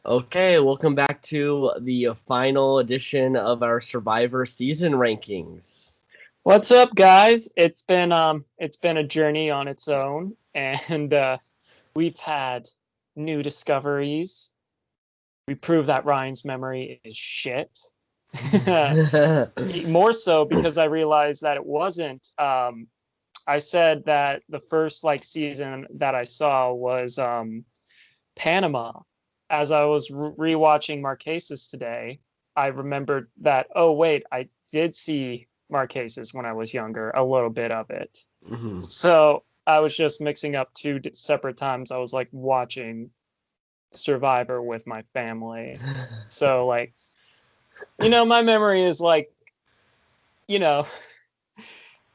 Okay, welcome back to the final edition of our Survivor season rankings. What's up, guys? It's been a journey on its own, and we've had new discoveries. We proved that Ryan's memory is shit. More so because I realized that it wasn't. I said that the first season that I saw was Panama. As I was rewatching Marquesas today, I remembered that, oh wait, I did see Marquesas when I was younger, a little bit of it. Mhm. So I was just mixing up two separate times. I was like watching Survivor with my family. So my memory is you know,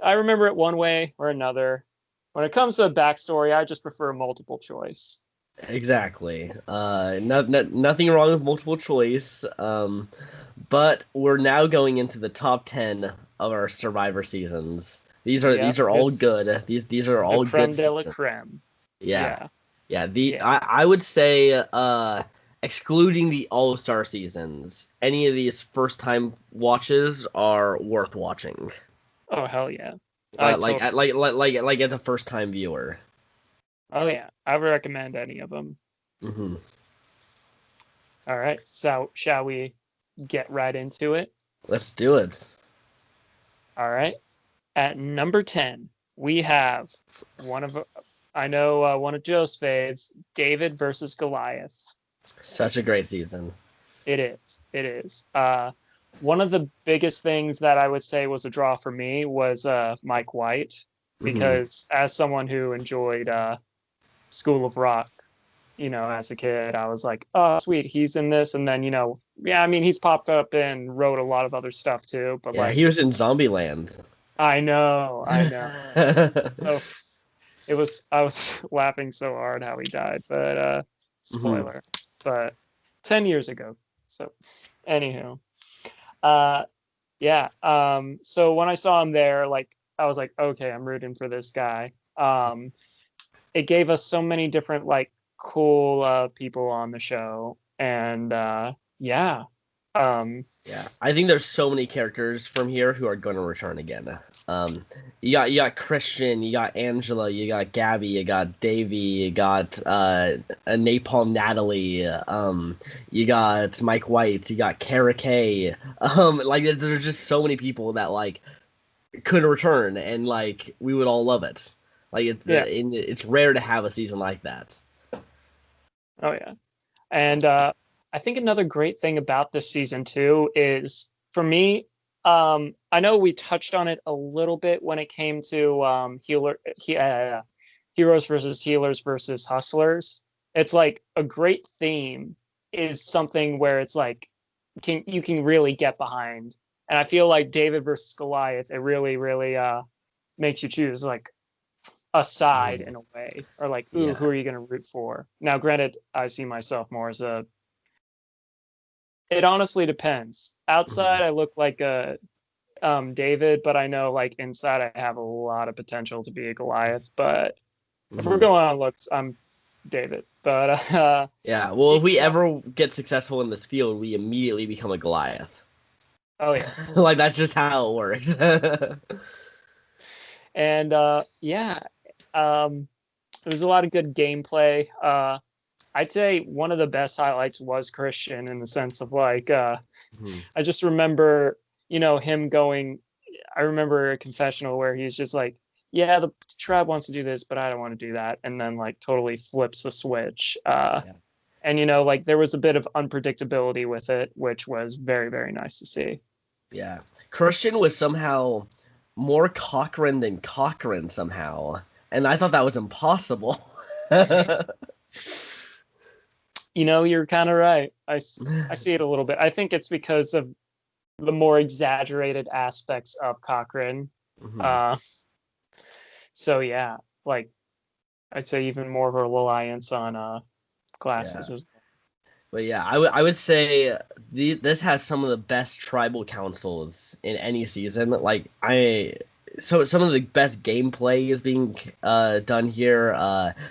I remember it one way or another. When it comes to backstory, I just prefer multiple choice. Exactly. Nothing wrong with multiple choice. But we're now going into the top 10 of our Survivor seasons. These Yep, are all this good. These are the all good creme de la seasons. creme. Yeah. Yeah, Yeah, yeah. I would say excluding the All-Star seasons, any of these first time watches are worth watching. Oh hell yeah. I totally. Like as a first time viewer. Oh yeah, I would recommend any of them. Hmm. All right, so shall we get right into it? Let's do it. All right. At number 10, we have one of one of Joe's faves, David versus Goliath. Such a great season. It is. It is. One of the biggest things that I would say was a draw for me was Mike White, Hmm. because as someone who enjoyed School of Rock, as a kid, I was like, oh, sweet, he's in this. And then, yeah, I mean, he's popped up and wrote a lot of other stuff too. But Yeah, he was in Zombieland. I know. So I was laughing so hard how he died, but Hmm. spoiler. But 10 years ago. So, anywho, uh, yeah. So when I saw him there, I was like, okay, I'm rooting for this guy. It gave us so many different cool people on the show, and yeah. Um, Yeah, I think there's so many characters from here who are going to return again. Um, you got Christian, you got Angela, you got Gabby, you got Davey, you got a Napalm Natalie, you got Mike White, you got Kara Kay. Like there's just so many people that like could return, and like we would all love it. Like yeah. it's rare to have a season like that. Oh yeah. And I think another great thing about this season too is, for me, I know we touched on it a little bit when it came to heroes versus healers versus hustlers. It's like a great theme is something where it's like you can really get behind. And I feel like David versus Goliath, it really, really makes you choose a side Mhm. in a way, or like, ooh, Yeah. who are you going to root for? Now, granted, I see myself more as a. It honestly depends. Mhm. Outside, I look like a David, but I know inside, I have a lot of potential to be a Goliath. But if we're Mhm. going on looks, I'm David. But Yeah, well, if even we though, ever get successful in this field, we immediately become a Goliath. oh yeah, Like that's just how it works. and yeah, um, there was a lot of good gameplay. I'd say one of the best highlights was Christian, in the sense of Mhm. I just remember, him going. I remember a confessional where he's just like, "Yeah, the tribe wants to do this, but I don't want to do that," and then totally flips the switch. Yeah. And there was a bit of unpredictability with it, which was very, very nice to see. Yeah. Christian was somehow more Cochrane than Cochrane somehow, and I thought that was impossible. You're kind of right. I see it a little bit. I think it's because of the more exaggerated aspects of Cochrane. Mhm. Uh, so yeah, like I'd say even more of a reliance on Yeah. classes as But yeah, I would say this has some of the best tribal councils in any season. So some of the best gameplay is being done here.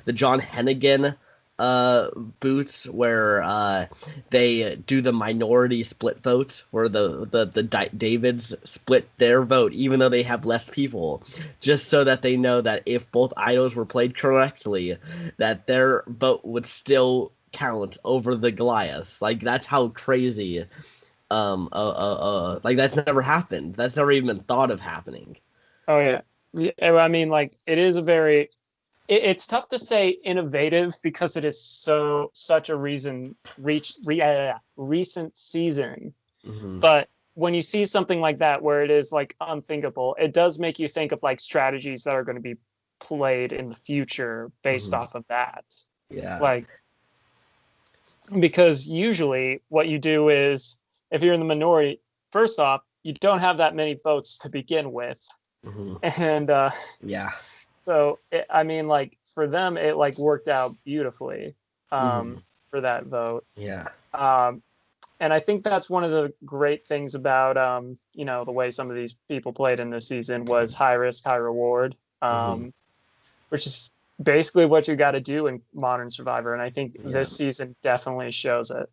The John Hennigan boots where they do the minority split votes where the Davids split their vote even though they have less people, just so that they know that if both idols were played correctly, that their vote would still count over the Goliaths. Like that's how crazy. Like that's never happened. That's never even been thought of happening. Oh yeah. Yeah, I mean, like it is a very it's tough to say innovative because it is such a recent season. Mm-hmm. But when you see something like that where it is like unthinkable, it does make you think of like strategies that are going to be played in the future based Mm-hmm. off of that. Yeah. Like because usually what you do is if you're in the minority, first off, you don't have that many votes to begin with. Mm-hmm. And Yeah. so I mean, like for them, it like worked out beautifully Mm-hmm. for that vote. Yeah. Um, and I think that's one of the great things about the way some of these people played in this season was high risk, high reward, Mm-hmm. which is basically what you got to do in Modern Survivor. And I think Yeah. this season definitely shows it.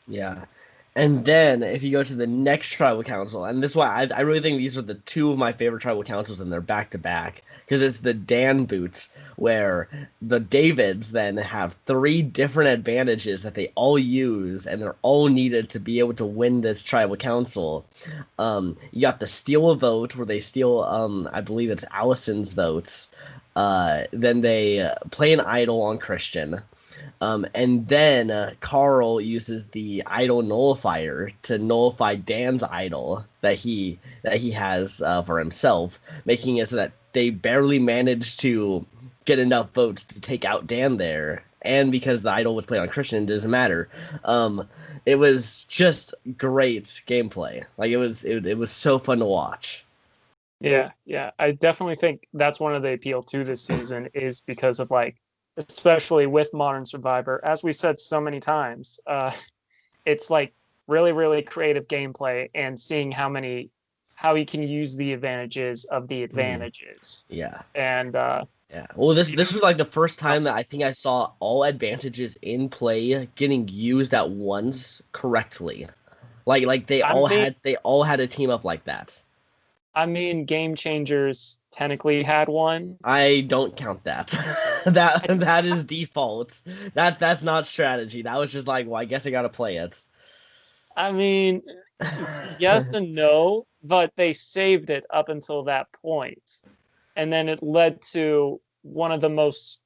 Yeah. And then if you go to the next tribal council, and this is why I really think these are the two of my favorite tribal councils, and they're back to back because it's the Dan boots where the Davids then have three different advantages that they all use, and they're all needed to be able to win this tribal council. You got the steal a vote where they steal, I believe it's Allison's votes. Then they play an idol on Christian. And then Carl uses the idol nullifier to nullify Dan's idol that he has for himself, making it so that they barely managed to get enough votes to take out Dan there. And because the idol was played on Christian, it doesn't matter. It was just great gameplay. Like it was so fun to watch. Yeah. I definitely think that's one of the appeal to this season is because of like, especially with Modern Survivor, as we said so many times, it's like really, really creative gameplay and seeing how you can use the advantages of the Mhm. advantages. Yeah. And Yeah. Well, this was like the first uh, time that I think I saw all advantages in play getting used at once correctly. Like they I all mean, had a team up like that. Game Changers technically had one. I don't count that. That is default. That's not strategy. That was just like, well, I guess I gotta play it. I mean, yes and no, but they saved it up until that point, and then it led to one of the most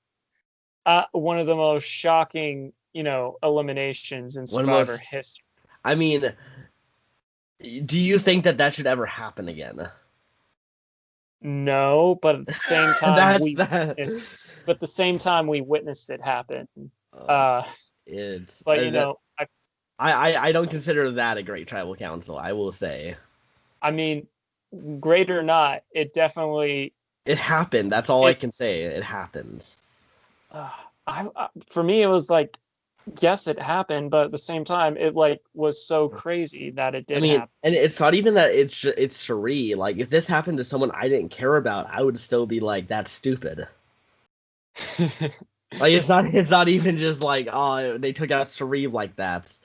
shocking, eliminations in One of the Survivor most. history. I mean, do you think that should ever happen again? No, but at the same time, That's that. but at the same time, we witnessed it happen. Uh, Uh, it's but that I don't consider that a great tribal council. I will say I mean, great or not, it definitely it happened. That's all I it. can say. It happens. For me, it was like, yes, it happened, but at the same time, it like was so crazy that it I did mean, happen. and it's not even that it's Cherie. Like if this happened to someone I didn't care about, I would still be like, that's stupid. Like it's not even just like, oh, they took out Cherie like that.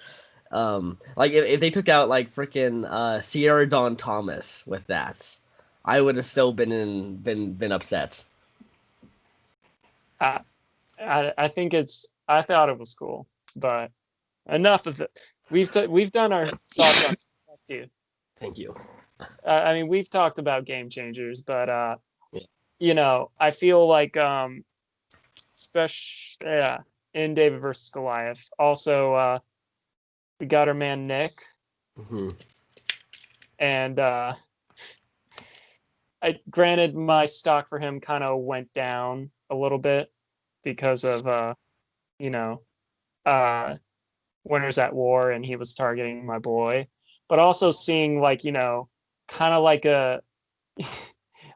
Like if they took out like freaking Sierra Dawn Thomas with that, I would have still been upset. I, I think I thought it was cool, but enough of it. We've done our thoughts on you. Thank you. I mean, we've talked about Game Changers, but Yeah. I feel like special in David versus Goliath. Also, we got our man Nick, Hmm. and I granted my stock for him kind of went down a little bit because of you know uh Winners at War, and he was targeting my boy, but also seeing like kind of like a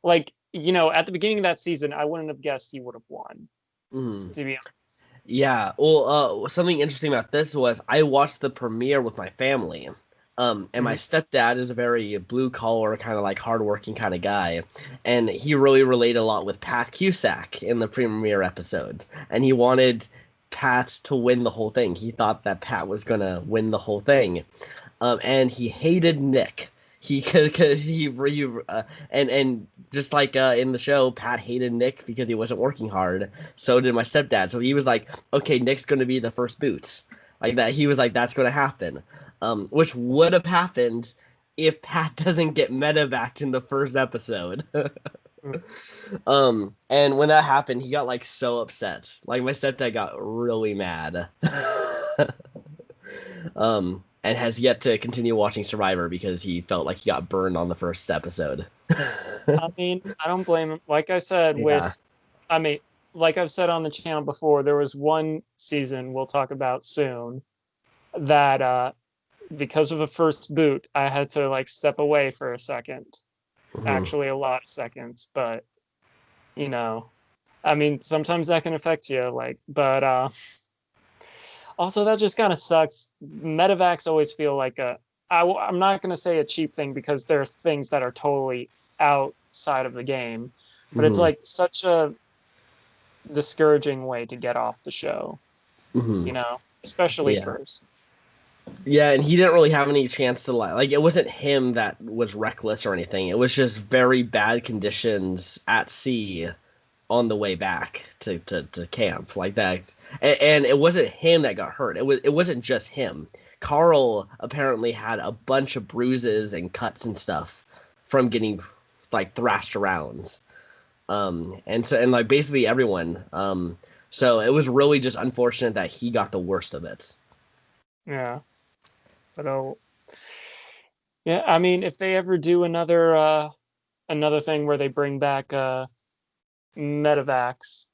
like at the beginning of that season, I wouldn't have guessed he would have won. Hmm. To be honest. Yeah. Well, something interesting about this was I watched the premiere with my family. And my Mhm. stepdad is a very blue collar, kind of like hardworking kind of guy, and he really related a lot with Pat Cusack in the premiere episodes, and he wanted Pat to win the whole thing. He thought that Pat was gonna win the whole thing, and he hated Nick. And just like in the show, Pat hated Nick because he wasn't working hard. So did my stepdad. So he was like, okay, Nick's gonna be the first Boots, like that. He was like, that's gonna happen, which would have happened if Pat doesn't get medevaced in the first episode. And when that happened, he got like so upset. Like my stepdad got really mad. And has yet to continue watching Survivor because he felt like he got burned on the first episode. I mean, I don't blame him. Like I said, like I've said on the channel before, there was one season we'll talk about soon that because of a first boot, I had to like step away for a second. Mhm. Actually, a lot of seconds, but you know, I mean, sometimes that can affect you. But also that just kind of sucks. Medevacs always feel like I'm not going to say a cheap thing because there are things that are totally outside of the game, but it's Mhm. like such a discouraging way to get off the show, Mhm. especially Yeah. first. Yeah, and he didn't really have any chance to like it wasn't him that was reckless or anything. It was just very bad conditions at sea on the way back to camp like that. And it wasn't him that got hurt. It wasn't just him. Carl apparently had a bunch of bruises and cuts and stuff from getting like thrashed around. And like basically everyone. So it was really just unfortunate that he got the worst of it. Yeah, but yeah. I mean, if they ever do another thing where they bring back medevacs,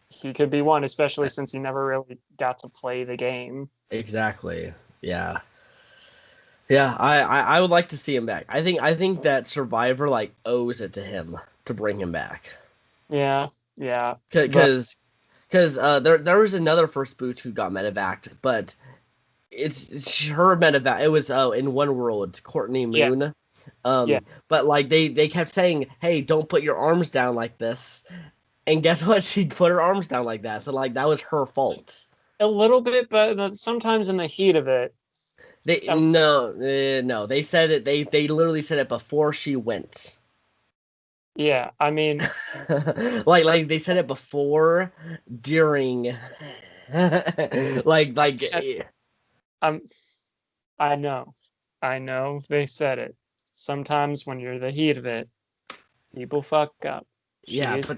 he could be one, especially since he never really got to play the game. Exactly. Yeah. Yeah, I would like to see him back. I think that Survivor like owes it to him to bring him back. Yeah, yeah. But Because there was another first boot who got medevaced, but it's her medevac. It was in One World, it's Courtney yeah, Moon. yeah. But like they kept saying, hey, don't put your arms down like this, and guess what? She put her arms down like that. So like that was her fault. A little bit, but sometimes in the heat of it. They no, they said it. They literally said it before she went. Yeah, I mean, like they said it before, during, like I'm, I know they said it. Sometimes when you're the heat of it, people fuck up. She yeah, is but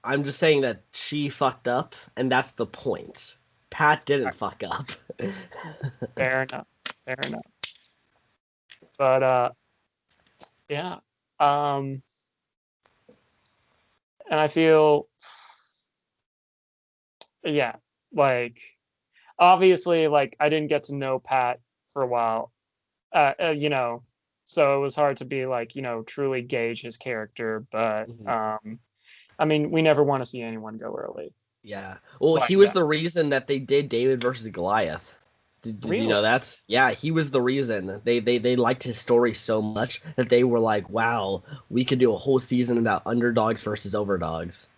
I'm just saying that she fucked up, and that's the point. Pat didn't fuck up. fair enough, fair enough. But yeah, and I feel, yeah, like obviously, like I didn't get to know Pat for a while, so it was hard to be like, truly gauge his character. But Mhm. I mean, we never want to see anyone go early Yeah. Well, like he was that. the reason that they did David versus Goliath. Did you know Really? that? Yeah, he was the reason. They liked his story so much that they were like, "Wow, we could do a whole season about underdogs versus overdogs."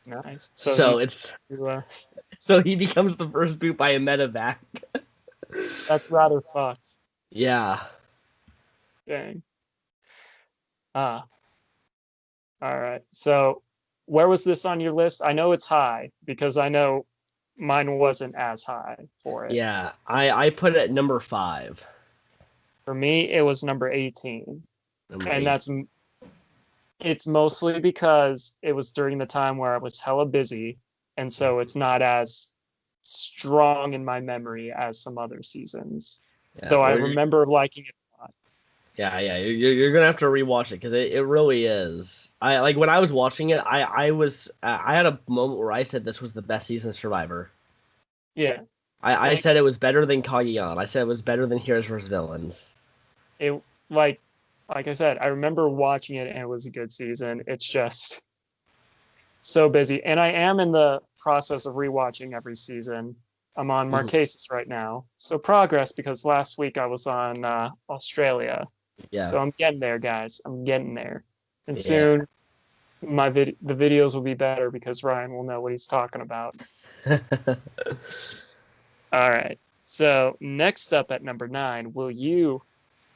Nice. So So he, it's uh, so he becomes the first boot by a medevac. that's rather fucked. Yeah. Dang. Ah, all right. So where was this on your list? I know it's high because I know mine wasn't as high for it. Yeah. I put it at number 5. For me, it was number 18. Number And 8. it's mostly because it was during the time where I was hella busy. And so it's not as strong in my memory as some other seasons. Yeah. Though I Well, remember liking it a lot. yeah. You're gonna have to rewatch it because it really is. I like when I was watching it. I had a moment where I said this was the best season of Survivor. Yeah. I And said it was better than Cagayan. I said it was better than Heroes vs Villains. it like I said, I remember watching it and it was a good season. It's just so busy. And I am in the process of rewatching every season. I'm on Mhm. Marquesas right now. So progress because last week I was on Australia. Yeah, So I'm getting there, guys. I'm getting there. And yeah. soon The videos will be better because Ryan will know what he's talking about. All right. So next up at number 9, will you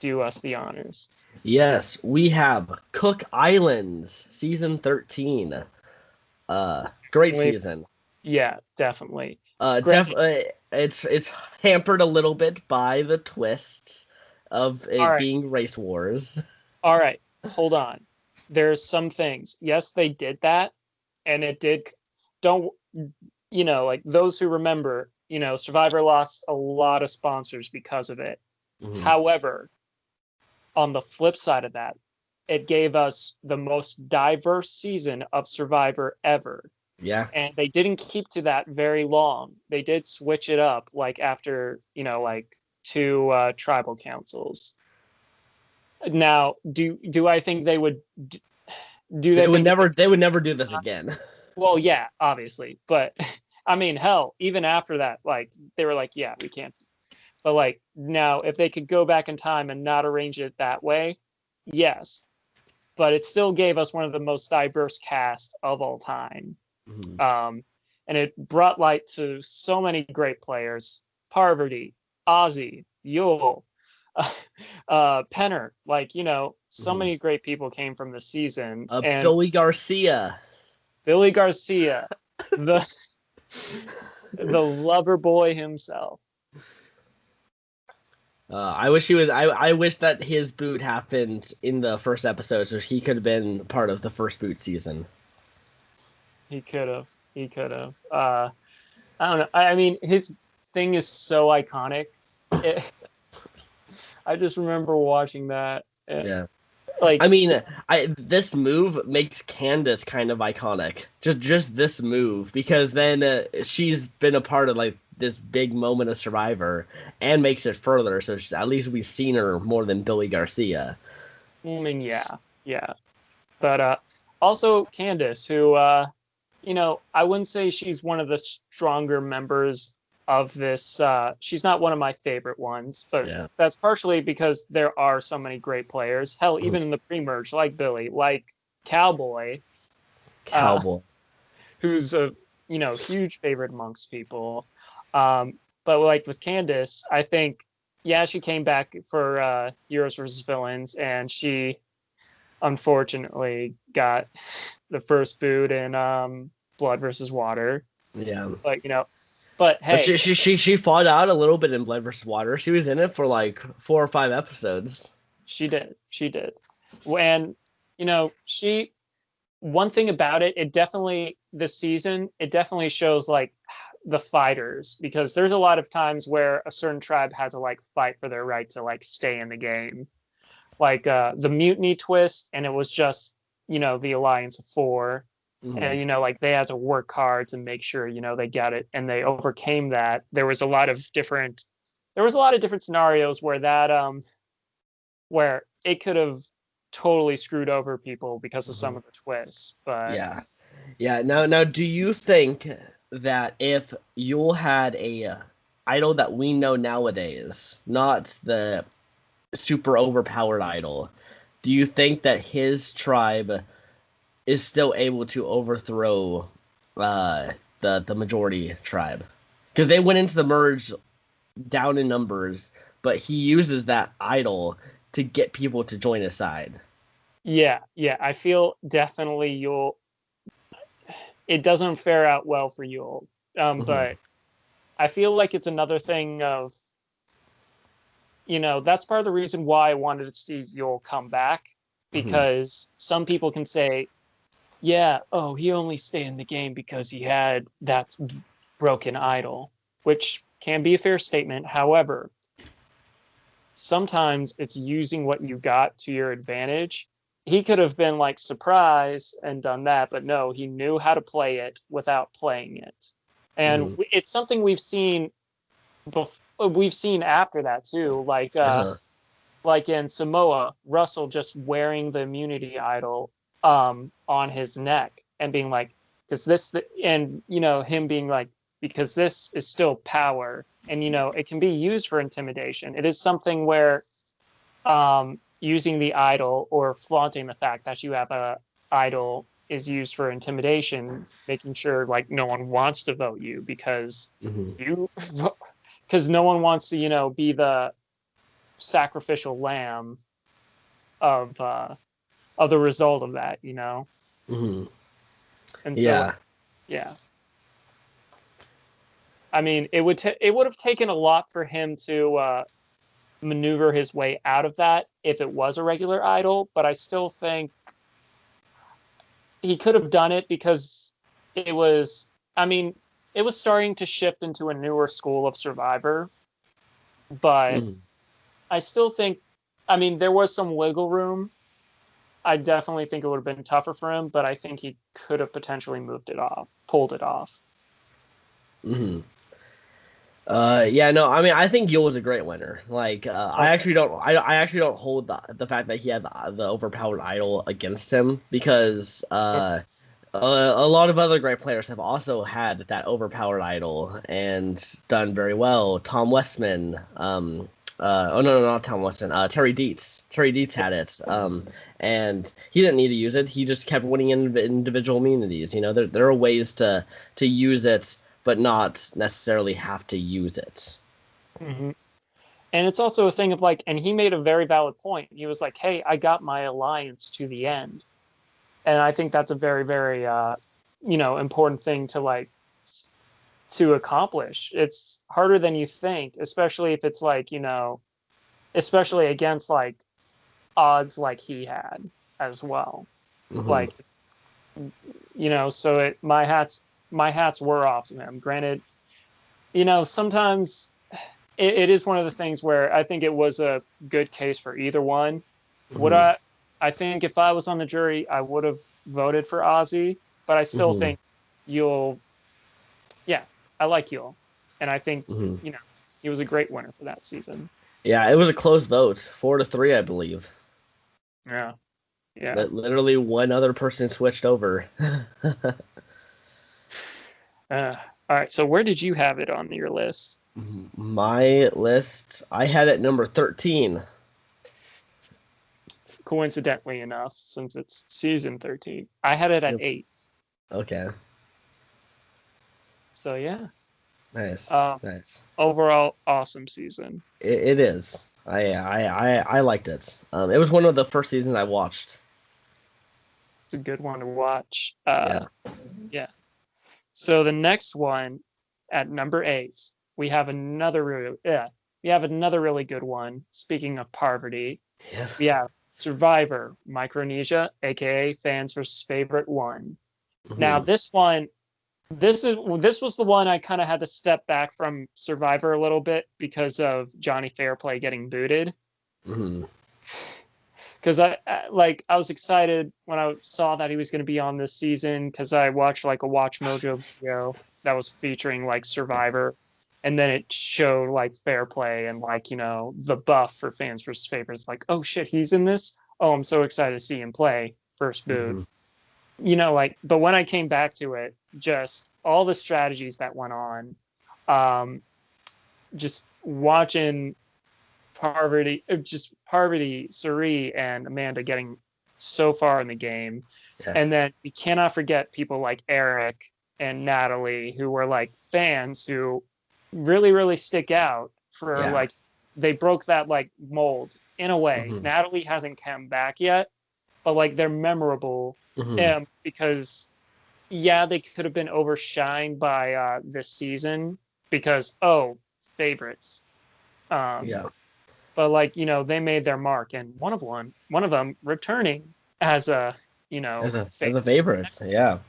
do us the honors? Yes, we have Cook Islands, season 13. Great Wait, season. yeah, definitely. Def Granted, it's hampered a little bit by the twist of all it right, being race wars. all right, hold on. There's some things. Yes, they did that, and it did. Don't like those who remember, Survivor lost a lot of sponsors because of it. Mhm. However, on the flip side of that, it gave us the most diverse season of Survivor ever. Yeah. And they didn't keep to that very long. They did switch it up like after, like 2 tribal councils. Now, do I think they would do they think They would never do this again. well, yeah, obviously. But I mean, hell, even after that, like they were like, yeah, we can't. But like now, if they could go back in time and not arrange it that way, yes. But it still gave us one of the most diverse cast of all time. Mhm. And it brought light to so many great players: Parvati, Ozzy, Yule, Penner. Like, so Mhm. many great people came from the season. And Billy Garcia. Billy Garcia, the the lover boy himself. I wish he was. I wish that his boot happened in the first episode, so he could have been part of the first boot season. He could have. He could have. I don't know. I mean, his thing is so iconic. It, I just remember watching that. Yeah. I Like, mean, I this move makes Candace kind of iconic. Just this move, because then she's been a part of like this big moment of Survivor and makes it further. So at least we've seen her more than Billy Garcia. I mean, yeah, yeah. But also Candace, who I wouldn't say she's one of the stronger members of this. She's not one of my favorite ones, but Yeah. that's partially because there are so many great players. Hell, Mhm. even in the pre-merge, like Billy, like Cowboy, uh, Cowboy. who's a huge favorite amongst people. But like with Candace, I think yeah, she came back for Heroes versus Villains, and she unfortunately got the first boot in Blood versus Water. Yeah. But but But hey, she fought out a little bit in Blood vs. Water. She was in it for like 4 or 5 episodes. she did. When she one thing about it, it definitely this season it definitely shows like the fighters, because there's a lot of times where a certain tribe has to like fight for their right to like stay in the game, like the mutiny twist, and it was just the Alliance of Four, Mhm. and like they had to work hard to make sure they got it, and they overcame that. There was a lot of different scenarios where that where it could have totally screwed over people because of some Mhm. of the twists. But Yeah. Yeah. Now, do you think that if Yule had a idol that we know nowadays, not the super overpowered idol, do you think that his tribe is still able to overthrow the majority tribe? Because they went into the merge down in numbers, but he uses that idol to get people to join his side. yeah, I feel definitely Yule. It doesn't fare out well for Yule, Hmm. but I feel like it's another thing of that's part of the reason why I wanted to see Yule come back, Hmm. because some people can say, yeah, oh, he only stayed in the game because he had that broken idol, which can be a fair statement. However, sometimes it's using what you got to your advantage. He could have been like surprised and done that, but no, he knew how to play it without playing it. And Hmm. it's something we've seen after that too, Uh-huh. like in Samoa, Russell just wearing the immunity idol on his neck and being like, because and him being like, because this is still power, and it can be used for intimidation. It is something where using the idol or flaunting the fact that you have a idol is used for intimidation, making sure like no one wants to vote you because you because no one wants to, be the sacrificial lamb of the result of that, Mm-hmm. And Yeah. so yeah. I mean, it would have taken a lot for him to maneuver his way out of that if it was a regular idol, but I still think he could have done it because it was, I mean, it was starting to shift into a newer school of Survivor, but Mm. I still think, I mean, there was some wiggle room. I definitely think it would have been tougher for him, but I think he could have potentially pulled it off. Mm-hmm. Yeah, no, I mean, I think Yul was a great winner. Like, I Okay. actually don't, I actually don't hold the fact that he had the overpowered idol against him because a lot of other great players have also had that overpowered idol and done very well. Tom Westman, oh no, not Tom Westman, Terry Dietz. Terry Dietz had it, and he didn't need to use it. He just kept winning in individual immunities. There are ways to use it but not necessarily have to use it. Mm-hmm. And it's also a thing of like, and he made a very valid point. He was like, hey, I got my alliance to the end. And I think that's a very, very, important thing to like to accomplish. It's harder than you think, especially if it's like, especially against like odds like he had as well. Mm-hmm. Like, so my hats were off to him. Granted, sometimes it is one of the things where I think it was a good case for either one. Would Mm-hmm. I think if I was on the jury, I would have voted for Ozzy, but I still Mm-hmm. think Yul, yeah, I like Yul. And I think, Mm-hmm. he was a great winner for that season. Yeah, it was a close vote, 4-3, I believe. Yeah. Yeah. Literally, one other person switched over. Uh, all right. So where did you have it on your list? My list, I had it number 13. Coincidentally enough, since it's season 13, I had it at Yep. 8. Okay, So yeah, nice, um, nice. overall awesome season. It is. I liked it. It was one of the first seasons I watched. It's a good one to watch. Yeah. Yeah. So the next one at number 8, we have another really good one. Speaking of poverty, Yeah. we have Survivor Micronesia, aka Fans vs. Favorite One. Now Mm-hmm. this was the one I kind of had to step back from Survivor a little bit because of Johnny Fairplay getting booted. Mm-hmm. Because I was excited when I saw that he was going to be on this season because I watched like a Watch Mojo video that was featuring like Survivor, and then it showed like Fairplay and like the buff for Fans vs. Favorites. Like, oh shit, he's in this. Oh, I'm so excited to see him play. First boot. Mm-hmm. But when I came back to it, just all the strategies that went on, just watching Parvati, Suri, and Amanda getting so far in the game. Yeah. And then we cannot forget people like Eric and Natalie, who were like fans who really, really stick out for Yeah. like, they broke that like mold in a way. Mm-hmm. Natalie hasn't come back yet, but like they're memorable Mm-hmm. because yeah, they could have been overshined by this season because favorites. Um, Yeah. but like they made their mark, and one of them returning as a As a favorite, yeah.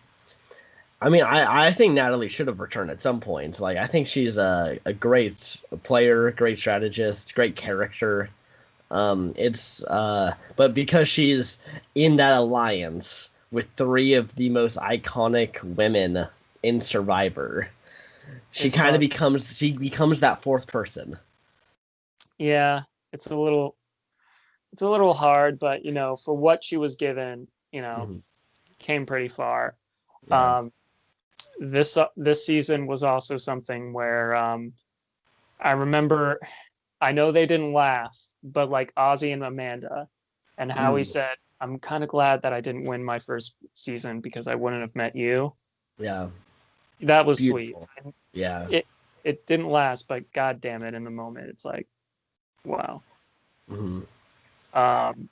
I mean, I think Natalie should have returned at some point. Like, I think she's a great player, great strategist, great character. But because she's in that alliance with three of the most iconic women in Survivor, it's hard. she becomes that fourth person. Yeah, it's a little hard, but for what she was given, Mhm. came pretty far. Yeah. Um, this season was also something where I remember, I know they didn't last, but like Ozzy and Amanda, and how he Mm. said, I'm kind of glad that I didn't win my first season because I wouldn't have met you. Yeah, That was sweet. beautiful. Yeah. It didn't last, but god damn it, in the moment, it's like, wow. Hmm. Um,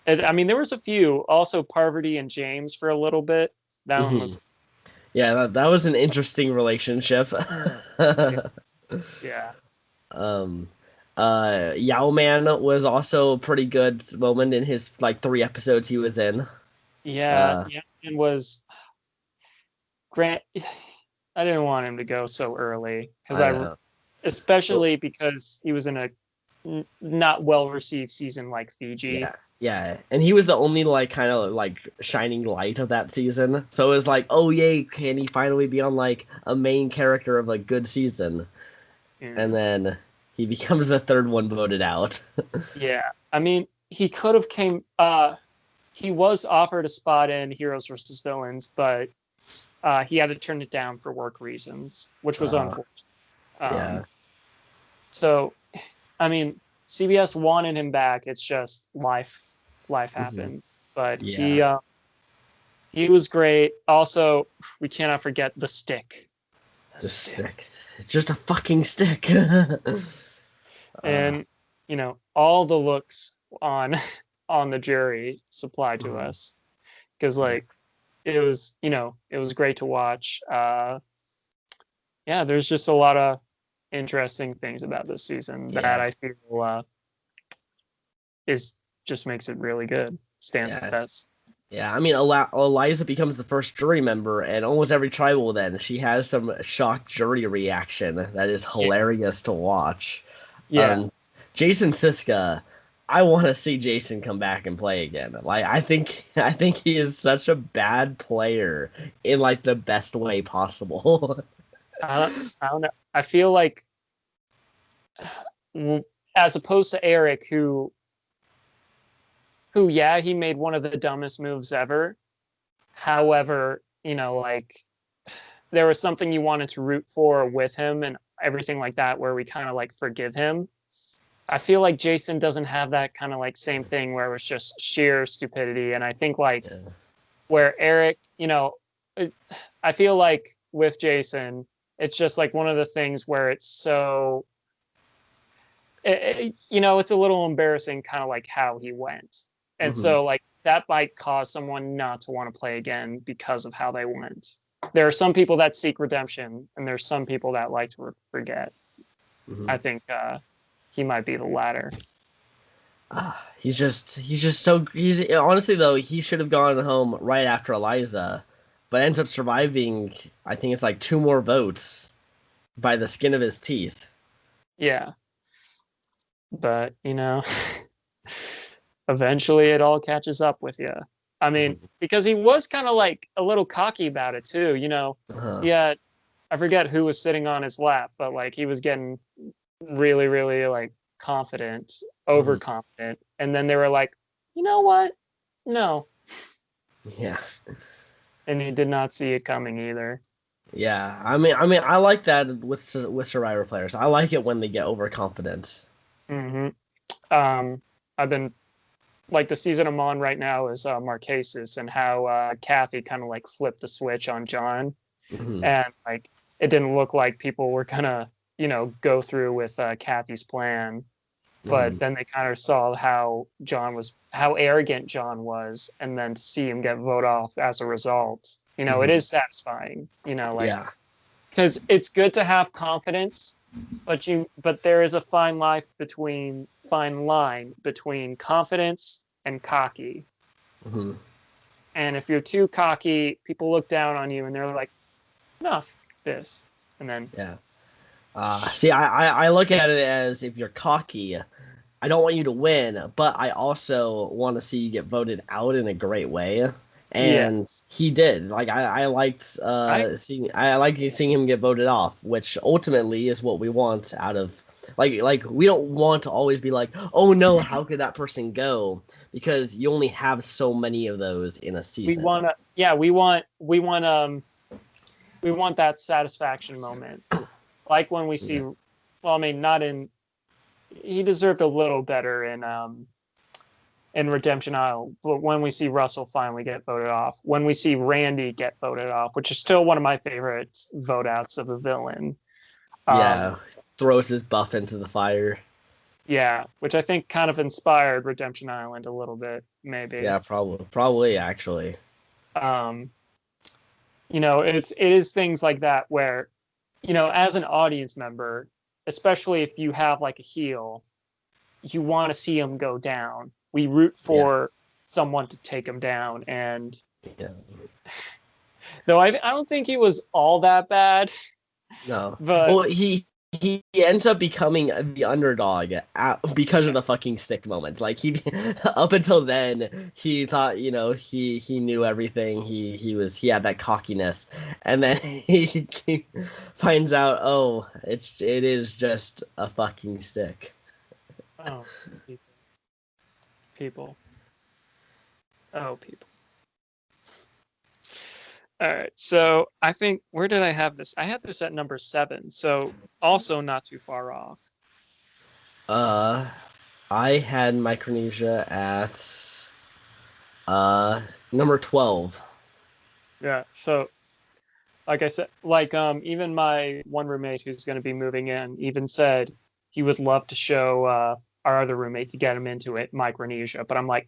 I mean, there was a few also Parvati and James for a little bit. That one Hmm. was Yeah, that was an interesting relationship. yeah, um, Yao Man was also a pretty good moment in his like 3 episodes he was in. yeah, Uh, yeah. And was Grant. I didn't want him to go so early because I know. especially because he was in a not well received season like Fiji. Yeah, yeah, and he was the only like kind of like shining light of that season. So it was like, oh yay, can he finally be on like a main character of a good season? And Yeah. then he becomes the third one voted out. Yeah. I mean, he could have came. He was offered a spot in Heroes versus Villains, but he had to turn it down for work reasons, which was Uh, unfortunate. yeah. So, I mean, CBS wanted him back. It's just life Hmm. happens. But Yeah, he was great. Also, we cannot forget the stick. The the stick. stick. It's just a fucking stick. uh, And all the looks on on the jury supplied to mhm. us because Yeah, like it was great to watch. Yeah, there's just a lot of interesting things about this season that yeah, I feel is just makes it really good. Stands the yeah. test. Yeah, I mean, Eliza becomes the first jury member, and almost every tribal then she has some shocked jury reaction that is Yeah, hilarious to watch. yeah. Um, Jason Siska, I want to see Jason come back and play again. Like, I think he is such a bad player in like the best way possible. I don't know. I feel like as opposed to Eric, who yeah, he made one of the dumbest moves ever. However, like there was something you wanted to root for with him and everything like that, where we kind of like forgive him. I feel like Jason doesn't have that kind of like same thing where it was just sheer stupidity. And I think like Yeah. where Eric, I feel like with Jason, it's just like one of the things where it's so, it's a little embarrassing kind of like how he went. And Hmm. so like that might cause someone not to want to play again because of how they went. There are some people that seek redemption and there's some people that like to forget. Hmm. I think he might be the latter. He's just so he's honestly though he should have gone home right after Eliza, but ends up surviving. I think it's like 2 more votes by the skin of his teeth. Yeah. But, eventually it all catches up with you. I mean, Mhm. because he was kind of like a little cocky about it too, Uh, Yeah, I forget who was sitting on his lap, but like he was getting really, really like confident, mhm. overconfident. And then they were like, you know what? No. Yeah, And he did not see it coming either. yeah. I like that with Survivor players. I like it when they get overconfident. hmm I've been like the season I'm on right now is Marquesas and how Kathy kind of like flipped the switch on John. Hmm. And like it didn't look like people were gonna go through with Kathy's plan, but Hmm. then they kind of saw how arrogant John was, and then to see him get voted off as a result, it Hmm. is satisfying, like Yeah. because it's good to have confidence, but there is a fine line between confidence and cocky. Hmm. And if you're too cocky, people look down on you and they're like, enough this. And then Yeah. See, I look at it as if you're cocky, I don't want you to win, but I also want to see you get voted out in a great way. yeah, And he did. Like I liked I seeing him get voted off, which ultimately is what we want out of like we don't want to always be like, "Oh no, how could that person go?" Because you only have so many of those in a we season. want to yeah we want that satisfaction moment, like when we see. Yeah. Well, I mean, not in. He deserved a little better in in Redemption Isle, but when we see Russell finally get voted off, when we see Randy get voted off, which is still one of my favorite vote outs of a villain. Yeah, throws his buff into the fire. Yeah, which I think kind of inspired Redemption Island a little bit, maybe. Yeah, probably actually. It is things like that where, as an audience member, especially if you have like a heel, you want to see him go down. We root for someone to take him down, and though I don't think he was all that bad. No, but well, he ends up becoming the underdog because of the fucking stick moment. Like he, up until then, he thought he knew everything. He had that cockiness, and then he finds out, oh, it is just a fucking stick. Oh, people. Oh, people. All right, so I think, where did I have this? I had this at number 7, so also not too far off. I had Micronesia at number 12. Yeah, so like I said, even my one roommate who's going to be moving in even said he would love to show our other roommate to get him into it, Micronesia. But I'm like,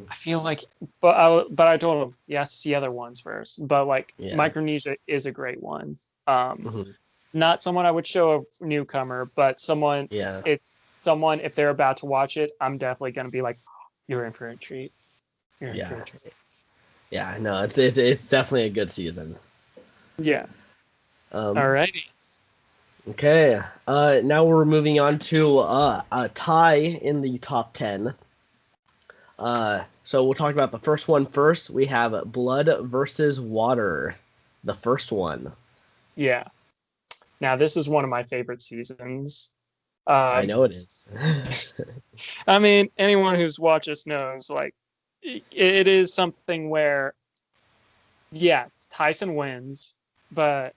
I feel like, but I told him he has to see other ones first. But Micronesia is a great one. Not someone I would show a newcomer, but someone. Yeah. If they're about to watch it, I'm definitely gonna be like, you're in for a treat. You're in for a treat. Yeah, no, it's definitely a good season. Yeah. Alrighty. Okay. Now we're moving on to a tie in the top 10. So we'll talk about the first one first. We have Blood versus Water, the first one. Yeah. Now this is one of my favorite seasons. I know it is. I mean, anyone who's watched us knows, like, it is something where, yeah, Tyson wins, but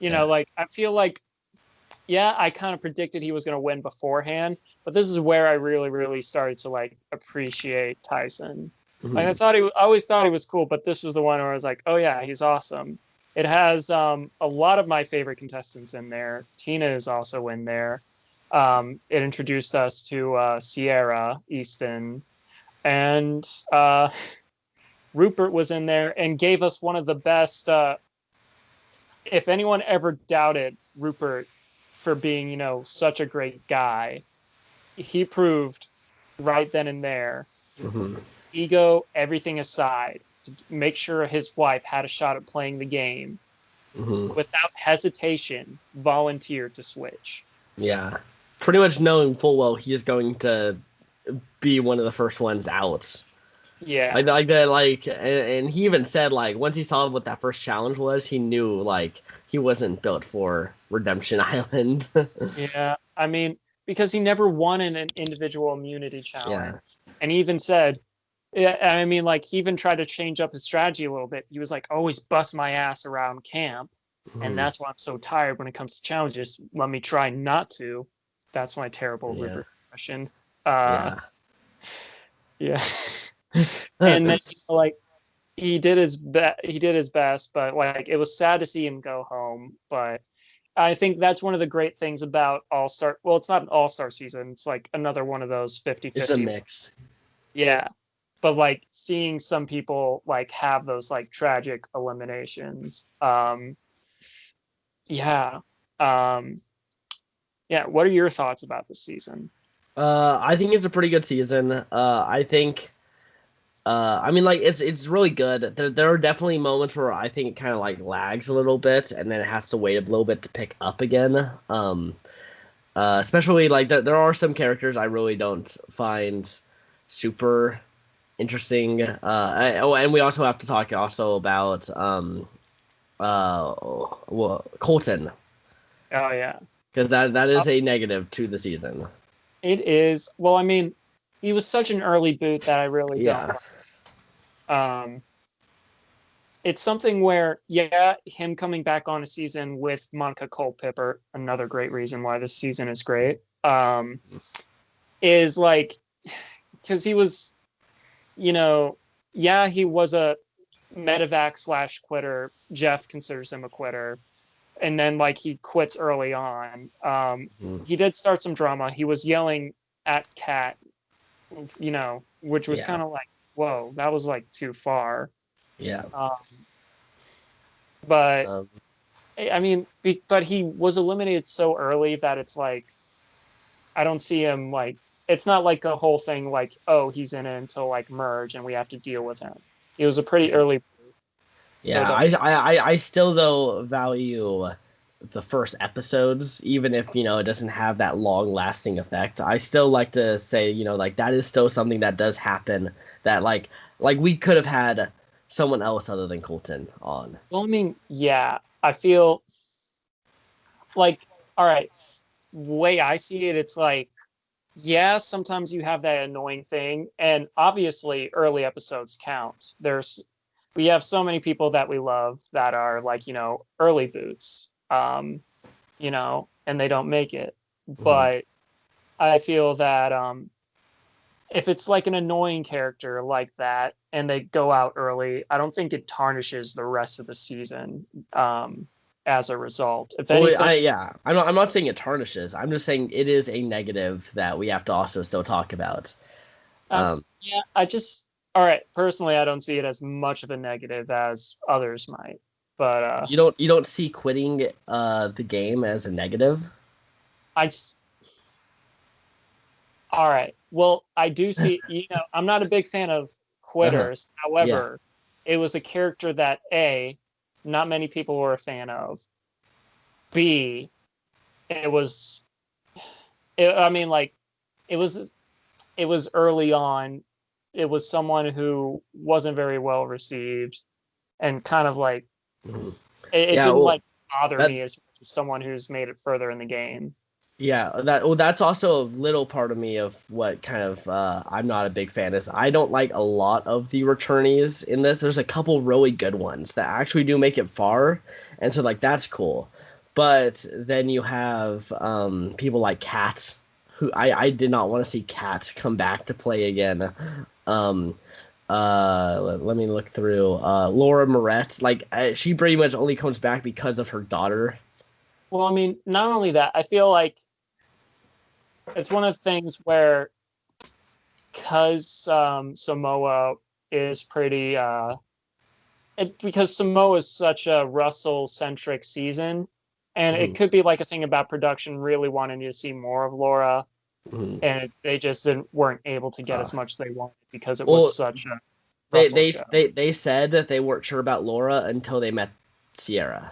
I feel like, I kind of predicted he was going to win beforehand, but this is where I really, really started to like appreciate Tyson. Like I always thought he was cool, but this was the one where I was like, oh yeah, he's awesome. It has a lot of my favorite contestants in there. Tina is also in there. It introduced us to Sierra Easton, and Rupert was in there and gave us one of the best. If anyone ever doubted Rupert for being, such a great guy, he proved right then and there, ego, everything aside, to make sure his wife had a shot at playing the game, without hesitation, volunteered to switch. Yeah. Pretty much knowing full well he's going to be one of the first ones out. Yeah. Like that, and he even said, like, once he saw what that first challenge was, he knew, like, he wasn't built for Redemption Island. Yeah. I mean, because he never won in an individual immunity challenge. Yeah. And he even said, I mean, like, he even tried to change up his strategy a little bit. He was like, always bust my ass around camp. And that's why I'm so tired when it comes to challenges. Let me try not to. That's my terrible Rupert impression. Yeah. And then, he did his best, but like, it was sad to see him go home. But I think that's one of the great things about All-Star. Well, it's not an All-Star season. It's like another one of those 50-50. It's a mix. Yeah. But like, seeing some people like have those like tragic eliminations. What are your thoughts about this season? I think it's a pretty good season. I think, I mean, like, it's really good. There are definitely moments where I think it kind of like lags a little bit, and then it has to wait a little bit to pick up again. Especially like there are some characters I really don't find super interesting. And we also have to talk also about Colton. Oh yeah, because that is a negative to the season. It is. Well, I mean, he was such an early boot that I really don't. It's something where, him coming back on a season with Monica Culpepper, another great reason why this season is great, is like, because he was yeah, he was a medevac slash quitter. Jeff considers him a quitter. And then like he quits early on. He did start some drama. He was yelling at Kat, which was kind of like, whoa, that was like too far. Yeah. But I mean, but he was eliminated so early that it's like, I don't see him like, it's not like a whole thing like, oh, he's in it until like merge and we have to deal with him. He was a pretty early. Yeah, So I still though value the first episodes, even if it doesn't have that long lasting effect. I still like to say like that is still something that does happen. That like we could have had someone else other than Colton on. Well, I mean, yeah, I feel like, all right, the way I see it, it's like, yeah, sometimes you have that annoying thing, and obviously early episodes count. We have so many people that we love that are like, early boots, and they don't make it. But I feel that if it's like an annoying character like that and they go out early, I don't think it tarnishes the rest of the season as a result. If anything, I'm not saying it tarnishes. I'm just saying it is a negative that we have to also still talk about. Yeah, all right. Personally, I don't see it as much of a negative as others might. But you don't see quitting the game as a negative. All right. Well, I do see. I'm not a big fan of quitters. However, it was a character that not many people were a fan of. B, it was. I mean, like, it was early on. It was someone who wasn't very well received, and kind of like it didn't like bother me as much as someone who's made it further in the game. Yeah, that's also a little part of me of what kind of I'm not a big fan is. I don't like a lot of the returnees in this. There's a couple really good ones that actually do make it far, and so like that's cool. But then you have people like Kat, who I did not want to see Kat come back to play again. Let me look through. Laura Moretz, like she pretty much only comes back because of her daughter. Well, I mean, not only that, I feel like it's one of the things where, because Samoa is pretty, because Samoa is such a Russell-centric season, and it could be like a thing about production really wanting to see more of Laura, and they just weren't able to get as much as they wanted because it was such a Russell show. They said that they weren't sure about Laura until they met Sierra.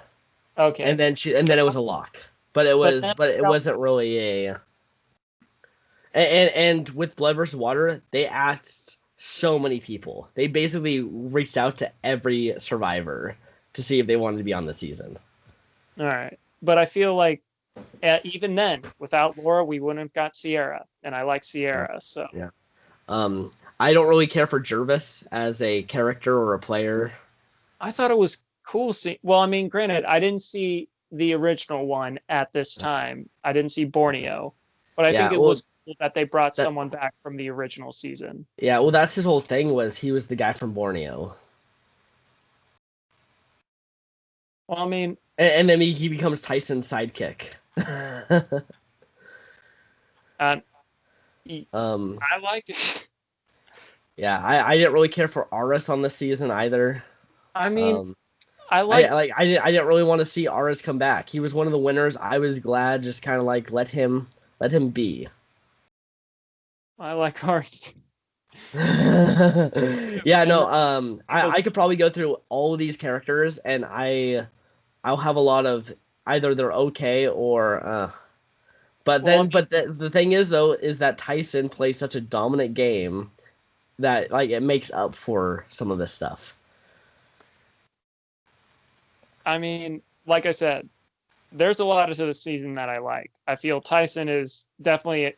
Okay. And then it was a lock. But it wasn't really a. And with Blood vs. Water, they asked so many people. They basically reached out to every survivor to see if they wanted to be on the season. All right. But I feel like even then, without Laura, we wouldn't have got Sierra. And I like Sierra, so. Yeah. I don't really care for Jervis as a character or a player. I thought it was cool. Well, I mean, granted, I didn't see the original one at this time. I didn't see Borneo. But I think it was cool that they brought someone back from the original season. Yeah, well, that's his whole thing, was he was the guy from Borneo. Well, I mean... And then he becomes Tyson's sidekick. I like it. Yeah, I didn't really care for Aris on this season either. I mean, I didn't really want to see Aris come back. He was one of the winners. I was glad, just kind of like let him be. I like Aris. Yeah, no. I could probably go through all of these characters, and I'll have a lot of either they're okay or. But the thing is though is that Tyson plays such a dominant game that like it makes up for some of this stuff. I mean, like I said, there's a lot to the season that I like. I feel Tyson is definitely,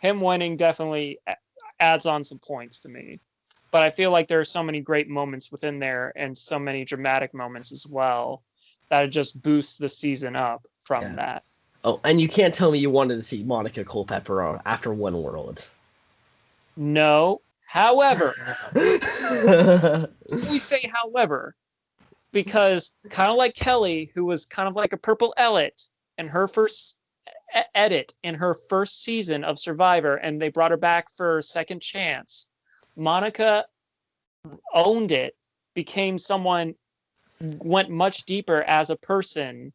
him winning definitely adds on some points to me. But I feel like there are so many great moments within there and so many dramatic moments as well that it just boosts the season up from that. Oh, and you can't tell me you wanted to see Monica Culpepper after One World. No. However, we say however, because kind of like Kelly, who was kind of like a purple Elliot in her first edit in her first season of Survivor, and they brought her back for second chance. Monica owned it, became someone, went much deeper as a person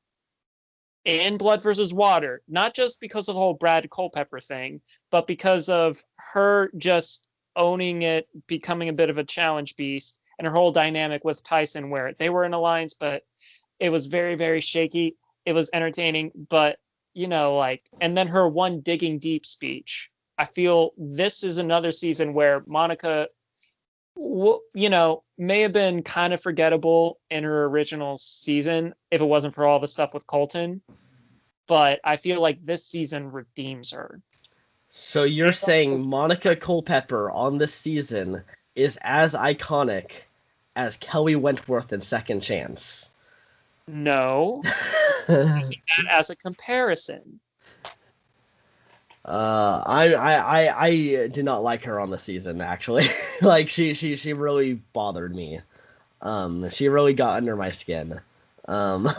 in Blood versus Water, not just because of the whole Brad Culpepper thing, but because of her just owning it, becoming a bit of a challenge beast, and her whole dynamic with Tyson, where they were in alliance, but it was very, very shaky. It was entertaining, but like, and then her one digging deep speech. I feel this is another season where Monica, may have been kind of forgettable in her original season if it wasn't for all the stuff with Colton. But I feel like this season redeems her. So you're saying Monica Culpepper on this season is as iconic as Kelly Wentworth in Second Chance? No. Using that as a comparison. I did not like her on the season, actually. Like she really bothered me. She really got under my skin. This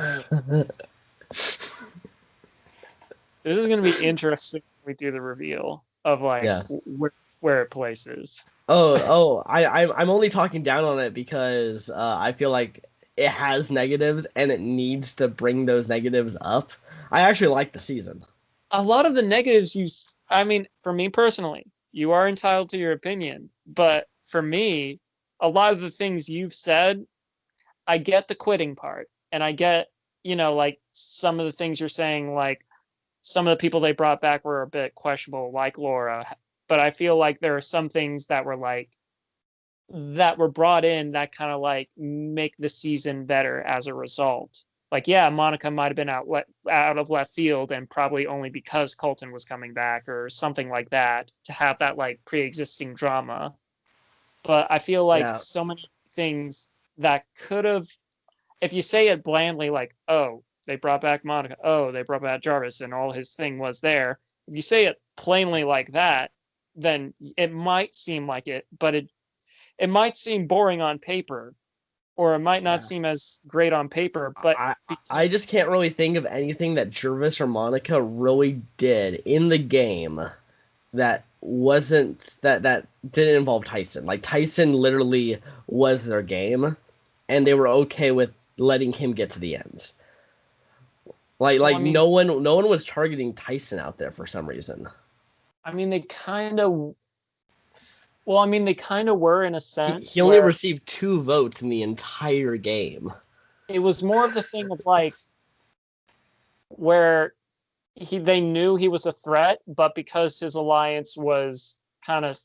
is gonna be interesting when we do the reveal of like Yeah. where it places. I'm only talking down on it because I feel like it has negatives and it needs to bring those negatives up. I actually like the season. A lot of the negatives I mean, for me personally, you are entitled to your opinion, but for me, a lot of the things you've said, I get the quitting part, and I get, like some of the things you're saying, like some of the people they brought back were a bit questionable, like Laura, but I feel like there are some things that were brought in that kind of like make the season better as a result. Like, yeah, Monica might have been out of left field, and probably only because Colton was coming back or something like that, to have that like pre-existing drama. But I feel like so many things that could have, if you say it blandly, like, oh, they brought back Monica, oh, they brought back Jarvis, and all his thing was there. If you say it plainly like that, then it might seem like it, but it might seem boring on paper, or it might not seem as great on paper. But I just can't really think of anything that Jarvis or Monica really did in the game that wasn't that didn't involve Tyson. Like Tyson literally was their game, and they were okay with letting him get to the end. No one was targeting Tyson out there for some reason. I mean, they kind of. Well, I mean, they kind of were in a sense. He only received 2 votes in the entire game. It was more of the thing of like where they knew he was a threat, but because his alliance was kind of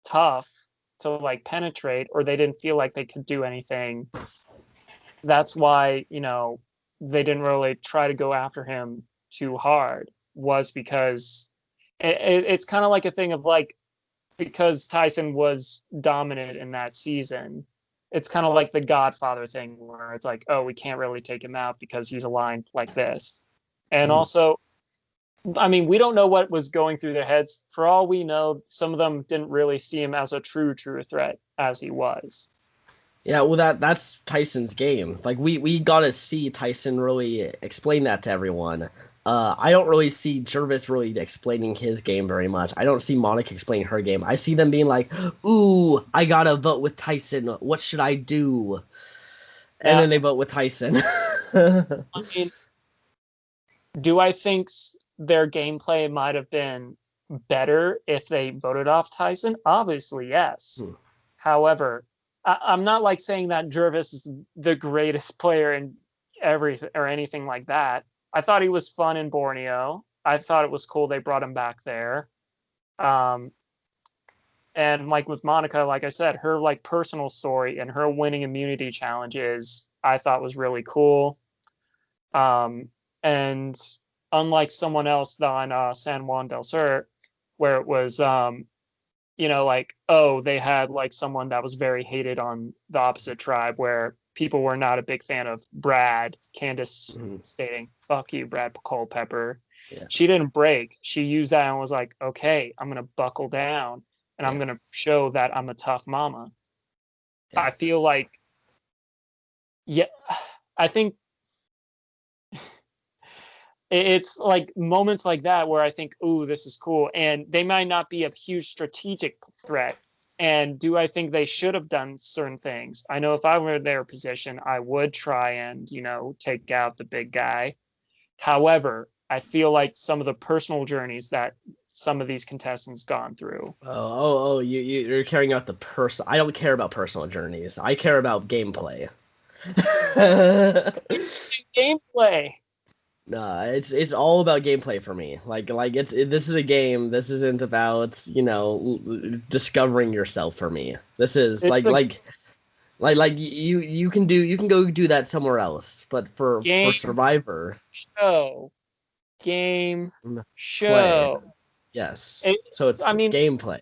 tough to like penetrate, or they didn't feel like they could do anything, that's why they didn't really try to go after him too hard, was because it's kind of like a thing of like, because Tyson was dominant in that season, it's kind of like the Godfather thing where it's like, oh, we can't really take him out because he's aligned like this. And also, I mean, we don't know what was going through their heads. For all we know, some of them didn't really see him as a true threat as he was. Yeah, well, that's Tyson's game. Like we got to see Tyson really explain that to everyone. I don't really see Jarvis really explaining his game very much. I don't see Monica explaining her game. I see them being like, "Ooh, I gotta vote with Tyson. What should I do?" And then they vote with Tyson. I mean, do I think their gameplay might have been better if they voted off Tyson? Obviously, yes. However, I'm not like saying that Jarvis is the greatest player in everything or anything like that. I thought he was fun in Borneo. I thought it was cool they brought him back there. And like with Monica, like I said, her like personal story and her winning immunity challenges, I thought was really cool. And unlike someone else on San Juan del Sur, where it was, like, oh, they had like someone that was very hated on the opposite tribe, where people were not a big fan of Brad. Candace stating, "Fuck you, Brad Culpepper." Yeah. She didn't break. She used that and was like, "Okay, I'm gonna buckle down." and I'm gonna show that I'm a tough mama. I feel like, yeah, I think it's like moments like that where I think, ooh, this is cool. And they might not be a huge strategic threat. And do I think they should have done certain things? I know if I were in their position, I would try and, take out the big guy. However, I feel like some of the personal journeys that some of these contestants gone through. You're caring about the person. I don't care about personal journeys. I care about gameplay. Gameplay. Nah, it's all about gameplay for me. This is a game. This isn't about discovering yourself for me. This is you can go do that somewhere else. But for Survivor, game play, show. yes. So it's gameplay.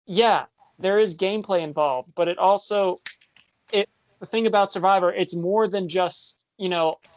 Yeah, there is gameplay involved, but the thing about Survivor, it's more than just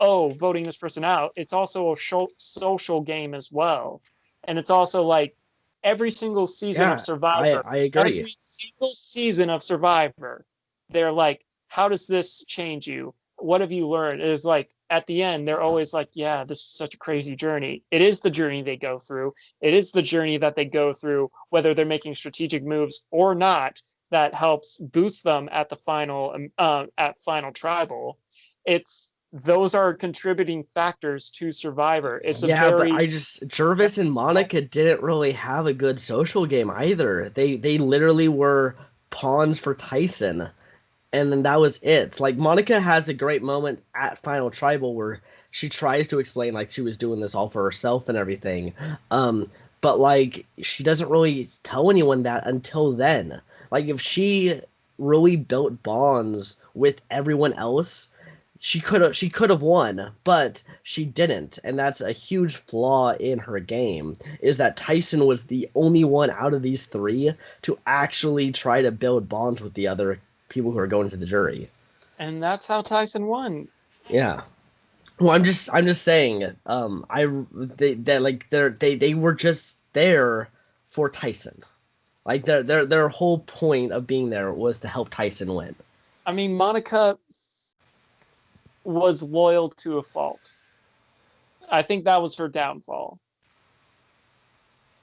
voting this person out. It's also a social game as well, and it's also like every single season of Survivor. I agree. Every single season of Survivor, they're like, "How does this change you? What have you learned?" It is like at the end, they're always like, "Yeah, this is such a crazy journey." It is the journey they go through. It is the journey that they go through, whether they're making strategic moves or not, that helps boost them at the final tribal. Those are contributing factors to Survivor. But Gervais and Monica didn't really have a good social game either. They literally were pawns for Tyson, and then that was it. Like Monica has a great moment at Final Tribal where she tries to explain like she was doing this all for herself and everything. But like she doesn't really tell anyone that until then. Like if she really built bonds with everyone else, she could have won, but she didn't, and that's a huge flaw in her game. Is that Tyson was the only one out of these three to actually try to build bonds with the other people who are going to the jury. And that's how Tyson won. Yeah. Well, I'm just saying. They were just there for Tyson. Like their whole point of being there was to help Tyson win. I mean, Monica was loyal to a fault. I think that was her downfall.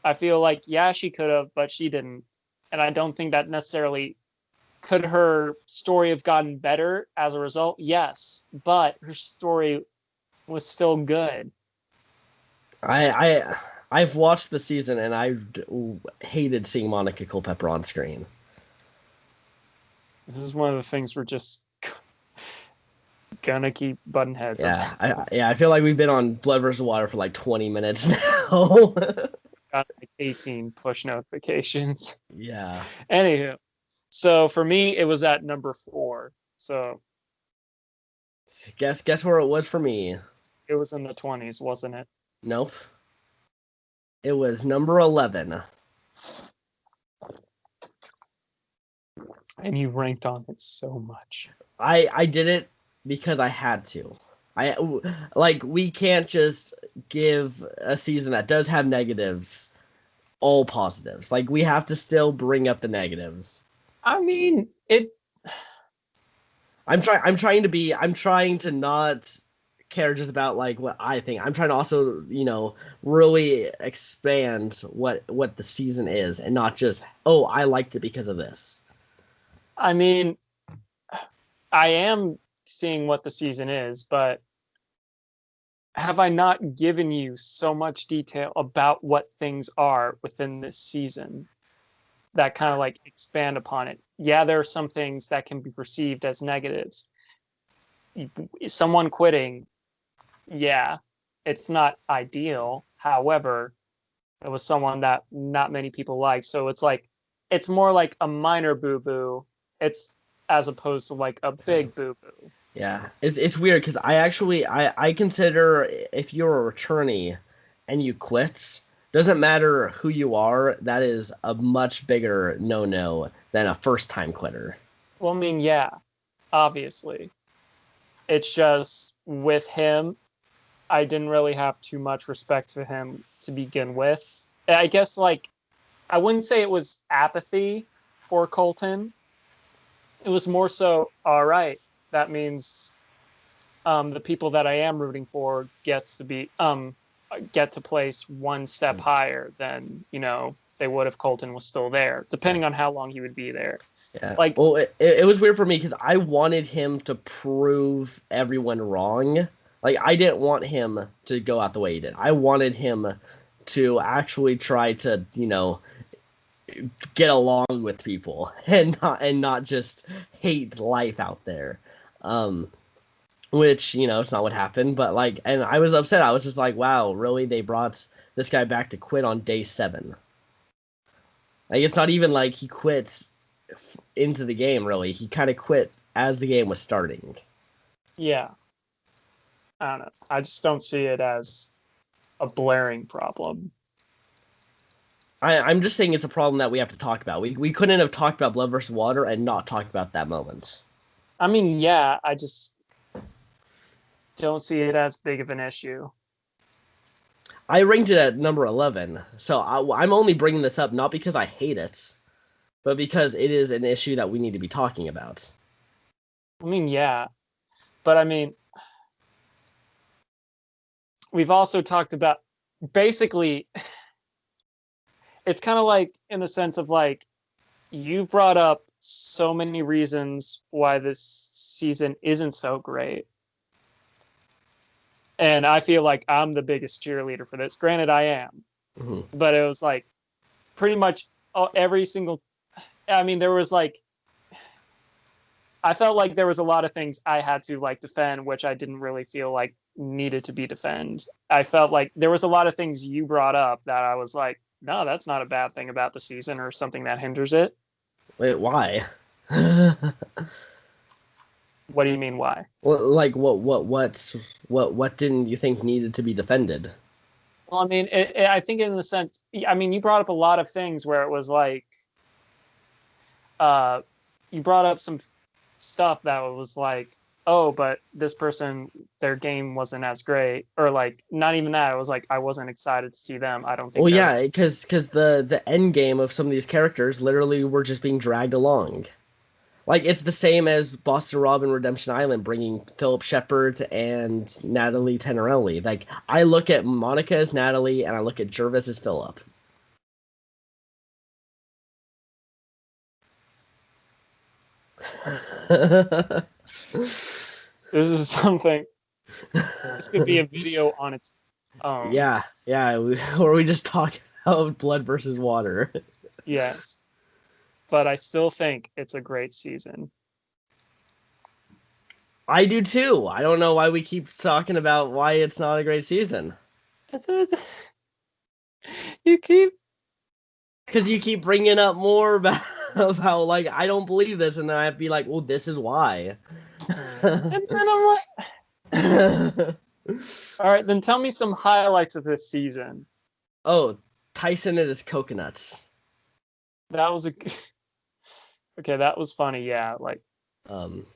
I feel like, yeah, she could have, but she didn't. And I don't think that necessarily could her story have gotten better as a result. Yes, but her story was still good. I've watched the season and I've hated seeing Monica Culpepper on screen. This is one of the things we're just gonna keep button heads. I feel like we've been on Blood vs. Water for like 20 minutes now. Got like 18 push notifications. Yeah. Anywho, so for me, it was at number 4. So guess where it was for me. It was in the 20s, wasn't it? Nope. It was number 11. And you ranked on it so much. I did it because I had to. We can't just give a season that does have negatives all positives. Like we have to still bring up the negatives. I mean, I'm trying to not care just about like what I think. I'm trying to also, really expand what the season is and not just, oh, I liked it because of this. I mean, I am seeing what the season is, but have I not given you so much detail about what things are within this season that kind of like expand upon it? Yeah, there are some things that can be perceived as negatives. Someone quitting, yeah, it's not ideal. However, it was someone that not many people like. So it's more like a minor boo-boo. It's as opposed to like a big boo-boo. Yeah, it's weird because I consider if you're a returnee and you quit, doesn't matter who you are, that is a much bigger no than a first time quitter. Well, I mean, yeah, obviously. It's just with him, I didn't really have too much respect for him to begin with. I guess like I wouldn't say it was apathy for Colton. It was more so, all right, that means the people that I am rooting for get to place one step higher than, they would if Colton was still there, depending on how long he would be there. Yeah. Like, well, it was weird for me because I wanted him to prove everyone wrong. Like, I didn't want him to go out the way he did. I wanted him to actually try to, get along with people and not just hate life out there. Which, it's not what happened, but like, and I was upset. I was just like, wow, really? They brought this guy back to quit on day 7. Like, it's not even like he quits into the game, really. He kind of quit as the game was starting. Yeah. I don't know. I just don't see it as a blaring problem. I'm just saying it's a problem that we have to talk about. We couldn't have talked about Blood versus Water and not talked about that moment. I mean, yeah, I just don't see it as big of an issue. I ranked it at number 11, so I'm only bringing this up not because I hate it, but because it is an issue that we need to be talking about. I mean, yeah, but I mean, we've also talked about, basically, it's kind of like in the sense of like, you've brought up so many reasons why this season isn't so great. And I feel like I'm the biggest cheerleader for this. Granted, I am. Mm-hmm. But it was like pretty much every single. I mean, there was like. I felt like there was a lot of things I had to like defend, which I didn't really feel like needed to be defended. I felt like there was a lot of things you brought up that I was like, no, that's not a bad thing about the season or something that hinders it. Wait, why? What do you mean, why? Well, like what didn't you think needed to be defended? Well, I mean, I think in the sense, I mean, you brought up a lot of things where it was like, you brought up some stuff that was like, oh, but this person, their game wasn't as great, or like, not even that. It was like, I wasn't excited to see them. I don't think. Well, yeah, because the end game of some of these characters literally were just being dragged along. Like, it's the same as Boston Rob and Redemption Island bringing Philip Shepard and Natalie Tenorelli. Like, I look at Monica as Natalie, and I look at Jervis as Philip. This is something. This could be a video on its own. Yeah, where we just talk about Blood versus Water. Yes. But I still think it's a great season. I do too. I don't know why we keep talking about why it's not a great season. You keep... Because you keep bringing up more about how, like, I don't believe this, and then I have to be like, well, this is why. And then I'm like... All right, then tell me some highlights of this season. Oh, Tyson and his coconuts. That was a... Okay, that was funny, yeah. Like,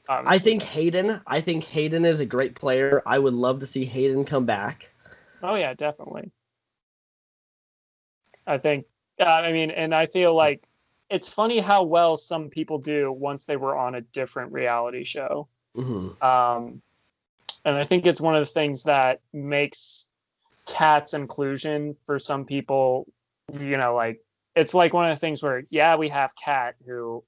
I think Hayden is a great player. I would love to see Hayden come back. Oh yeah, definitely. I think, I mean, and I feel like it's funny how well some people do once they were on a different reality show. Mm-hmm. And I think it's one of the things that makes Kat's inclusion for some people, like, it's like one of the things where, yeah, we have Kat, who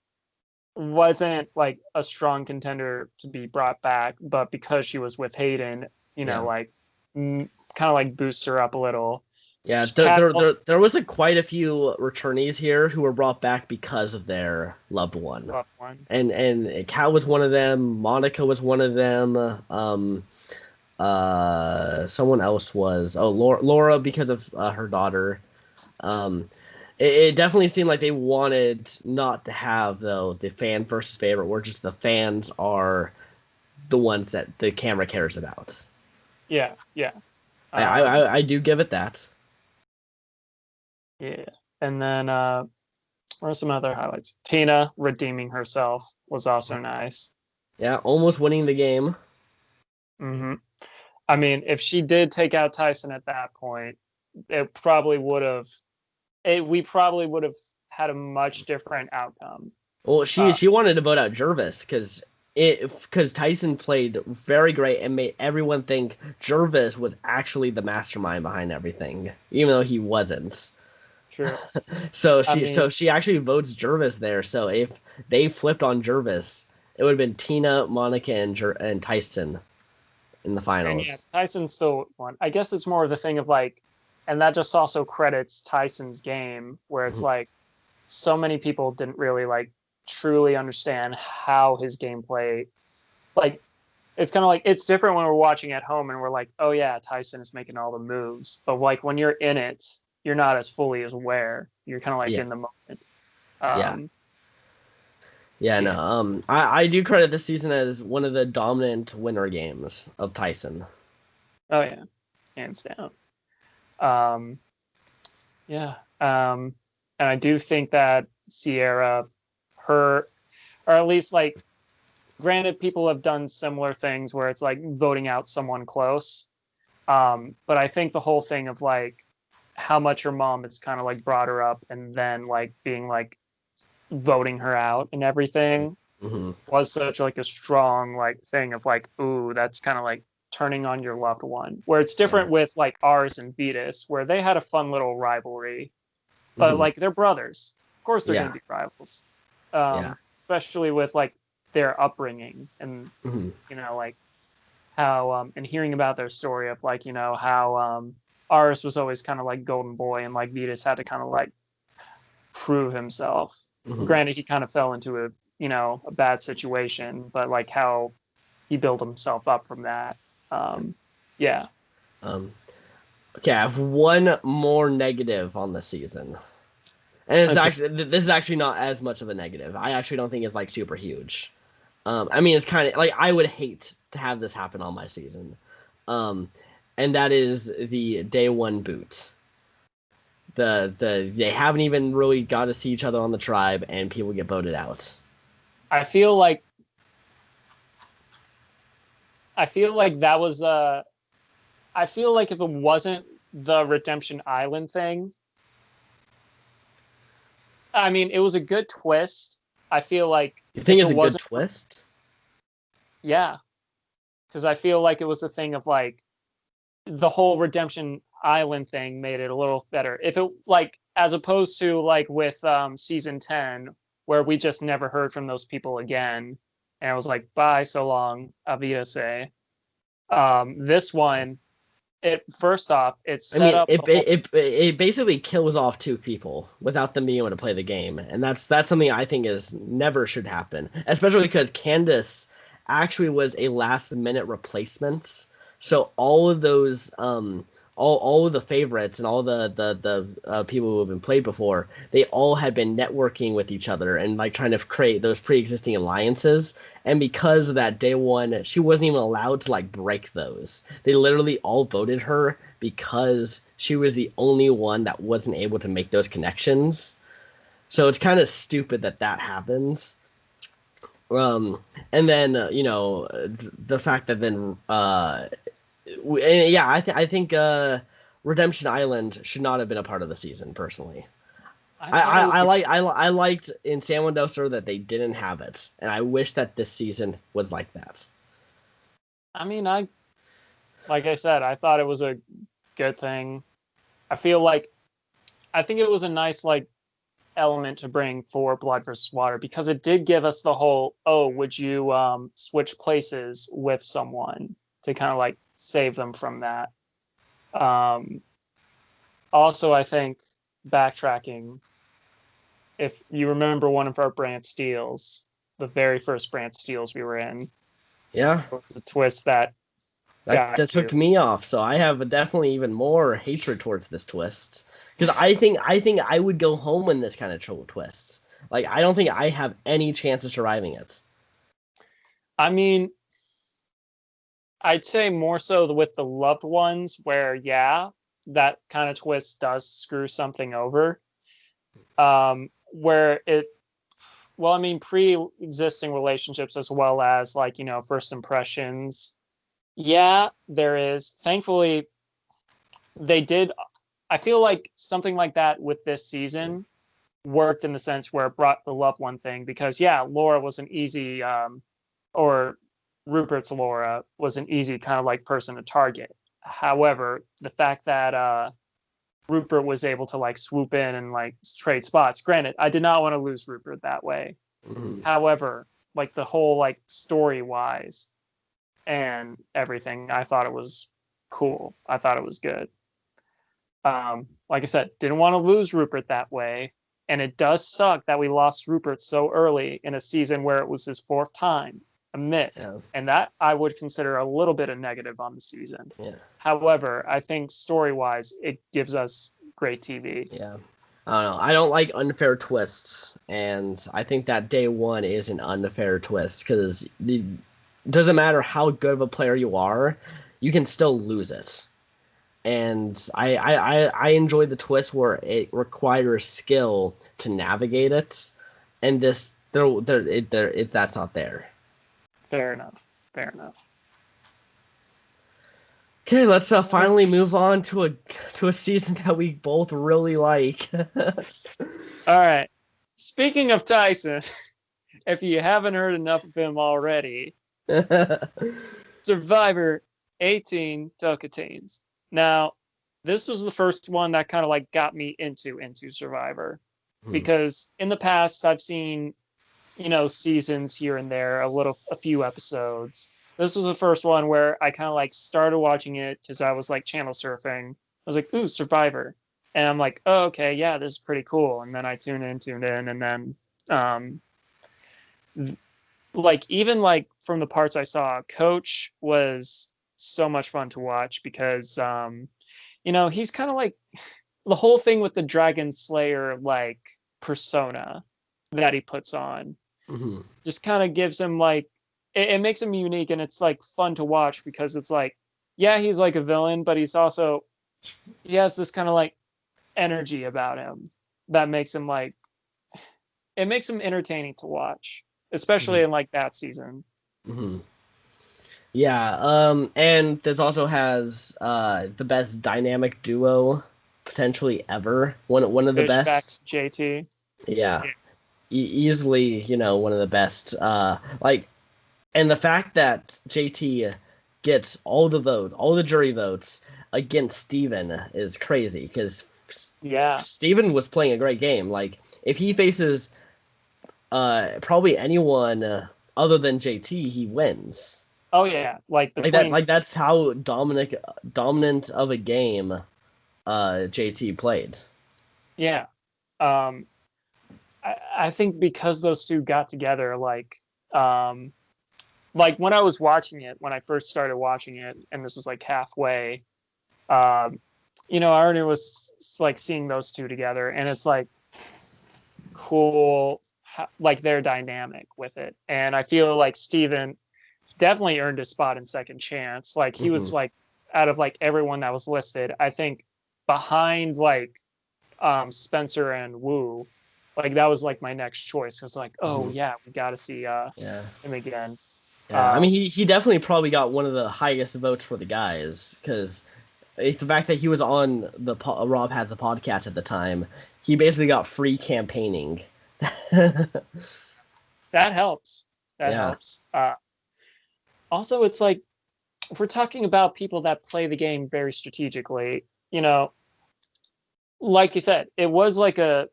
wasn't like a strong contender to be brought back, but because she was with Hayden, like kind of like boosts her up a little. Yeah, there was quite a few returnees here who were brought back because of their loved one. And Kat was one of them. Monica was one of them. Someone else was Laura because of her daughter. It definitely seemed like they wanted not to have, though, the fan versus favorite, where just the fans are the ones that the camera cares about. Yeah. I do give it that. Yeah. And then what are some other highlights? Tina redeeming herself was also nice. Yeah, almost winning the game. Mm-hmm. I mean, if she did take out Tyson at that point, it probably would have... we probably would have had a much different outcome. Well, she wanted to vote out Jervis because Tyson played very great and made everyone think Jervis was actually the mastermind behind everything, even though he wasn't. True. So she actually votes Jervis there. So if they flipped on Jervis, it would have been Tina, Monica, and Tyson in the finals. And yeah, Tyson still won. I guess it's more of the thing of like, and that just also credits Tyson's game, where it's like so many people didn't really like truly understand how his gameplay, like, it's kind of like it's different when we're watching at home and we're like, oh yeah, Tyson is making all the moves, but like when you're in it, you're not as fully as aware. You're kind of like in the moment. I do credit this season as one of the dominant winner games of Tyson. Oh yeah, hands down. And I do think that Sierra, or at least like, granted, people have done similar things where it's like voting out someone close. But I think the whole thing of like how much her mom has kind of like brought her up and then like being like voting her out and everything was such like a strong like thing of like, ooh, that's kind of like turning on your loved one. Where it's different with like Ars and Vetus, where they had a fun little rivalry, but like they're brothers. Of course they're gonna be rivals. Especially with like their upbringing and you know, like how and hearing about their story of like, you know, how Ars was always kind of like golden boy and like Vetus had to kind of like prove himself. Granted, he kind of fell into a, you know, a bad situation, but like how he built himself up from that. Okay, I have one more negative on the season. And it's actually, this is actually not as much of a negative. I actually don't think it's like super huge. I mean, it's kind of like I would hate to have this happen on my season. And that is the day one boot. They haven't even really got to see each other on the tribe, and people get voted out. I feel like that was I feel like if it wasn't the Redemption Island thing, I mean, it was a good twist. I feel like you think it's a good twist. Yeah, because I feel like it was a thing of like the whole Redemption Island thing made it a little better. If it like as opposed to like with season 10 where we just never heard from those people again, and it was like bye, so long, Avita say. This one, it first off, it's set up. It basically kills off two people without them being able to play the game, and that's something I think is never should happen, especially because Candace actually was a last minute replacement. So all of those all of the favorites and all the people who have been played before, they all had been networking with each other and like trying to create those pre-existing alliances. And because of that day one, she wasn't even allowed to like break those. They literally all voted her because she was the only one that wasn't able to make those connections. So it's kind of stupid that happens. And then the fact that then I think Redemption Island should not have been a part of the season. Personally, I liked in San Mendoza that they didn't have it, and I wish that this season was like that. I mean, like I said, I thought it was a good thing. I think it was a nice like element to bring for Blood versus Water because it did give us the whole, oh, would you switch places with someone to kind of like save them from that. Also, I think backtracking, if you remember one of our Brant Steels, the very first Brant Steels we were in, was a twist that took me off. So I have definitely even more hatred towards this twist because I think I would go home in this kind of twist. Like I don't think I have any chance of surviving it. I mean, I'd say more so with the loved ones where, that kind of twist does screw something over. Where pre-existing relationships as well as like, first impressions. Yeah, there is. Thankfully, they did I feel like something like that with this season worked in the sense where it brought the loved one thing because yeah, Laura was an easy or Rupert's Laura was an easy kind of like person to target. However, the fact that Rupert was able to like swoop in and like trade spots. Granted, I did not want to lose Rupert that way. Mhm. However, like the whole like story wise and everything, I thought it was cool. I thought it was good. Like I said, didn't want to lose Rupert that way. And it does suck that we lost Rupert so early in a season where it was his fourth time, admit. Yeah. And that I would consider a little bit of negative on the season. Yeah. However, I think story-wise, it gives us great TV. Yeah. I don't know. I don't like unfair twists, and I think that day one is an unfair twist because it doesn't matter how good of a player you are, you can still lose it. And I enjoy the twist where it requires skill to navigate it, and this that's not there. Fair enough. Fair enough. Okay, let's finally move on to a season that we both really like. All right. Speaking of Tyson, if you haven't heard enough of him already, Survivor 18 Tocantins. Now, this was the first one that kind of like got me into Survivor because in the past I've seen, seasons here and there, a few episodes. This was the first one where I kind of like started watching it because I was like channel surfing. I was like, ooh, Survivor. And I'm like, oh, okay, yeah, this is pretty cool. And then I tuned in, and then like even like from the parts I saw, Coach was so much fun to watch because he's kind of like the whole thing with the Dragon Slayer like persona that he puts on just kind of gives him like it makes him unique, and it's like fun to watch because it's like, yeah, he's like a villain, but he has this kind of like energy about him that makes him like it makes him entertaining to watch, especially in like that season. Yeah, and this also has the best dynamic duo potentially ever. One of the Fishback best. JT. Yeah. Easily, one of the best. And the fact that JT gets all the jury votes against Steven is crazy because Steven was playing a great game. Like if he faces probably anyone other than JT, he wins. Oh yeah, like that's how dominant of a game JT played. Yeah. I think because those two got together, like when I was watching it, when I first started watching it, and this was like halfway, I already was like seeing those two together, and it's like cool, like their dynamic with it. And I feel like Steven definitely earned his spot in Second Chance. Like he was like out of like everyone that was listed, I think behind like Spencer and Wu, like that was like my next choice because like yeah, we got to see him again. Yeah, I mean he definitely probably got one of the highest votes for the guys because it's the fact that he was on the Rob Has a Podcast at the time. He basically got free campaigning. That helps. That helps. Also, it's like if we're talking about people that play the game very strategically, like you said, it was like a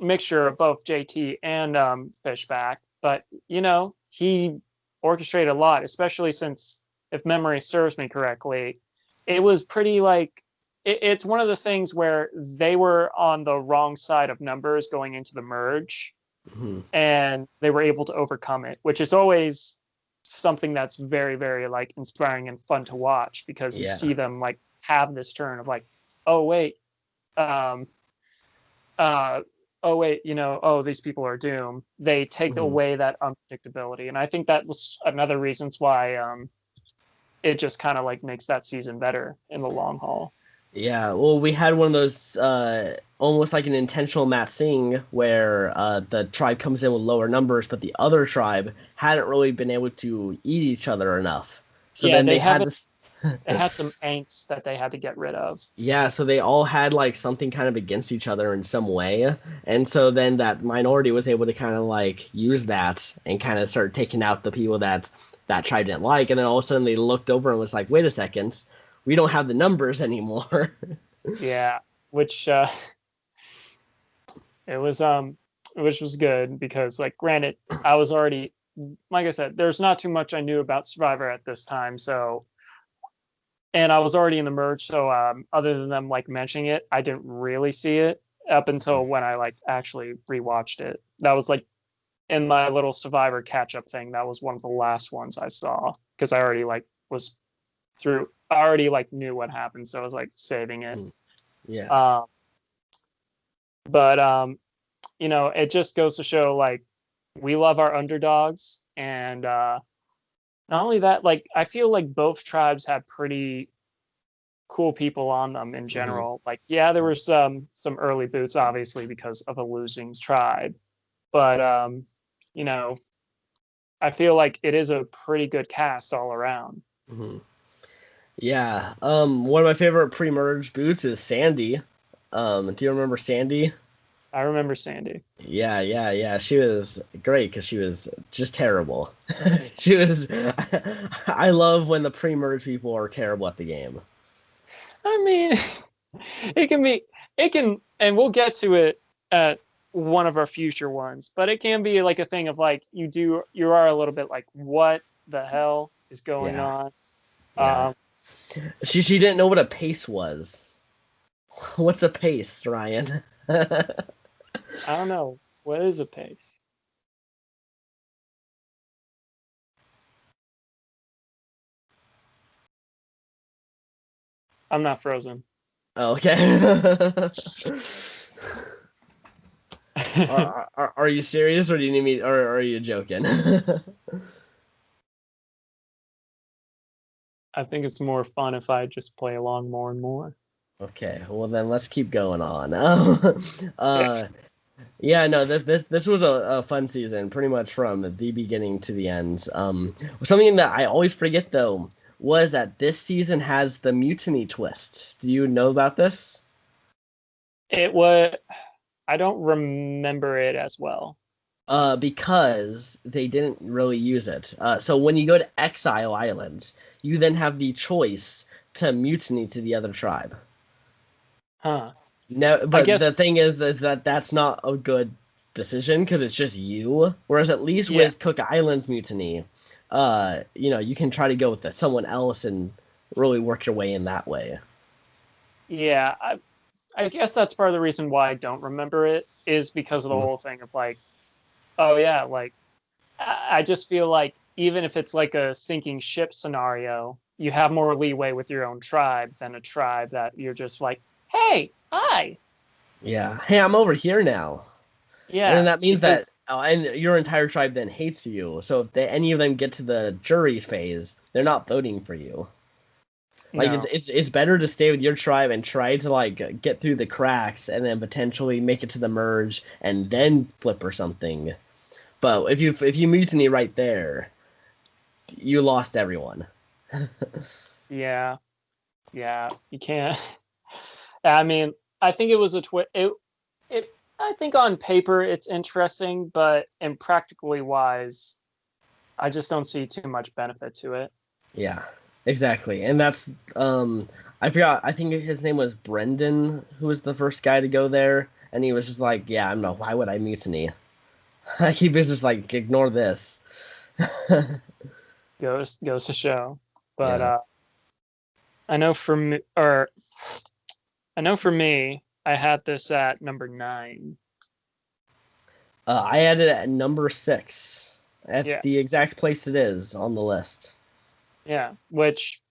mixture of both JT and Fishback, but he orchestrated a lot, especially since, if memory serves me correctly, it was pretty like it's one of the things where they were on the wrong side of numbers going into the merge, and they were able to overcome it, which is always something that's very, very like inspiring and fun to watch because you see them like have this turn of like, oh wait, these people are doomed. They take away that unpredictability, and I think that was another reasons why it just kind of like makes that season better in the long haul. Yeah, well, we had one of those almost like an intentional Matt Singh where the tribe comes in with lower numbers, but the other tribe hadn't really been able to eat each other enough. So then they had this. It had some angst that they had to get rid of. Yeah, so they all had like something kind of against each other in some way. And so then that minority was able to kind of like use that and kind of start taking out the people that that tribe didn't like. And then all of a sudden they looked over and was like, wait a second, we don't have the numbers anymore. Yeah, which it was which was good because like granted, I was already like I said, there's not too much I knew about Survivor at this time, so and I was already in the merge, so other than them like mentioning it, I didn't really see it up until when I like actually rewatched it. That was like in my little Survivor catch up thing. That was one of the last ones I saw because I already like was through. I already like knew what happened, so I was like saving it. Yeah. Um, but you know, it just goes to show like we love our underdogs, and not only that, like I feel like both tribes had pretty cool people on them in Hmm. general. Like, yeah, there were some early boots, obviously, because of a losing tribe. But you know, I feel like it is a pretty good cast all around. Hmm. Yeah. One of my favorite pre-merge boots is Sandy. Do you remember Sandy? I remember Sandy. Yeah. She was great because she was just terrible. She was. I love when the pre-merge people are terrible at the game. I mean, it can be, it can, and we'll get to it at one of our future ones, but it can be like a thing of like, you are a little bit like, what the hell is going Yeah, on? yeah. Um, She didn't know what a pace was. What's a pace, Ryan? I don't know. What is a pace? I'm not frozen. Okay. Are you serious, or do you need me, or are you joking? I think it's more fun if I just play along more and more. Okay, well then let's keep going on. Yeah. uh, yeah, no, this was a fun season, pretty much from the beginning to the end. Something that I always forget though was that this season has the mutiny twist. Do you know about this? It was, I don't remember it as well. Because they didn't really use it. So when you go to Exile Islands, you then have the choice to mutiny to the other tribe. Huh. No, I but the guess, thing is that that's not a good decision because it's just you. Whereas at least yeah. with Cook Islands mutiny, you can try to go with someone else and really work your way in that way. Yeah. I guess that's part of the reason why I don't remember it is because of the Mhm. whole thing of like, oh yeah, like I just feel like even if it's like a sinking ship scenario, you have more leeway with your own tribe than a tribe that you're just like, hey, hi. Yeah. Hey, I'm over here now. And then Yeah, that means that because and your entire tribe then hates you. So if any of them get to the jury phase, they're not voting for you. Like no. it's better to stay with your tribe and try to like get through the cracks and then potentially make it to the merge and then flip or something. But if you mutiny right there, you lost everyone. Yeah, yeah, you can't. I mean, I think it was a it I think on paper it's interesting, but in practically wise, I just don't see too much benefit to it. Yeah, exactly. And that's I forgot. I think his name was Brendan, who was the first guy to go there, and he was just like, "Yeah, I don't know. Why would I mutiny?" He was just like, "Ignore this." Goes to show. But Yeah. I know for me, or I know for me, I had this at number 9. I had it at number 6, at Yeah, the exact place it is on the list. yeah. Which,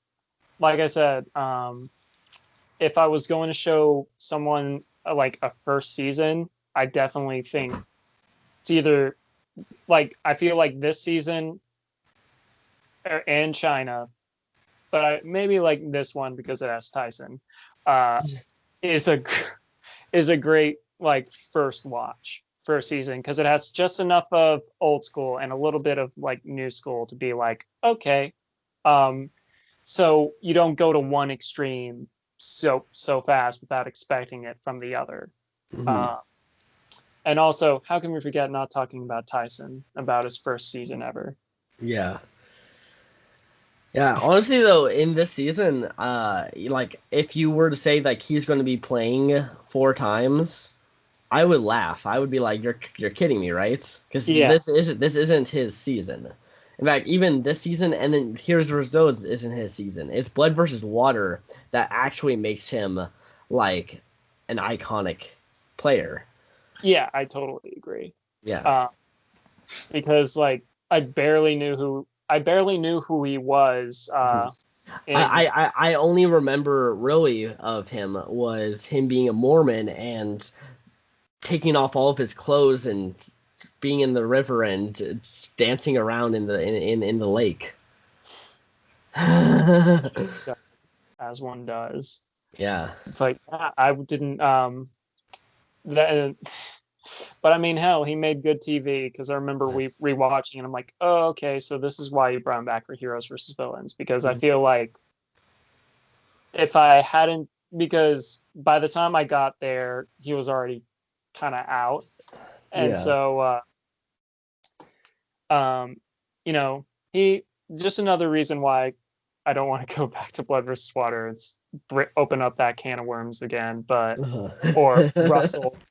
like I said, if I was going to show someone like a first season, I definitely think it's either like I feel like this season and China, but maybe like this one because it has Tyson, uh, is a is a great like first watch for a season because it has just enough of old school and a little bit of like new school to be like okay, um, so you don't go to one extreme so fast without expecting it from the other. Mhm. Uh, and also, how can we forget not talking about Tyson about his first season ever? Yeah. Yeah, honestly though, in this season, like if you were to say like he's going to be playing 4 times, I would laugh. I would be like, "You're kidding me, right?" Because Yeah, this isn't his season. In fact, even this season, and then Heroes vs. Those isn't his season. It's Blood versus Water that actually makes him like an iconic player. yeah, I totally agree. Yeah. Uh, because like I barely knew who he was. Mhm. In I only remember really of him was him being a Mormon and taking off all of his clothes and being in the river and dancing around in the lake. as one does. Yeah. But yeah, I didn't that but I mean hell, he made good TV because I remember we rewatching and I'm like, oh okay, so this is why you brought him back for Heroes versus Villains because I feel like if I hadn't because by the time I got there, he was already kind of out. And Yeah. so um you know, he just another reason why I don't want to go back to Blood versus Water. It's open up that can of worms again, but or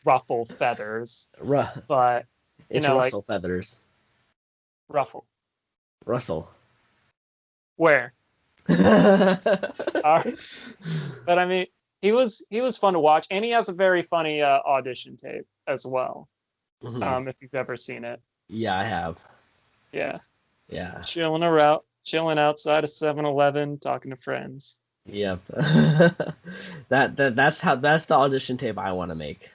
ruffle feathers. Ru- But you it's know, like Russell Feathers. ruffle. Russell. Where? Uh, but I mean, he was fun to watch, and he has a very funny audition tape as well. Mhm. If you've ever seen it, Yeah, I have. yeah, Yeah. chilling outside of 7-Eleven, talking to friends. Yep. That's the audition tape I want to make.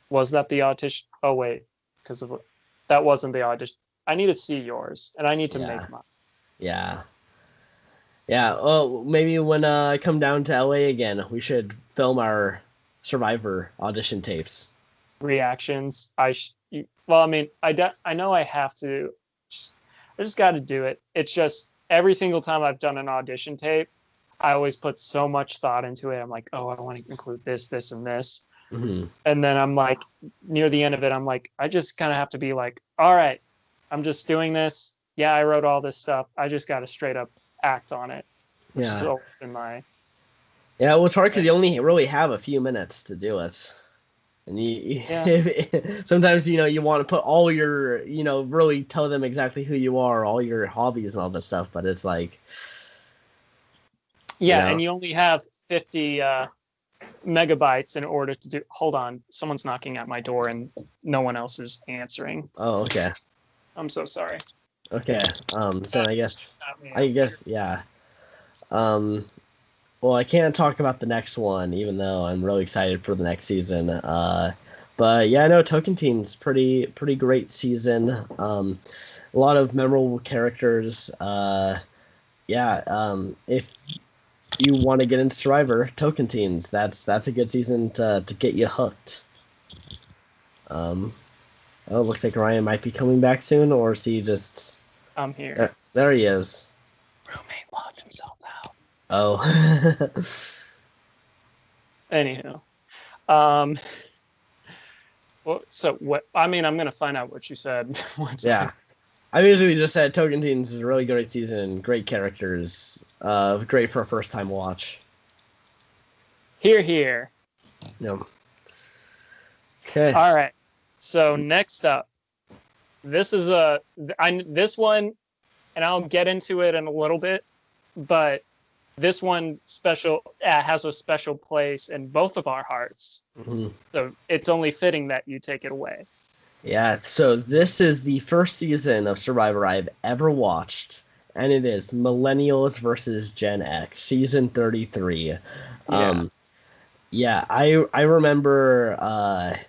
Was that the audition? Oh wait, because of that wasn't the audition. I need to see yours, and I need to Yeah. make mine. Yeah. Yeah. Oh, maybe when I come down to LA again, we should film our Survivor audition tapes. Reactions. Well, I mean, I know I have to. Just, I just got to do it. It's just every single time I've done an audition tape, I always put so much thought into it. I'm like, oh, I want to include this, this, and this, Hmm. and then I'm like, near the end of it, I'm like, I just kind of have to be like, all right, I'm just doing this. Yeah, I wrote all this stuff. I just got to straight up act on it, which has Yeah. always been my. Yeah, well, it's hard because you only really have a few minutes to do it. And Yeah, sometimes, you want to put all your, really tell them exactly who you are, all your hobbies and all that stuff. But it's like, you yeah, know, and you only have 50 megabytes in order to do. Hold on, someone's knocking at my door and no one else is answering. oh, okay. I'm so sorry. Okay. Then Not me. yeah. Um, well, I can't talk about the next one, even though I'm really excited for the next season. But yeah, no, Token Team's pretty great season. A lot of memorable characters. Yeah. If you want to get into Survivor, Token Teams, that's a good season to get you hooked. Um, oh, it looks like Ryan might be coming back soon, or is he just I'm here. there he is. Roommate locked himself out. Oh. Anyhow, um, well, so what? I mean, I'm gonna find out what you said. Once Yeah. I basically just said Token Teens is a really great season, great characters, great for a first time watch. here. Yeah. Okay. All right. So next up, this is this one, and I'll get into it in a little bit, but this one has a special place in both of our hearts. Hmm. So it's only fitting that you take it away. Yeah. So this is the first season of Survivor I've ever watched, and it is Millennials versus Gen X, season 33. Yeah. Um, Yeah, I remember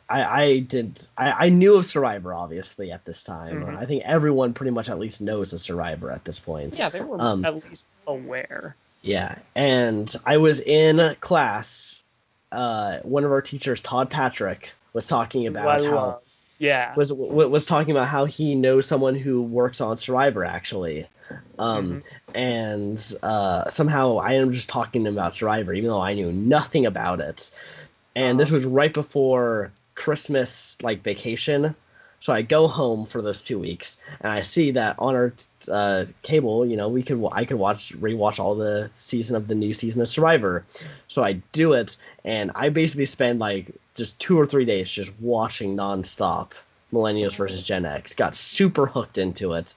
I knew of Survivor obviously at this time. Hmm. I think everyone pretty much at least knows a Survivor at this point. Yeah, they were Um at least aware. yeah, and I was in class. One of our teachers, Todd Patrick, was talking Who I about how love. Yeah. was talking about how he knows someone who works on Survivor actually. Hmm. Um, and somehow I am just talking about Survivor, even though I knew nothing about it. And Uh-huh. this was right before Christmas like vacation. So I go home for those 2 weeks, and I see that on our cable, I could rewatch all the season of the new season of Survivor. So I do it, and I basically spend like just 2 or 3 days just watching nonstop Millennials versus Gen X. Got super hooked into it.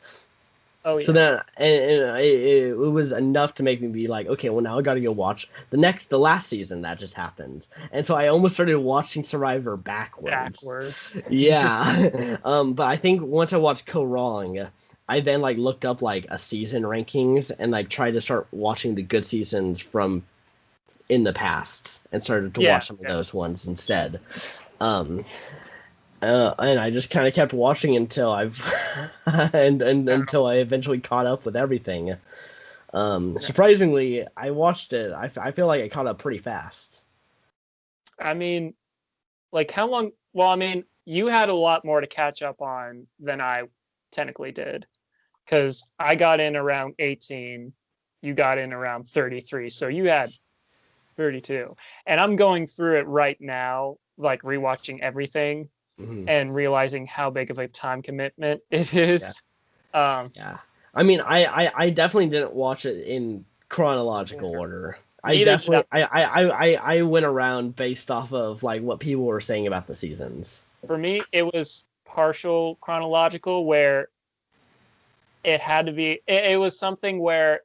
Oh So yeah. then, and it was enough to make me be like, okay, well now I got to go watch the last season that just happened, and so I almost started watching Survivor backwards. Backwards. Yeah, but I think once I watched Co Wrong, I then like looked up like a season rankings and like tried to start watching the good seasons from in the past and started to Yeah. watch some of Yeah. those ones instead. Um, and I just kind of kept watching until I've and No, until I eventually caught up with everything. no. Surprisingly, I watched it. I feel like I caught up pretty fast. I mean, like how long? Well, I mean, you had a lot more to catch up on than I technically did because I got in around 18. You got in around 33. So you had 32. And I'm going through it right now, like rewatching everything Hmm. and realizing how big of a time commitment it Yeah, is. Um, yeah. I mean, I definitely didn't watch it in chronological order. neither did I. I went around based off of like what people were saying about the seasons. For me, it was partial chronological where it had to be, it was something where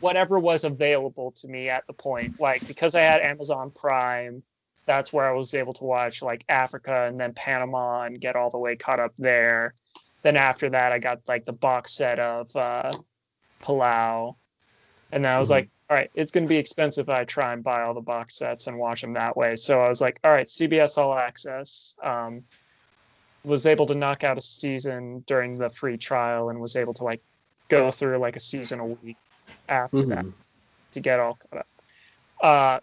whatever was available to me at the point, like because I had Amazon Prime, that's where I was able to watch like Africa and then Panama and get all the way caught up there. Then after that, I got like the box set of Palau. And then I was Hmm. like, all right, it's going to be expensive if I try and buy all the box sets and watch them that way. So I was like, all right, CBS All Access. Was able to knock out a season during the free trial and was able to like go through like a season a week after that Hmm. to get all caught up. Uh,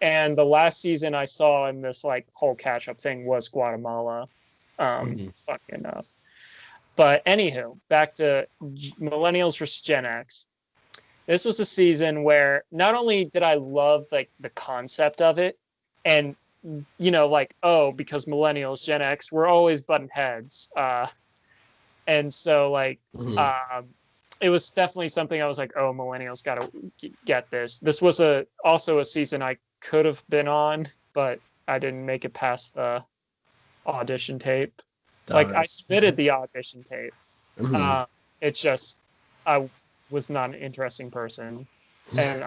and the last season I saw in this like whole catch up thing was Guatemala. Hmm. Funny enough. But anywho, back to Millennials versus Gen X. This was a season where not only did I love like the concept of it, and like because Millennials, Gen X, we're always button heads, and so like Hmm. um, it was definitely something I was like, oh, Millennials got to get this. This was also a season I could have been on, but I didn't make it past the audition tape. Like Darn. I submitted the audition tape. Hmm. Uh, it's just I was not an interesting person, and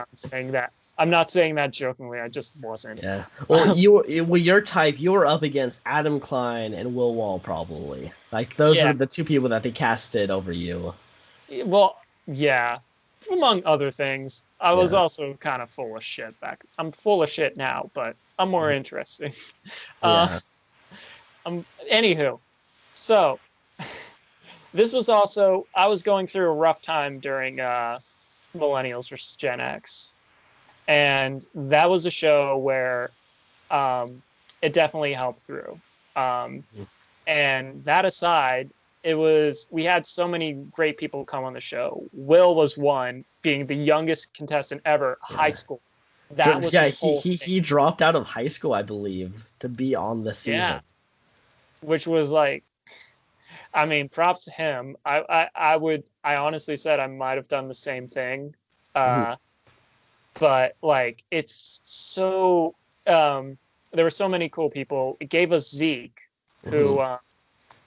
I'm not saying that jokingly. I just wasn't. Yeah. Well, your type, you were up against Adam Klein and Will Wall probably. Like those Yeah. were the two people that they casted over you. Well, yeah. Among other things, I was Yeah. also kind of full of shit back. I'm full of shit now, but I'm more interesting. Uh, Yeah. anywho, so this was also I was going through a rough time during Millennials versus Gen X, and that was a show where um, it definitely helped through. Um, and that aside, we had so many great people come on the show. Will was one, being the youngest contestant ever, high Yeah. school. That was Yeah, his he, whole he thing. he dropped out of high school, I believe, to be on the season. Yeah, which was like, I mean, props to him. I honestly said I might have done the same thing. Mhm. Uh, but like, it's so, um, there were so many cool people. It gave us Zeke, Mhm. who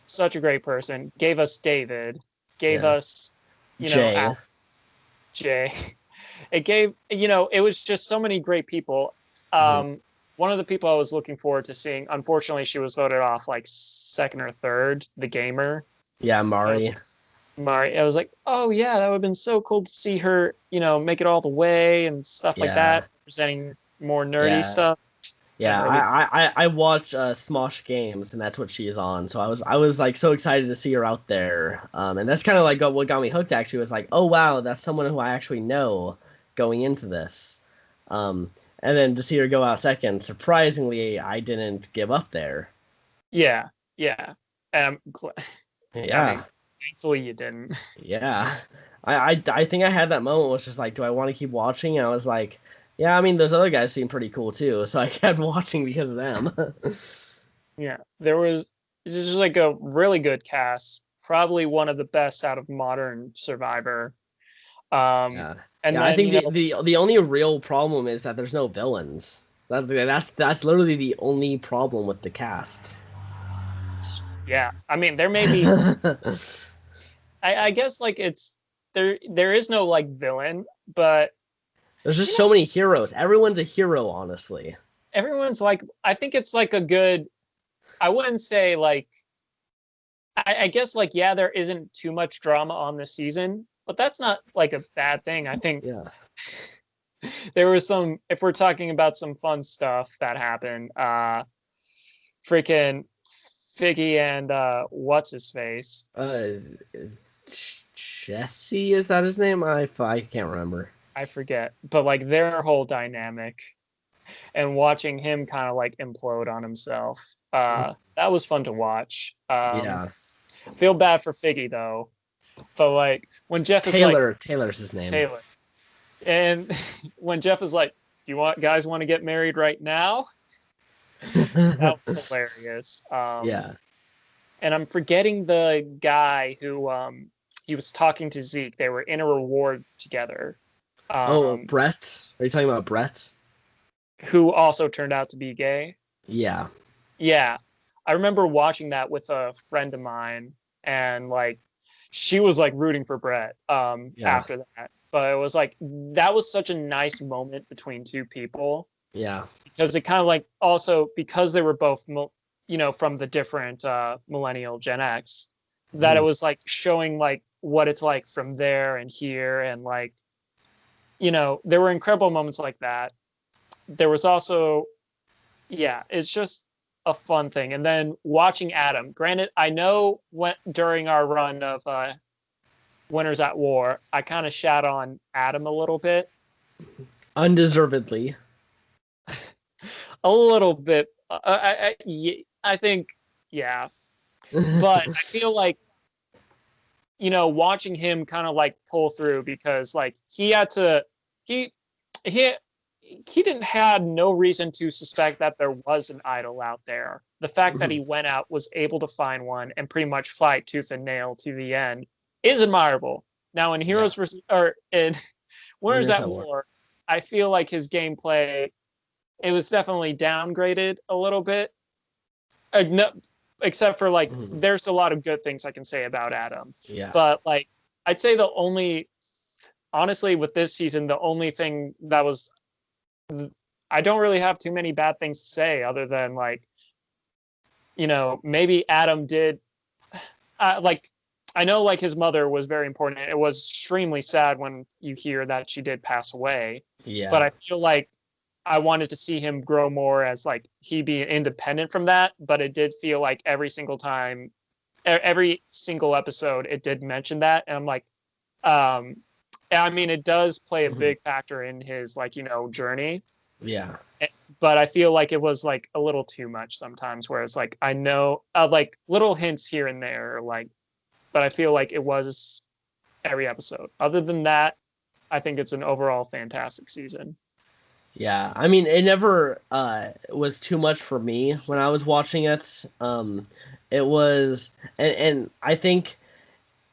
such a great person. Gave us David. Gave Yeah. us, Jay. Jay. It gave, it was just so many great people. Mhm. One of the people I was looking forward to seeing, unfortunately, she was voted off like second or third, the gamer. Yeah, I was Mari. like, Mari, I was like, oh yeah, that would have been so cool to see her, make it all the way and stuff like Yeah. that, presenting more nerdy Yeah. stuff. Can't Yeah, really. I watch Smosh Games, and that's what she is on. So I was like so excited to see her out there. And that's kind of like what got me hooked. Actually, was like, oh wow, that's someone who I actually know going into this. And then to see her go out second, surprisingly, I didn't give up there. Yeah, yeah. Um, gl- I Yeah. mean, thankfully you didn't. Yeah. I think I had that moment was just like, do I want to keep watching? And I was like, yeah, I mean those other guys seem pretty cool too, so I kept watching because of them. Yeah, there was just like a really good cast, probably one of the best out of modern Survivor. Um, Yeah. and Yeah, I then think the only real problem is that there's no villains. That's literally the only problem with the cast. yeah, I mean there may be. I guess like it's there is no like villain, but There's you just know so many heroes. Everyone's a hero, honestly. everyone's like I think it's like a good. I wouldn't say like I guess like yeah there isn't too much drama on this season, but that's not like a bad thing. I think Yeah. there was some if we're talking about some fun stuff that happened freaking Figgy and what's his face, Is Jesse, is that his name? I can't remember. I forget, but like their whole dynamic and watching him kind of like implode on himself, that was fun to watch. Yeah. Feel bad for Figgy though, but like when Jeff is like Taylor's his name. Taylor, and when Jeff is like, do you want to get married right now? That was hilarious. Yeah. And I'm forgetting the guy who he was talking to Zeke. They were in a reward together. Oh, Um, Brett? Are you talking about Brett? who also turned out to be gay. Yeah. Yeah, I remember watching that with a friend of mine, and like she was like rooting for Brett Yeah. after that. But it was like that was such a nice moment between two people Yeah. because it kind of like also because they were both from the different millennial Gen X, that it Mhm. was like showing like what it's like from there and here, and like there were incredible moments like that. There was also, yeah, it's just a fun thing. And then watching Adam, granted I know when during our run of Winners at War I kind of shat on Adam a little bit. Undeservedly. A little bit. I think, yeah, but I feel like watching him kind of like pull through because like he had to he he he didn't had no reason to suspect that there was an idol out there. The fact that he went out, was able to find one, and pretty much fight tooth and nail to the end is admirable. Now in Yeah. Heroes versus or in Winners Winners at at War. War, I feel like his gameplay, it was definitely downgraded a little bit. No, except for like Mhm. there's a lot of good things I can say about Adam. Yeah. But like I'd say the only honestly with this season, the only thing that was I don't really have too many bad things to say other than like, maybe Adam did like I know like his mother was very important. It was extremely sad when you hear that she did pass away. But Yeah. I feel like I wanted to see him grow more as like he be independent from that. But it did feel like every single time, every single episode, it did mention that, and I'm like, um, I mean, it does play a Mhm. big factor in his like journey. Yeah. But I feel like it was like a little too much sometimes. Whereas like I know like little hints here and there, like, but I feel like it was every episode. Other than that, I think it's an overall fantastic season. Yeah, I mean, it never was too much for me when I was watching it. It was, and I think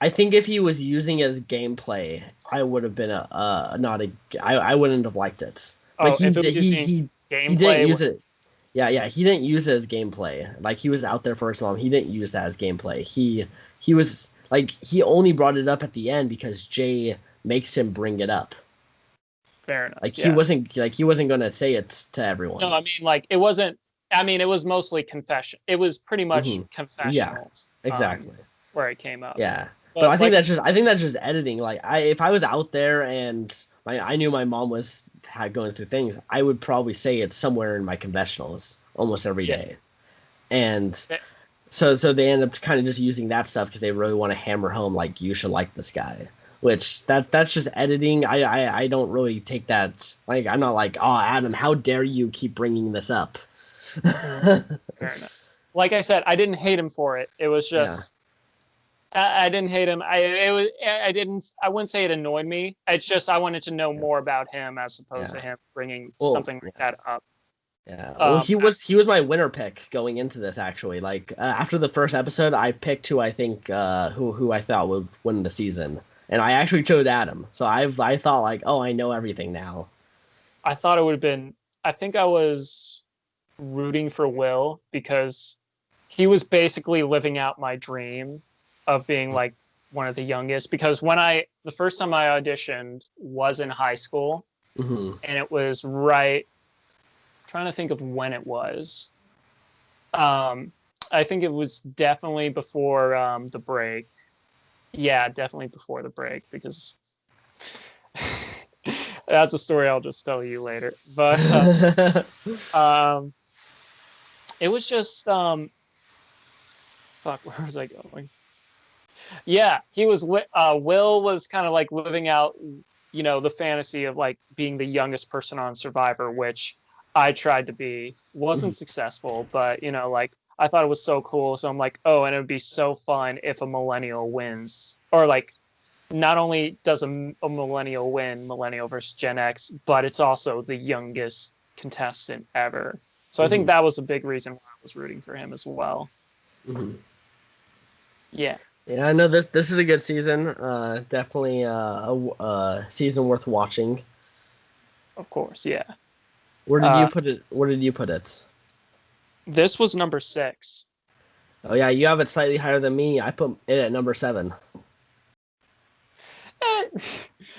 if he was using it as gameplay, I would have been not a I wouldn't have liked it. But Oh, if it was using he didn't gameplay, use it. Yeah, yeah, he didn't use it as gameplay. Like he was out there for his mom. He didn't use that as gameplay. He was like he only brought it up at the end because Jay makes him bring it up. fair enough. Like Yeah. he wasn't gonna say it to everyone. No, I mean like it wasn't. I mean, it was mostly confession. It was pretty much Yeah, confessionals. exactly. Where it came up. Yeah, but But like, I think that's just editing. Like if I was out there and I knew my mom was going through things, I would probably say it somewhere in my confessionals almost every yeah, day. And eh, so they end up kind of just using that stuff because they really want to hammer home like you should like this guy. Which that's just editing. I don't really take that. Like I'm not like, oh Adam, how dare you keep bringing this up. fair enough. like I said, I didn't hate him for it. It was Yeah, just I didn't hate him. I wouldn't say it annoyed me. It's just I wanted to know yeah, more about him as opposed yeah. to him bringing Well, something like that up. yeah. Well, Um, he was my winner pick going into this actually. Like after the first episode, I picked who I think who I thought would win the season, and I actually chose Adam. So I thought like, oh, I know everything now. I thought it would have been. I think I was rooting for Will because he was basically living out my dream of being like one of the youngest. Because the first time I auditioned was in high school, Hmm. and it was right. Trying to think of when it was. Um, I think it was definitely before the break. Yeah, definitely before the break because that's a story I'll just tell you later. But um, it was just fuck. Where was I going? Yeah, he was. Will was kind of like living out, the fantasy of like being the youngest person on Survivor, which I tried to be. Wasn't successful, but like I thought it was so cool. So I'm like, oh, and it would be so fun if a millennial wins, or like not only does a millennial win, millennial versus Gen X, but it's also the youngest contestant ever. So I think Hmm. that was a big reason why I was rooting for him as well. Hmm. Yeah, Yeah, I know this is a good season. Definitely a season worth watching. of course. Yeah. Where did you Uh, put it? Where did you put it? this was number 6. Oh yeah, you have it slightly higher than me. I put it at number 7. Eh,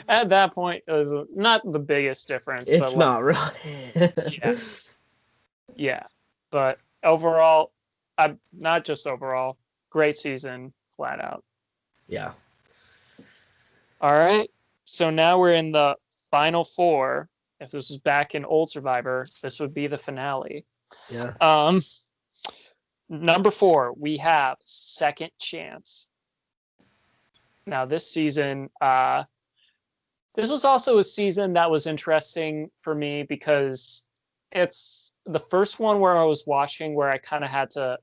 at that point, it was not the biggest difference, but It's like, not really. yeah, yeah. But overall, I not just overall, great season, flat out. Yeah, All right. So now we're in the final four. If this was back in old Survivor, this would be the finale. yeah, Um, number 4, we have Second Chance. Now this season, this was also a season that was interesting for me because it's the first one where I was watching where I kind of had to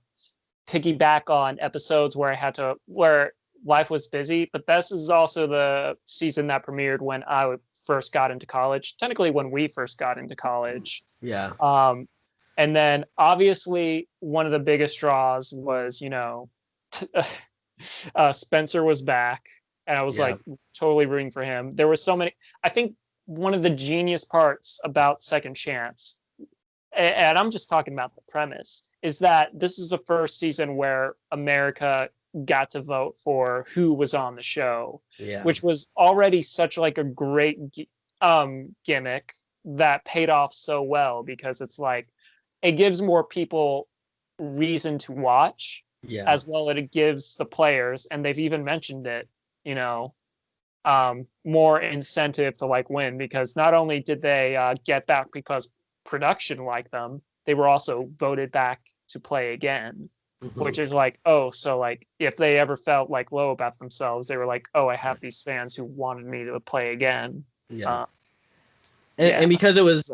piggyback on episodes where life was busy. But this is also the season that premiered when I first got into college, technically when we first got into college. yeah, Um, and then obviously one of the biggest draws was, Spencer was back, and I was yeah, like totally rooting for him. There were so many. I think one of the genius parts about Second Chance, and I'm just talking about the premise, is that this is the first season where America got to vote for who was on the show, yeah, which was already such like a great gimmick that paid off so well because it's like it gives more people reason to watch yeah, as well as it gives the players, and they've even mentioned it, you know, more incentive to like win because not only did they get back because production liked them, they were also voted back to play again, hmm, which is like, oh, so like if they ever felt like low about themselves, they were like, oh, I have these fans who wanted me to play again. yeah. Uh, And yeah, because it was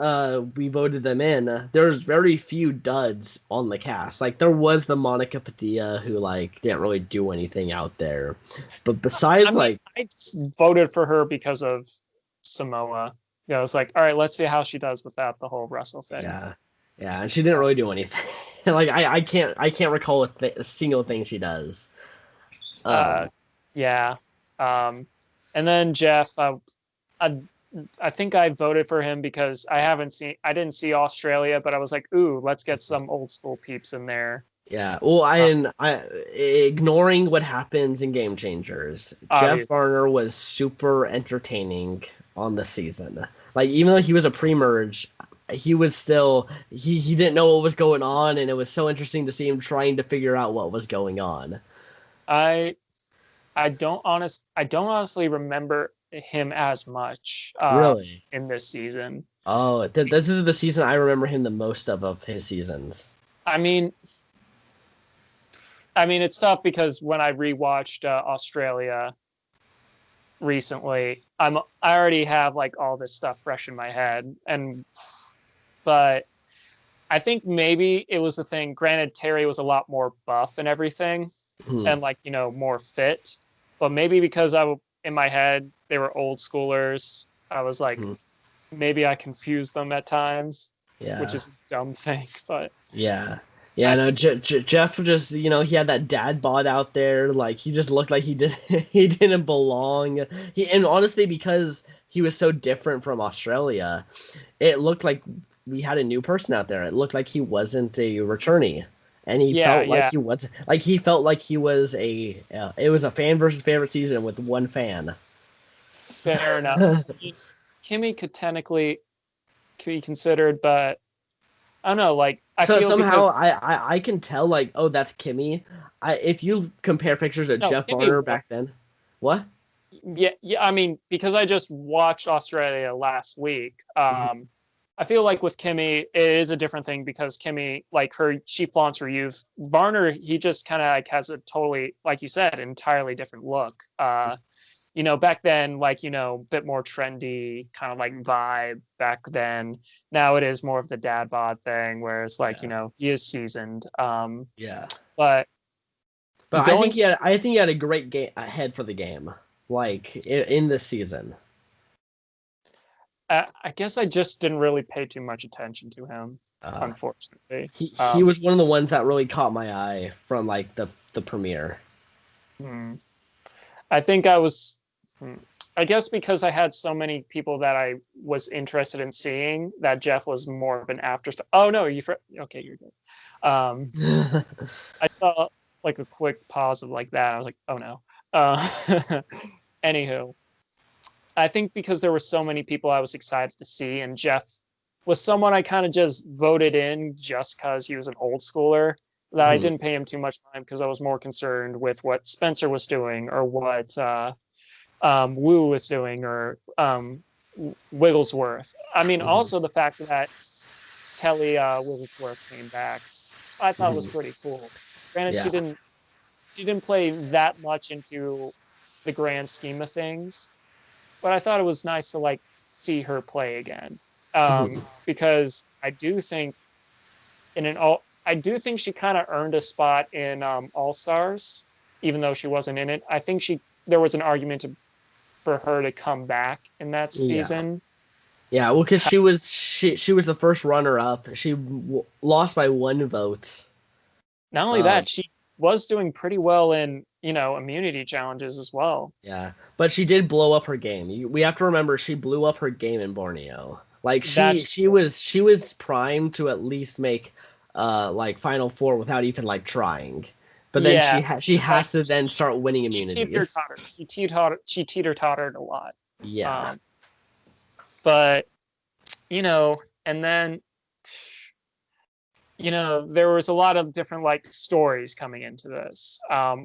we voted them in, there's very few duds on the cast. Like there was the Monica Padilla who like didn't really do anything out there, but I besides mean, like I just voted for her because of Samoa. It's like, all right, let's see how she does without the whole Russell thing. yeah, yeah, and she didn't really do anything. Like I can't recall a single thing she does. Uh, Um, yeah. Um, and then Jeff, I, I think I voted for him because I didn't see Australia, but I was like, ooh, let's get some old school peeps in there. yeah, well, Uh, I ignoring what happens in Game Changers, Jeff obviously, Varner was super entertaining on the season. Like even though he was a pre-merge, he was still he didn't know what was going on, and it was so interesting to see him trying to figure out what was going on. I I don't honestly remember him as much Really? in this season. Oh, this is the season I remember him the most of his seasons. I mean, it's tough because when I rewatched Australia recently, I already have like all this stuff fresh in my head, but I think maybe it was the thing. Granted, Terry was a lot more buff and everything, Hmm. and like more fit. But maybe because in my head they were old schoolers, I was like, Hmm. maybe I confused them at times, which Yeah. is a dumb thing. But Yeah. Yeah, I no, think Jeff just, he had that dad bod out there. Like, he just looked like he didn't belong. And honestly, because he was so different from Australia, it looked like we had a new person out there. It looked like he wasn't a returnee. And he yeah, felt like yeah, he was it was a fan versus favorite season with one fan. fair enough. I mean, Kimmy could technically be considered, but I don't know. Like I So feel somehow because I can tell like, oh, that's Kimmy. If you compare pictures of no, Jeff Kimmy Varner was. back then, what? Yeah, yeah. I mean, because I just watched Australia last week. Mhm. I feel like with Kimmy, it is a different thing because Kimmy, like she flaunts her youth. Varner, he just kind of like has a totally, like you said, entirely different look. Back then, like, a bit more trendy kind of like vibe back then. Now it is more of the dad bod thing, whereas like, Yeah, he is seasoned. yeah. But But going, I think he had a great game ahead for the game, like in this season. I guess I just didn't really pay too much attention to him, Uh, unfortunately. he was one of the ones that really caught my eye from like the premiere. Hmm. I think I was, hmm, I guess because I had so many people that I was interested in seeing that Jeff was more of an afterthought. Oh no, okay, you're good. Um, I saw like a quick pause of like that. I was like, oh no. Anywho, I think because there were so many people I was excited to see, and Jeff was someone I kind of just voted in just because he was an old schooler, that I Mhm. didn't pay him too much time because I was more concerned with what Spencer was doing or what Wu was doing or Wigglesworth. I mean, Mhm. also the fact that Kelly Wigglesworth came back, I thought was Mhm. pretty cool. Granted, Yeah. she didn't play that much into the grand scheme of things, but I thought it was nice to like see her play again. Mhm. Because I do think she kind of earned a spot in All Stars, even though she wasn't in it. I think there was an argument for her to come back in that Yeah. season. Yeah, well, because she was the first runner up. She lost by one vote. Not only Um, that, she was doing pretty well in immunity challenges as well. yeah, but she did blow up her game. We have to remember she blew up her game in Borneo. Like That's she was primed to at least make like Final Four without even like trying. But then yeah, she like has to then start winning she teeter immunities. tottered. She teeter tottered a lot. Yeah. Um, but and then there was a lot of different like stories coming into this,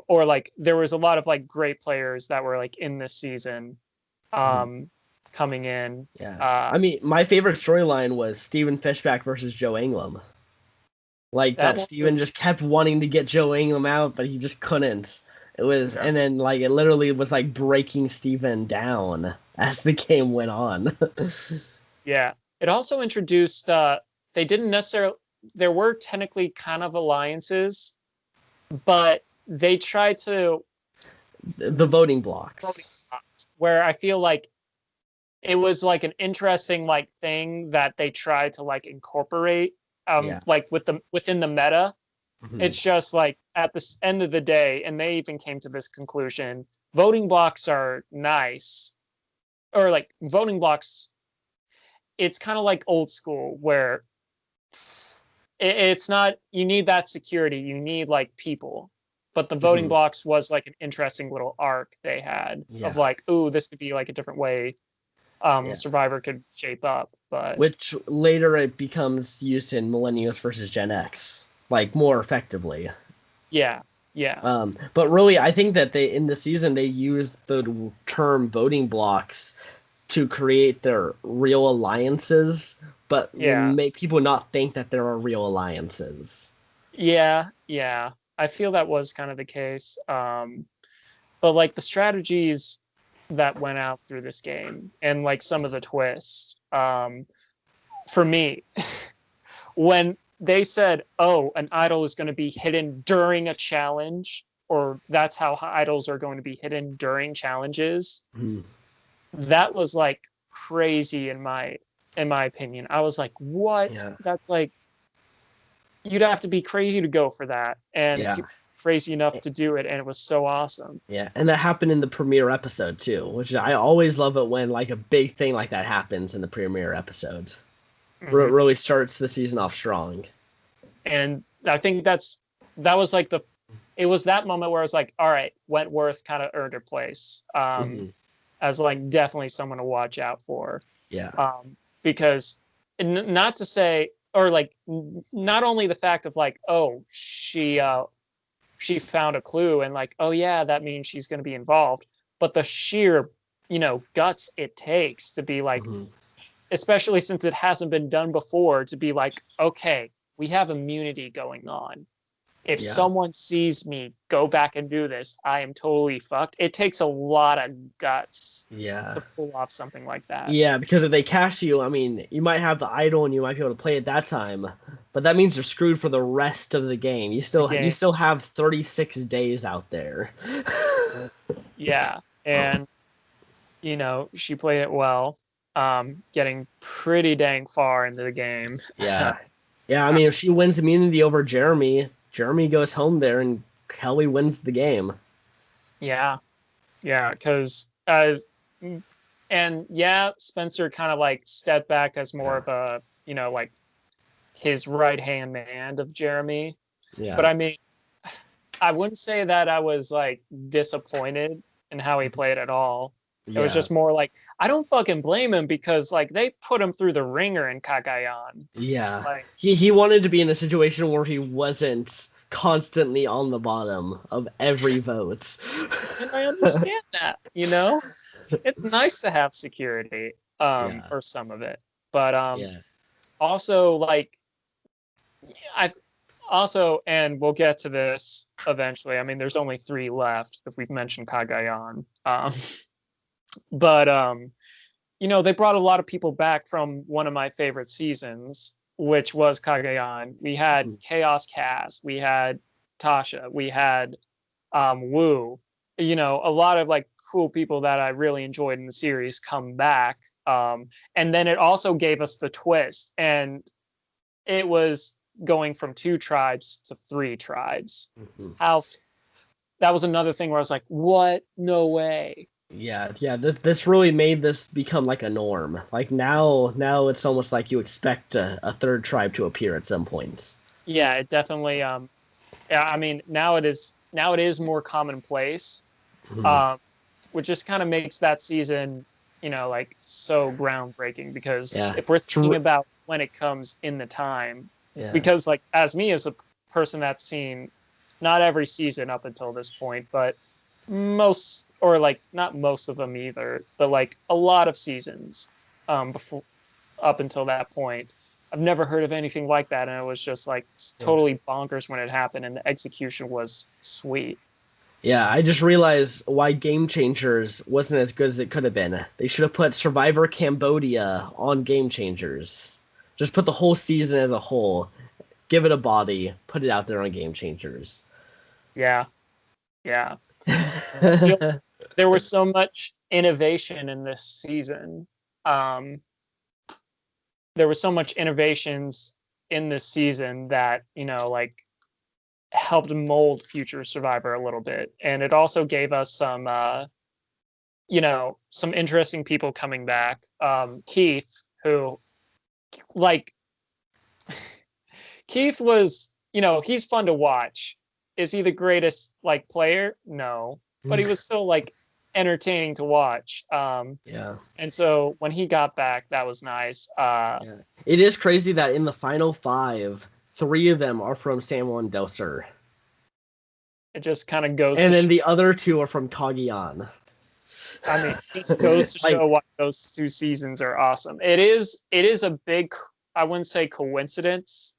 or like there was a lot of like great players that were like in this season, Mhm. um, coming in. Yeah. I mean, my favorite storyline was Steven Fishback versus Joe England. Like That that one, Steven just kept wanting to get Joe Ingham out, but he just couldn't. It was, yeah, and then like it literally was like breaking Steven down as the game went on. yeah. It also introduced. They didn't necessarily. There were technically kind of alliances, but they tried to The voting blocks. where I feel like it was like an interesting like thing that they tried to like incorporate Yeah. like within the meta. Mhm. It's just like at the end of the day, and they even came to this conclusion, voting blocks are nice, or like voting blocks, it's kind of like old school where it's not, you need that security, you need like people. But the voting Mhm. blocks was like an interesting little arc they had of Yeah. like, ooh, this could be like a different way Yeah. Survivor could shape up. But Which later it becomes used in Millennials versus Gen X, like more effectively. yeah, yeah, But really, I think that they in the season they used the term voting blocks to create their real alliances, but yeah, make people not think that there are real alliances. yeah. I feel that was kind of the case. But like the strategies that went out through this game and like some of the twists, for me, when they said, oh, an idol is going to be hidden during a challenge, or that's how idols are going to be hidden during challenges. Mhm. That was like crazy in my opinion. I was like, what? Yeah. That's like, you'd have to be crazy to go for that, and Yeah. people crazy enough to do it, and it was so awesome. Yeah, and that happened in the premiere episode too, which I always love it when like a big thing like that happens in the premiere episode. Mhm. Really starts the season off strong. And I think that was like it was that moment where I was like, all right, Wentworth kind of earned her place, Hmm. as like definitely someone to watch out for. Yeah. Because not to say, or like not only the fact of like, oh, she found a clue and like, oh yeah, that means she's going to be involved, but the sheer, guts it takes to be like, Hmm. especially since it hasn't been done before, to be like, okay, we have immunity going on. If Yeah. someone sees me go back and do this, I am totally fucked. It takes a lot of guts Yeah. to pull off something like that. Yeah, because if they cash you, I mean, you might have the idol and you might be able to play it that time, but that means you're screwed for the rest of the game. The You game, still have 36 days out there. yeah, and she played it well, getting pretty dang far into the game. Yeah. Yeah, I mean, if she wins immunity over Jeremy, Jeremy goes home there and Kelly wins the game. Yeah, yeah, because and yeah, Spencer kind of like stepped back as more Yeah. of a, like his right hand man of Jeremy. But Yeah. I mean, I wouldn't say that I was like disappointed in how he played at all. It was Yeah. just more like, I don't fucking blame him, because like they put him through the ringer in Kagayan. Yeah. Like, He wanted to be in a situation where he wasn't constantly on the bottom of every vote. and I understand that, it's nice to have security, Yeah. or some of it. But Yeah. also like I also, and we'll get to this eventually. I mean, there's only 3 left if we've mentioned Kagayan. But they brought a lot of people back from one of my favorite seasons, which was Kagayan. We had Mhm. Chaos Cass, we had Tasha, we had Wu. A lot of like cool people that I really enjoyed in the series come back. And then it also gave us the twist, and it was going from 2 tribes to 3 tribes. Mhm. How that was another thing where I was like, what? No way. Yeah, yeah. This really made this become like a norm. Like now it's almost like you expect a third tribe to appear at some point. Yeah, it definitely yeah, I mean, now it is more commonplace. Mhm. Um which just kind of makes that season, like so groundbreaking, because Yeah. if we're thinking about when it comes in the time, Yeah. because like as me as a person that's seen not every season up until this point, but most, or like not most of them either, but like a lot of seasons before, up until that point, I've never heard of anything like that, and it was just like Yeah. totally bonkers when it happened, and the execution was sweet. Yeah, I just realized why Game Changers wasn't as good as it could have been. They should have put Survivor Cambodia on Game Changers. Just put the whole season as a whole, give it a body, put it out there on Game Changers. Yeah, yeah. I feel there was so much innovation in this season. Um, there was so much innovations in this season that like helped mold future Survivor a little bit, and it also gave us some interesting people coming back. Keith, who like Keith was, he's fun to watch. Is he the greatest like player? No, but he was still like entertaining to watch. Yeah. And so when he got back, that was nice. Yeah. It is crazy that in the final 5, 3 of them are from San Juan del Sur. It just kind of goes And to then show, the other 2 are from Cagayan. I mean, just goes to Like, show why those 2 seasons are awesome. It is a big, I wouldn't say coincidence,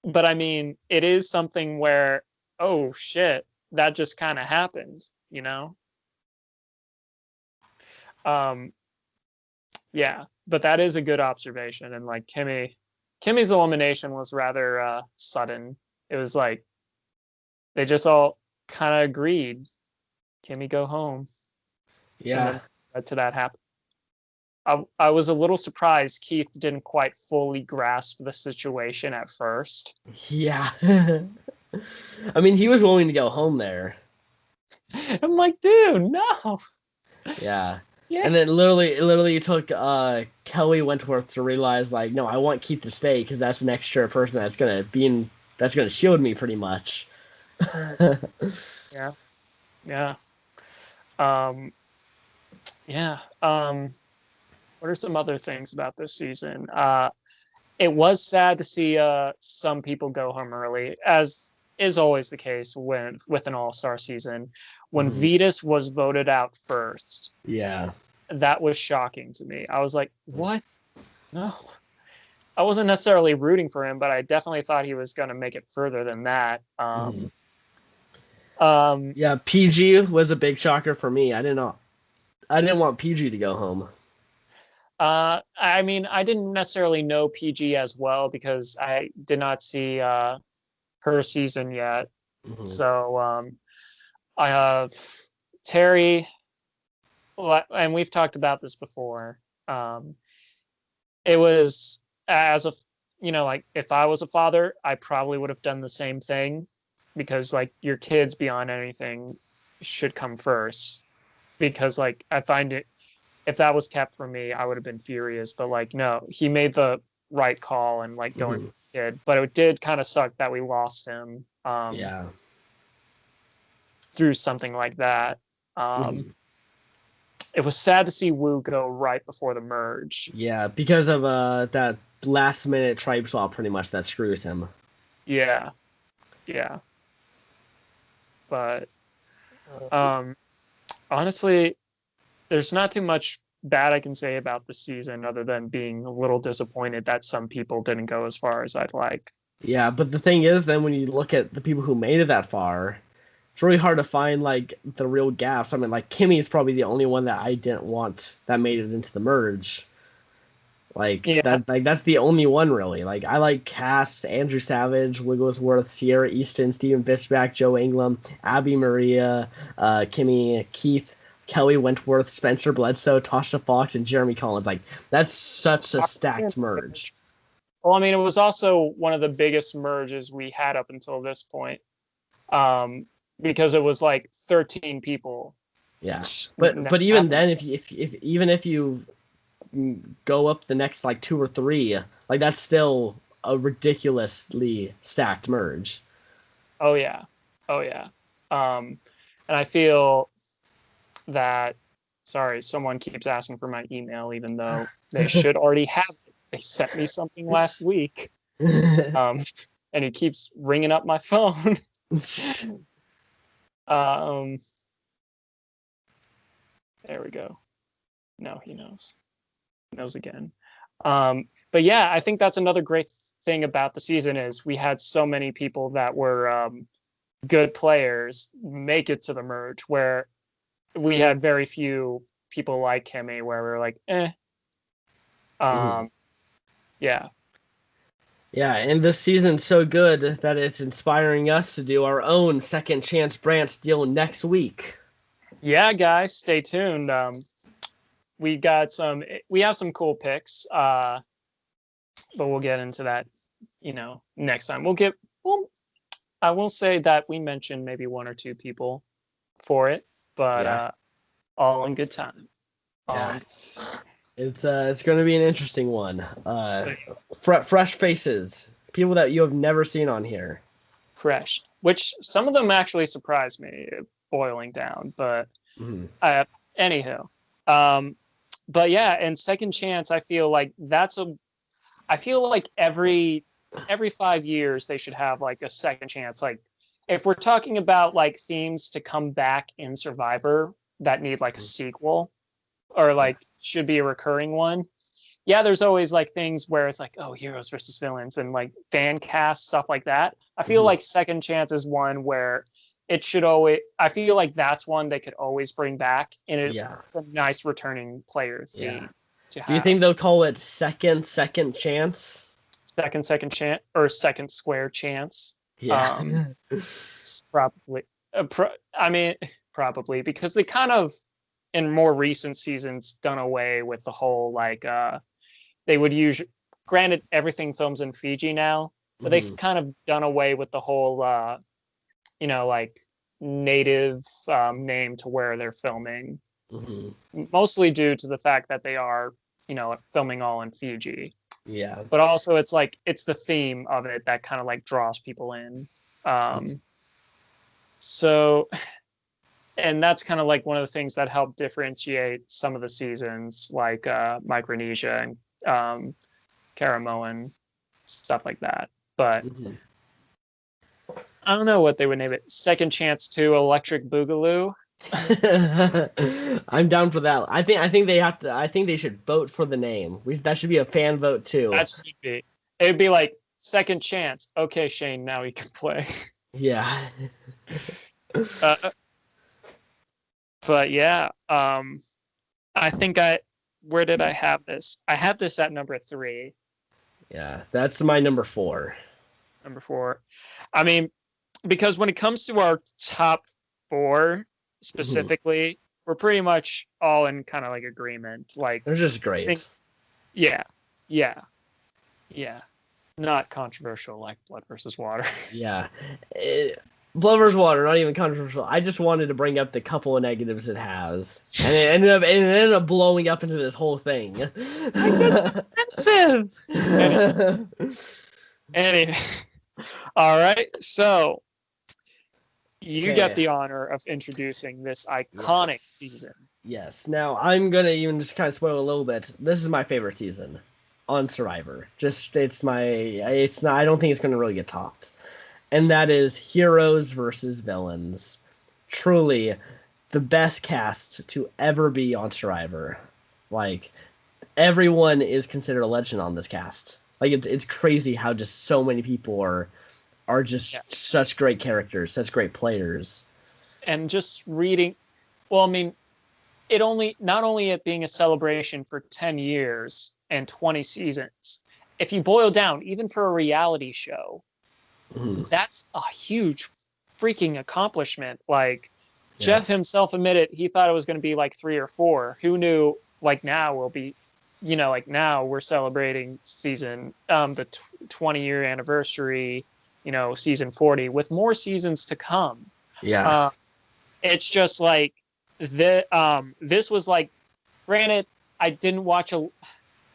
but I mean, it is something where, oh shit, that just kind of happened. Um, yeah, but that is a good observation. And like Kimmy, Kimmy's elimination was rather sudden. It was like they just all kind of agreed, Kimmy go home, and Yeah. then led to that happen. I was a little surprised Keith didn't quite fully grasp the situation at first. Yeah. I mean, he was willing to go home there. I'm like, dude, no. Yeah. Yeah. And then literally it took Kelly Wentworth to realize like, no, I want Keith to stay because that's an extra person that's gonna shield me pretty much. Yeah. Yeah. Um, yeah. What are some other things about this season? It was sad to see some people go home early, as is always the case with an all-star season. When Mhm. Vetus was voted out first, Yeah. that was shocking to me. I was like, what? No. I wasn't necessarily rooting for him, but I definitely thought he was going to make it further than that. Mhm. Um, Yeah, PG was a big shocker for me. I didn't want PG to go home. I mean, I didn't necessarily know PG as well because I did not see her season yet. Mhm. So I have Terry, and we've talked about this before. Um, it was as a, like if I was a father, I probably would have done the same thing because like your kids beyond anything should come first. Because like I find it, if that was kept from me, I would have been furious. But like, no, he made the right call and like going Mhm. for his kid. But it did kind of suck that we lost him Yeah. through something like that. Mhm. It was sad to see Wu go right before the merge. Yeah, because of that last minute tribe swap pretty much that screws him. Yeah, yeah. But um, honestly, there's not too much bad I can say about the season other than being a little disappointed that some people didn't go as far as I'd like. Yeah, but the thing is, then when you look at the people who made it that far, it's really hard to find like the real gaps. I mean, like Kimmy is probably the only one that I didn't want that made it into the merge. Yeah, Like that's the only one really. Like I like Cass, Andrew Savage, Wigglesworth, Sierra Easton, Steven Fishback, Joe Ingram, Abby Maria, Kimmy, Keith, Kelly Wentworth, Spencer Bledsoe, Tasha Fox, and Jeremy Collins. Like that's such a stacked merge. well, I mean, it was also one of the biggest merges we had up until this point, um, because it was like 13 people. Yeah, Never but even happened. then, if even if you go up the next like two or three, like that's still a ridiculously stacked merge. Oh yeah, oh yeah. Um, and I feel that. Sorry, someone keeps asking for my email, even though they should already have it. They sent me something last week, um, and he keeps ringing up my phone. um, there we go. No, he knows. He knows again. But yeah, I think that's another great thing about the season is we had so many people that were good players make it to the merge, where we had very few people like Kimmy, where we're like, eh. Mhm. Yeah, Yeah, and this season's so good that it's inspiring us to do our own second chance branch deal next week. yeah, guys, stay tuned. We have some cool picks, but we'll get into that, next time. Well, I will say that we mentioned maybe one or two people for it, but Yeah, all in good time. yeah, Um, it's going to be an interesting one. Fresh faces, people that you have never seen on here. fresh, which some of them actually surprised me, boiling down. But Mhm. anywho, um, but yeah, and second chance, I feel like every 5 years they should have like a second chance. Like if we're talking about like themes to come back in Survivor that need like a sequel or Yeah. like should be a recurring one. Yeah, there's always like things where it's like, oh, heroes versus villains and like fan cast stuff like that. I feel Mhm. like second chance is one where it should always, I feel like that's one they could always bring back, and Yeah, it's a nice returning player yeah. theme to Do you have. think they'll call it second chance? second chance or second square chance. Yeah. It's probably, I mean, probably because they kind of in more recent seasons done away with the whole like they would use. Granted, everything films in Fiji now, but they've kind of done away with the whole like native name to where they're filming, mostly due to the fact that they are filming all in Fiji. Yeah. But also it's like it's the theme of it that kind of like draws people in. So, and that's kind of like one of the things that helped differentiate some of the seasons, like Micronesia and Caramoan, stuff like that. But I don't know what they would name it. Second Chance 2 Electric Boogaloo. I'm down for that. I think they have to. I think they should vote for the name. That should be a fan vote too. That should be. It would be like Second Chance. Okay, Shane, now he can play. Yeah. But yeah, I think where did I have this? I had this at number 3. Yeah, that's my number 4. Number 4. I mean, because when it comes to our top 4 specifically, we're pretty much all in kind of like agreement. Like they're just great. Yeah. Not controversial like Blood versus Water. Yeah. Blood vs. Water, not even controversial. I just wanted to bring up the couple of negatives it has, and it ended up blowing up into this whole thing. Offensive. Anyway, all right. So you get the honor of introducing this iconic season. Yes. Now I'm gonna even just kind of spoil a little bit. This is my favorite season on Survivor. It's not. I don't think it's gonna really get topped. And that is Heroes versus Villains. Truly the best cast to ever be on Survivor. Like, everyone is considered a legend on this cast. Like, it's crazy how just so many people are just such great characters, such great players. And just reading, well, I mean, not only it being a celebration for 10 years and 20 seasons, if you boil down, even for a reality show, that's a huge freaking accomplishment. Like Jeff himself admitted he thought it was going to be like 3 or 4. Who knew? Like now we'll be, like now we're celebrating season the 20-year anniversary, season 40 with more seasons to come. Yeah, it's just like this was like, granted, I didn't watch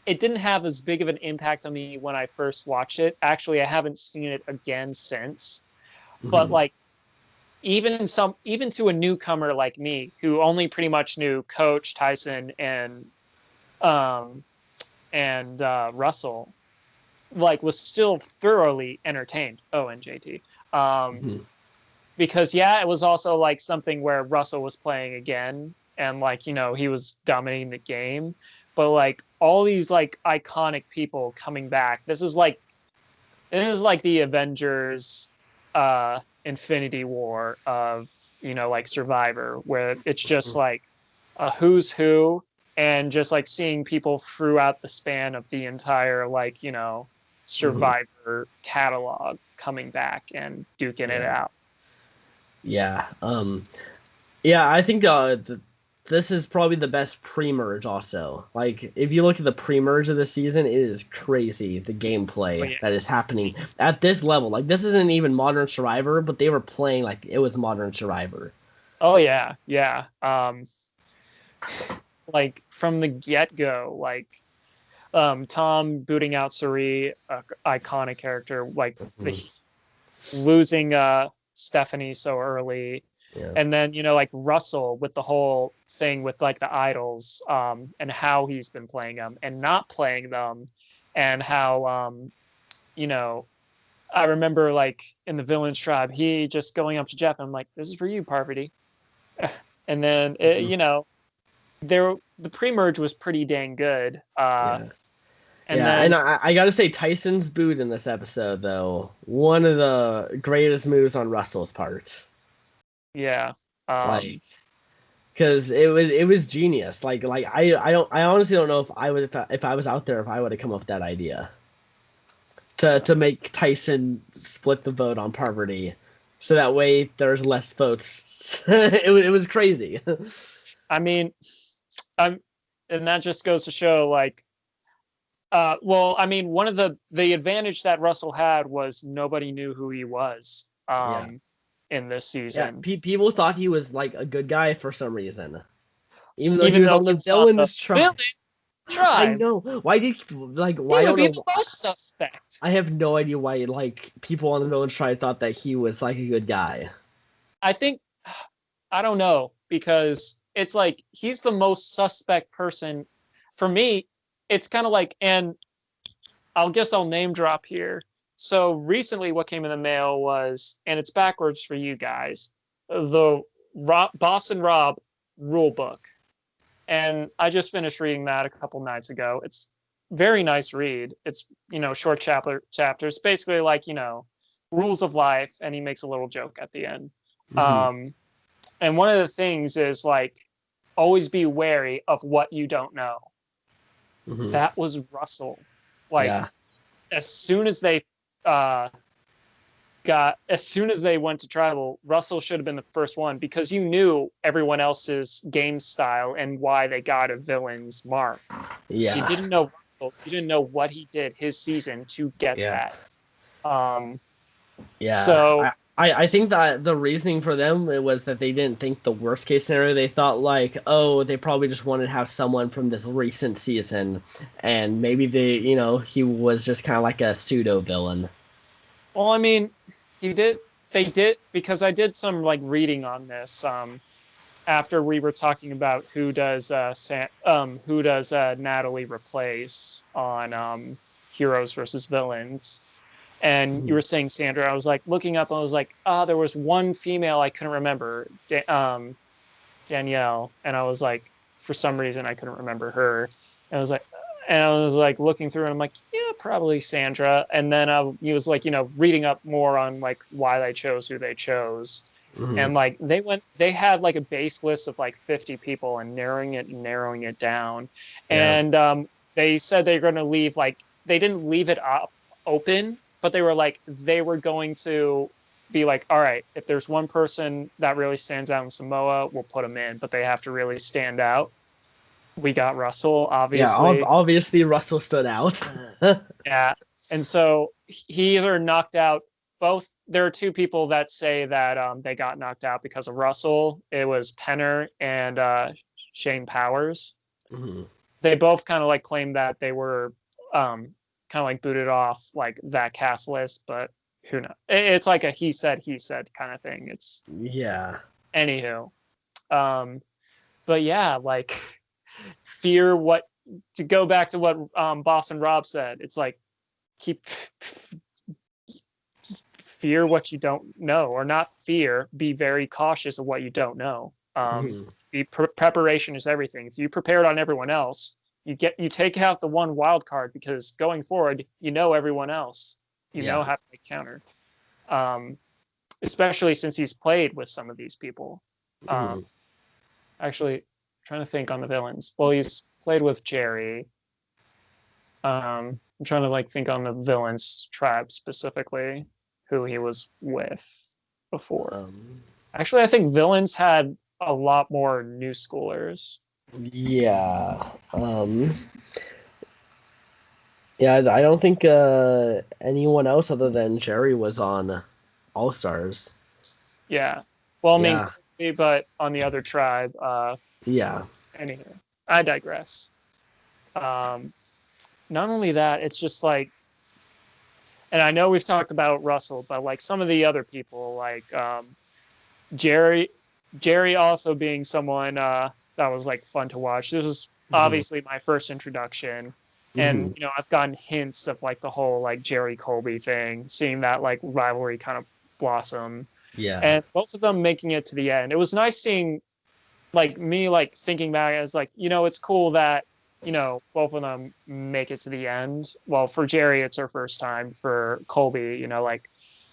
it didn't have as big of an impact on me when I first watched it. Actually, I haven't seen it again since. But like, even to a newcomer like me, who only pretty much knew Coach, Tyson, and Russell, like was still thoroughly entertained. Oh, and JT. Because it was also like something where Russell was playing again, and like he was dominating the game. But like all these like iconic people coming back. This is like the Avengers Infinity War of like Survivor, where it's just like a who's who, and just like seeing people throughout the span of the entire like Survivor catalog coming back and duking it out. Yeah. I think this is probably the best pre-merge also. Like, if you look at the pre-merge of the season, it is crazy, the gameplay that is happening at this level. Like, this isn't even Modern Survivor, but they were playing like it was Modern Survivor. Oh, yeah. Yeah. Like, from the get-go, like, Tom booting out Cirie, iconic character, like, losing Stephanie so early. Yeah. And then, like Russell with the whole thing with like the idols, and how he's been playing them and not playing them, and how, I remember like in the Villains tribe, he just going up to Jeff and I'm like, this is for you, Parvati. And then, the pre-merge was pretty dang good. And I gotta say, Tyson's boot in this episode, though, one of the greatest moves on Russell's part. Yeah. Because it was genius. Like I honestly don't know if I was out there if I would have come up with that idea. to make Tyson split the vote on poverty, so that way there's less votes. It was crazy. I mean, and that just goes to show, like, well, I mean, one of the advantage that Russell had was nobody knew who he was Yeah. in this Yeah, season, people thought he was like a good guy for some reason, even though he even was though on he the was on the villains tribe. villain I tribe. know. Why did like He why I would don't be know. the most suspect. I have no idea why like people on the villains tribe thought that he was like a good guy. I think, I don't know, because it's like he's the most suspect person. For me, it's kind of like, and I'll name drop here. So recently, what came in the mail was, and it's backwards for you guys, the Boss and Rob rule book. And I just finished reading that a couple nights ago. It's very nice read. It's, short chapters, basically like, rules of life, and he makes a little joke at the end. Mm-hmm. And one of the things is like, always be wary of what you don't know. Mm-hmm. That was Russell. Like, Yeah. as soon as they went to tribal, Russell should have been the first one, because you knew everyone else's game style and why they got a villain's mark. Yeah. You didn't know Russell. You didn't know what he did his season to get Yeah. that. Yeah. So I think that the reasoning for them it was that they didn't think the worst case scenario. They thought like, oh, they probably just wanted to have someone from this recent season, and maybe he was just kind of like a pseudo villain. well, I mean, they did, because I did some like reading on this. After we were talking about who does Natalie replace on Heroes versus Villains, and you were saying Sandra, I was like looking up and I was like, there was one female I couldn't remember, Danielle, and I was like, for some reason I couldn't remember her, and I was like looking through and I'm like, yeah, probably Sandra, and then he was like, reading up more on like why they chose who they chose. Mm-hmm. And like they had like a base list of like 50 people and narrowing it down. Yeah. And they said they're going to leave, like, they didn't leave it up open, but they were going to be like, all right, if there's one person that really stands out in Samoa, we'll put them in, but they have to really stand out. We got Russell, obviously. Yeah, obviously Russell stood out. Yeah. And so he either knocked out both. There are two people that say that they got knocked out because of Russell. It was Penner and Shane Powers. Mm-hmm. They both kind of like claimed that they were kind of like booted off like that cast list, but who knows? It's like a he said kind of thing. It's Yeah. Anywho. But yeah, like fear what to go back to what Boss and Rob said. It's like keep fear what you don't know, or not fear, be very cautious of what you don't know. Preparation is everything. If you prepared on everyone else, you take out the one wild card, because going forward, everyone else, know how to make counter. Especially since he's played with some of these people. Actually, I'm trying to think on the villains. Well, he's played with Jerry. I'm trying to like think on the villains tribe specifically, who he was with before. Actually, I think villains had a lot more new schoolers. Yeah. Yeah, I don't think anyone else other than Jerry was on All Stars. Yeah. Well, I mean, but on the other tribe. Yeah. Anyway, I digress. Not only that, it's just like, and I know we've talked about Russell, but like some of the other people, like Jerry also being someone that was like fun to watch. This was obviously my first introduction. And, I've gotten hints of like the whole like Jerry Colby thing, seeing that like rivalry kind of blossom. Yeah. And both of them making it to the end. It was nice seeing like me, like thinking back as like, it's cool that, both of them make it to the end. Well, for Jerry, it's her first time. For Colby, like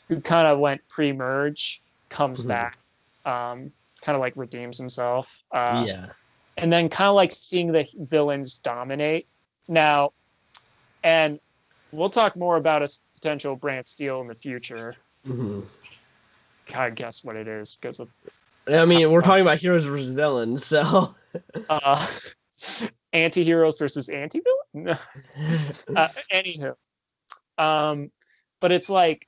who kind of went pre-merge, comes back, kind of like redeems himself. And then kind of like seeing the villains dominate now. And we'll talk more about a potential Brant Steele in the future. Hmm. I guess what it is because of I mean, we're how talking about heroes versus villains, so. uh, anti-heroes versus anti-villain. Anywho, um, but it's like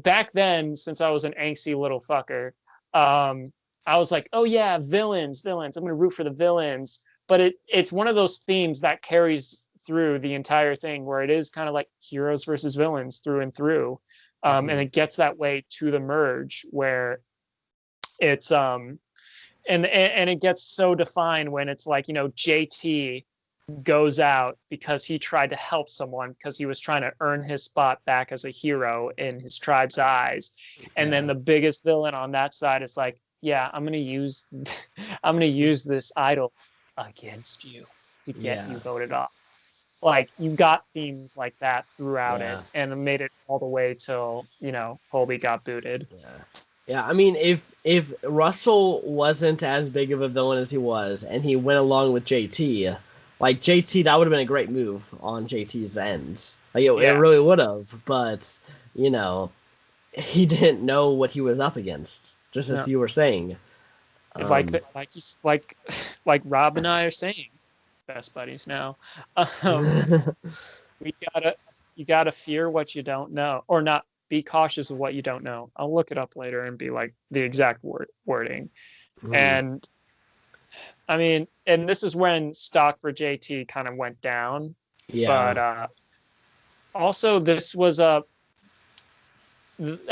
back then, since I was an angsty little fucker, I was like, oh yeah, villains. I'm gonna root for the villains. But it's one of those themes that carries through the entire thing, where it is kind of like heroes versus villains through and through, and it gets that way to the merge where it's and it gets so defined when it's like, you know, JT goes out because he tried to help someone because he was trying to earn his spot back as a hero in his tribe's eyes. And then the biggest villain on that side is like, yeah, I'm gonna use this idol against you to get you voted off. Like you got themes like that throughout it, and it made it all the way till, you know, Colby got booted. Yeah, I mean, if Russell wasn't as big of a villain as he was, and he went along with JT, like JT, that would have been a great move on JT's ends. Like it really would have. But you know, he didn't know what he was up against, just as you were saying. It's like Rob and I are saying, best buddies now. We you gotta fear what you don't know, or not. Be cautious of what you don't know. I'll look it up later and be like the exact wording. And I mean, and this is when stock for JT kind of went down. But also this was I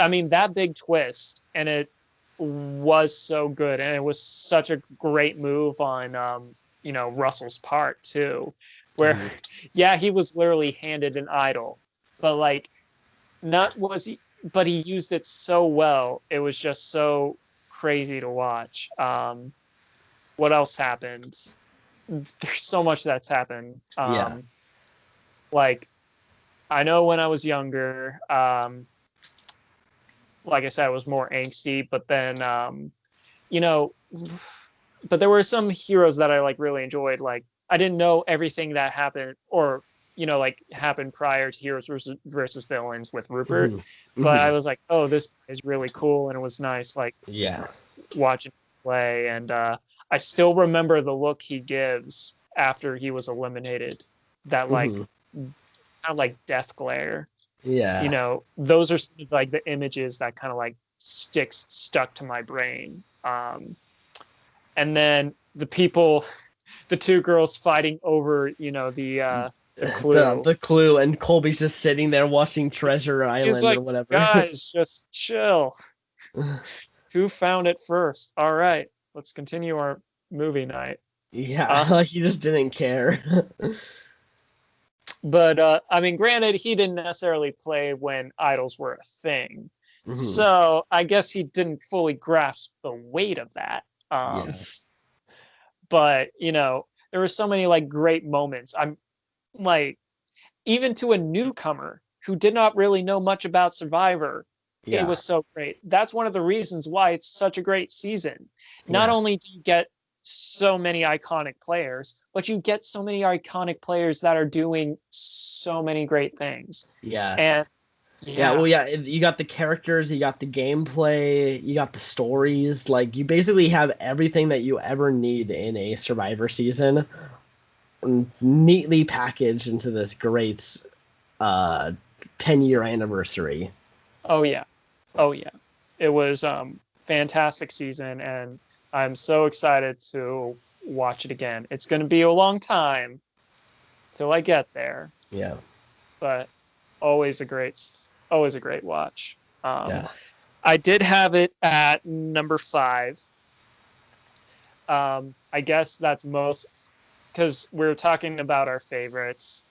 mean, that big twist, and it was so good, and it was such a great move on you know, Russell's part too, where yeah, he was literally handed an idol, but like not was he, but he used it so well. It was just so crazy to watch. What else happened? There's so much that's happened. Like I know when I was younger, like I said, I was more angsty, but then you know, but there were some heroes that I like really enjoyed. Like I didn't know everything that happened, or you know, like happened prior to heroes versus villains with Rupert. But I was like, oh, this is really cool, and it was nice, like watching him play. And I still remember the look he gives after he was eliminated. That like kind of like death glare. You know, those are some of, like the images that kind of like stuck to my brain. And then the people, the two girls fighting over, you know, the clue. The clue, and Colby's just sitting there watching Treasure Island like, or whatever. Guys, just chill. Who found it first? All right, let's continue our movie night. Yeah, like he just didn't care. But I mean, granted, he didn't necessarily play when idols were a thing, so I guess he didn't fully grasp the weight of that. But you know, there were so many like great moments. I'm like, even to a newcomer who did not really know much about Survivor, it was so great. That's one of the reasons why it's such a great season. Not only do you get so many iconic players, but you get so many iconic players that are doing so many great things. And you got the characters, you got the gameplay, you got the stories. Like you basically have everything that you ever need in a Survivor season, neatly packaged into this great 10-year anniversary. Oh yeah. It was fantastic season, and I'm so excited to watch it again. It's going to be a long time till I get there. But always a great watch. I did have it at number 5. I guess that's most, because we're talking about our favorites.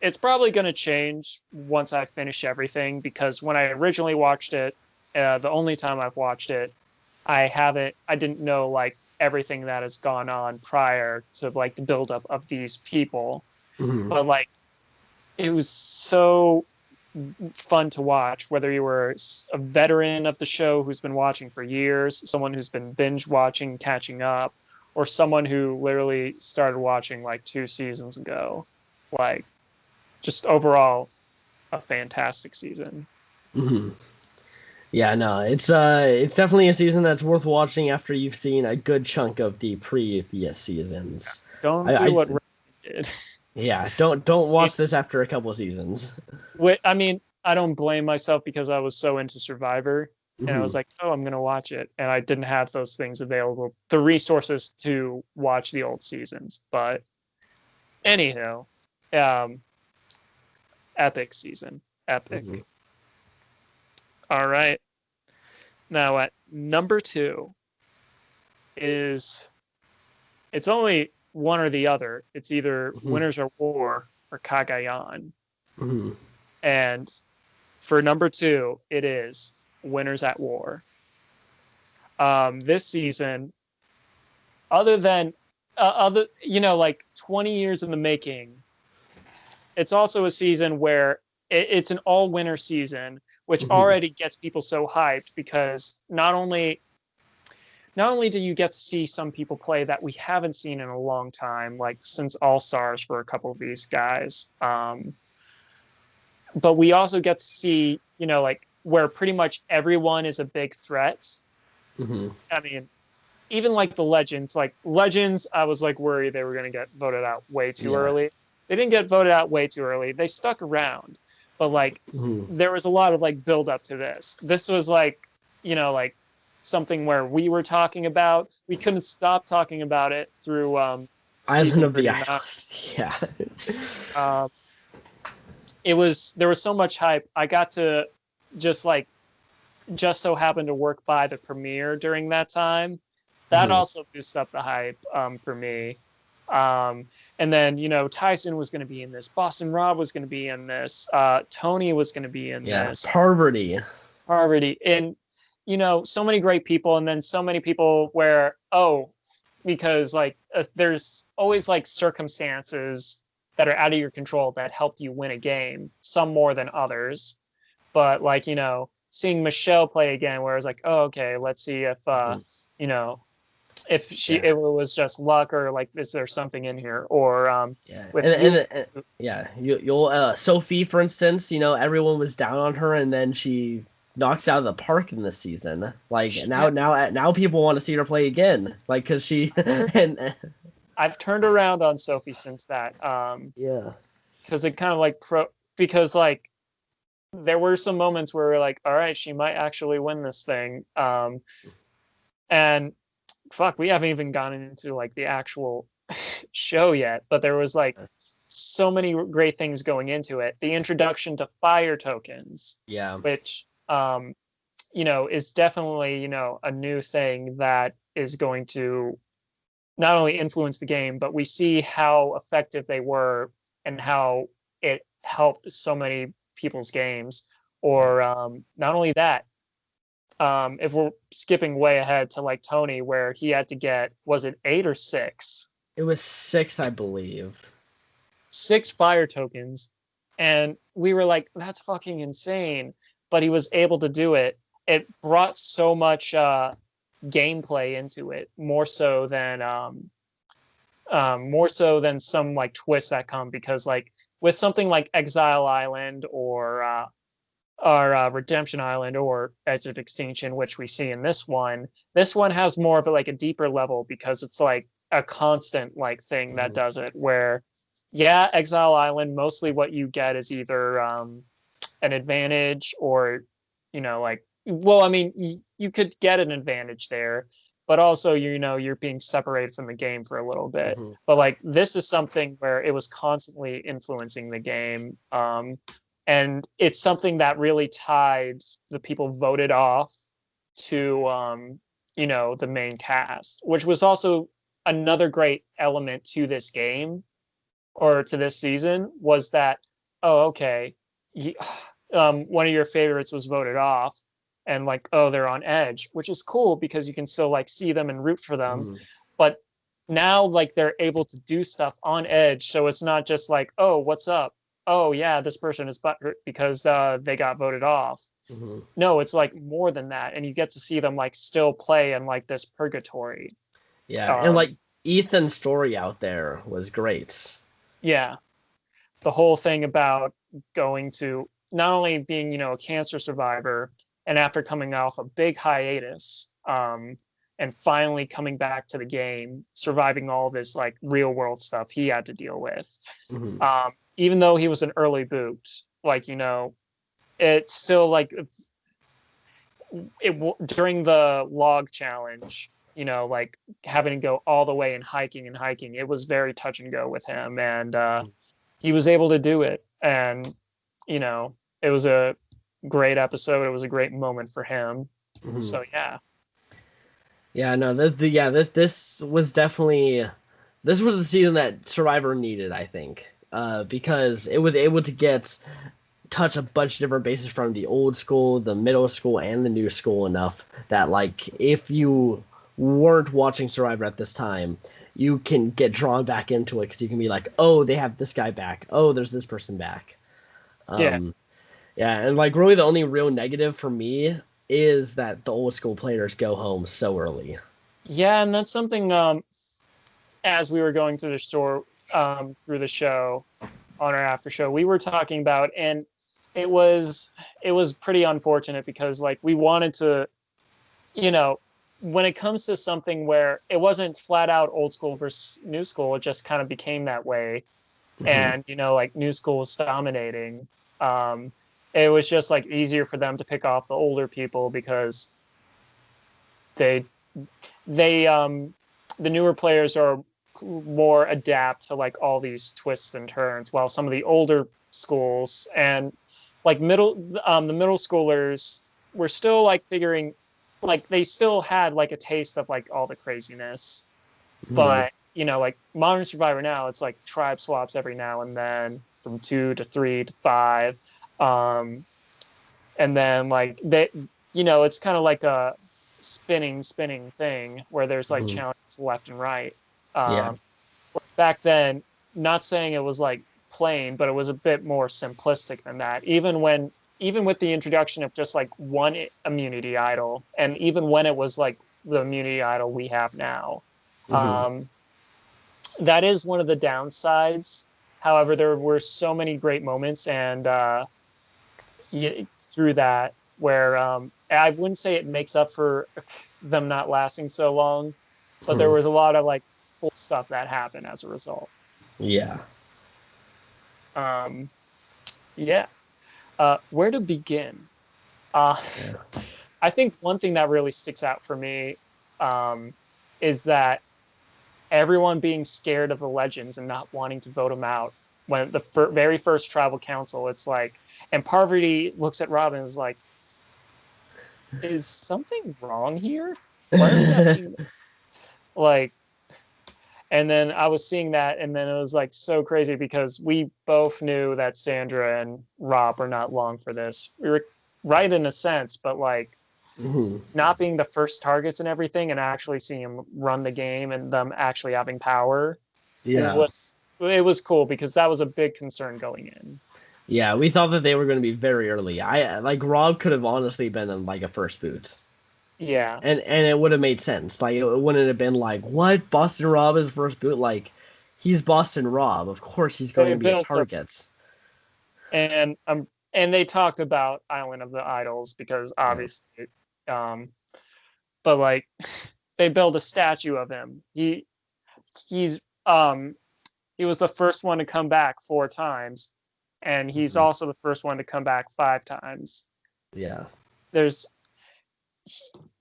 It's probably going to change once I finish everything, because when I originally watched it, the only time I've watched it, I didn't know like everything that has gone on prior to like the buildup of these people. But like, it was so fun to watch, whether you were a veteran of the show who's been watching for years, someone who's been binge watching, catching up, or someone who literally started watching like 2 seasons ago. Like, just overall, a fantastic season. Mhm. Yeah, no, it's definitely a season that's worth watching after you've seen a good chunk of the previous seasons. Don't do I what Ryan did. yeah, don't watch this after a couple seasons. I mean, I don't blame myself because I was so into Survivor and I was Mhm. like, oh, I'm gonna watch it, and I didn't have those things available, the resources to watch the old seasons. But anyhow, um, epic season, Mhm. epic. All right, now at number two is it's only one or the other. It's either Mhm. Winners or War or Kagayan. Mhm. And for number two, it is Winners at War. This season, other than other, like 20 years in the making, it's also a season where it's an all-winner season, which Mhm. already gets people so hyped because not only do you get to see some people play that we haven't seen in a long time, like since All Stars for a couple of these guys, but we also get to see, like where pretty much everyone is a big threat. Mhm. I mean, even like the legends, I was like worried they were going to get voted out way too Yeah. early. They didn't get voted out way too early. They stuck around, but like Mhm. there was a lot of like build up to this. This was like, like something where we were talking about. We couldn't stop talking about it through Island season of the 39. Isles. Yeah. Um, there was so much hype. I got to just like just so happened to work by the premiere during that time. That Mhm. also boosted up the hype for me. And then, Tyson was going to be in this. Boston Rob was going to be in this. Tony was going to be in Yeah. this. Parvati. Harvard. And, so many great people. And then so many people where, because like there's always like circumstances that are out of your control that help you win a game, some more than others. But like, seeing Michelle play again, where I was like, oh, okay, let's see if Mhm. you know, if Yeah. it was just luck or like is there something in here? Or Yeah. with And, you yeah, you'll Sophie, for instance, everyone was down on her, and then she knocks out of the park in this season. Like yeah, now people want to see her play again. Like because she and I've turned around on Sophie since that. yeah. Because it kind of like because like there were some moments where we're like, all right, she might actually win this thing. And fuck, we haven't even gotten into like the actual show yet, but there was like so many great things going into it. The introduction to fire tokens, Yeah. which is definitely, a new thing that is going to not only influence the game, but we see how effective they were and how it helped so many people's games. Yeah. Or not only that, if we're skipping way ahead to like Tony, where he had to get, was it 8 or 6? It was 6, I believe. 6 fire tokens. And we were like, that's fucking insane. But he was able to do it. It brought so much gameplay into it, more so than some like twists that come because like with something like Exile Island or Redemption Island or Edge of Extinction, which we see in this one. This one has more of like a deeper level because it's like a constant like thing that Mhm. does it. Where, yeah, Exile Island, mostly what you get is either an advantage or, like, well, I mean, you could get an advantage there, but also, you're being separated from the game for a little bit. Mhm. But like, this is something where it was constantly influencing the game. And it's something that really tied the people voted off to the main cast, which was also another great element to this game or to this season was that, oh, okay, one of your favorites was voted off, and like, oh, they're on edge, which is cool because you can still like see them and root for them. Mhm. But now like they're able to do stuff on edge, so it's not just like, oh, what's up? Oh yeah, this person is butthurt because they got voted off. Mhm. No, it's like more than that, and you get to see them like still play in like this purgatory. Yeah, and Um, like Ethan's story out there was great. yeah, the whole thing about going to not only being, a cancer survivor, and after coming off a big hiatus, and finally coming back to the game, surviving all this like real world stuff he had to deal with. Mhm. Even though he was an early boot, like, it's still like during the log challenge, like having to go all the way and hiking, it was very touch and go with him, and he was able to do it. And it was a great episode. It was a great moment for him. Mhm. So yeah. Yeah, no, this was definitely this was the season that Survivor needed, I think, because it was able to touch a bunch of different bases from the old school, the middle school, and the new school enough that like if you weren't watching Survivor at this time, you can get drawn back into it because you can be like, oh, they have this guy back, oh, there's this person back. Yeah. Yeah, and like really the only real negative for me is that the old school players go home so early. Yeah, and that's something, as we were going through through the show on our after show, we were talking about, and it was pretty unfortunate because like we wanted to, when it comes to something where it wasn't flat out old school versus new school, it just kind of became that way. Mhm. And like new school was dominating. It was just like easier for them to pick off the older people because they the newer players are more adapt to like all these twists and turns, while some of the older schools and like the middle schoolers were still like figuring, like they still had like a taste of like all the craziness. Mhm. But like Modern Survivor now, it's like tribe swaps every now and then from 2 to 3 to 5. And then like it's kind of like a spinning thing where there's like Mhm. challenges left and right. Yeah. um Back then, not saying it was like plain, but it was a bit more simplistic than that, even with the introduction of just like one immunity idol, and even when it was like the immunity idol we have now. Mhm. um that is one of the downsides. However, there were so many great moments, and through that, where I wouldn't say it makes up for them not lasting so long, but there Mhm. was a lot of like cool stuff that happened as a result. Yeah. Um, yeah. Where to begin? Uh, Yeah. I think one thing that really sticks out for me, um, is that everyone being scared of the legends and not wanting to vote them out. When the very first tribal council, it's like, and Parvati looks at Robin and is like, is something wrong here? Why are we not being like? And then I was seeing that, and then it was like so crazy because we both knew that Sandra and Rob were not long for this. We were right in a sense, but like Mhm. not being the first targets and everything, and actually seeing them run the game and them actually having power Yeah. was it was cool because that was a big concern going in. Yeah, we thought that they were going to be very early. I like Rob could have honestly been in like a first boot. Yeah, And it would have made sense. Like it wouldn't have been like, what? Boston Rob is first boot? Like he's Boston Rob. Of course he's going they to be a built the target. and and they talked about Island of the Idols because Yeah. obviously, um, but like they built a statue of him. He's he was the first one to come back 4 times, and he's Mhm. also the first one to come back 5 times. Yeah. There's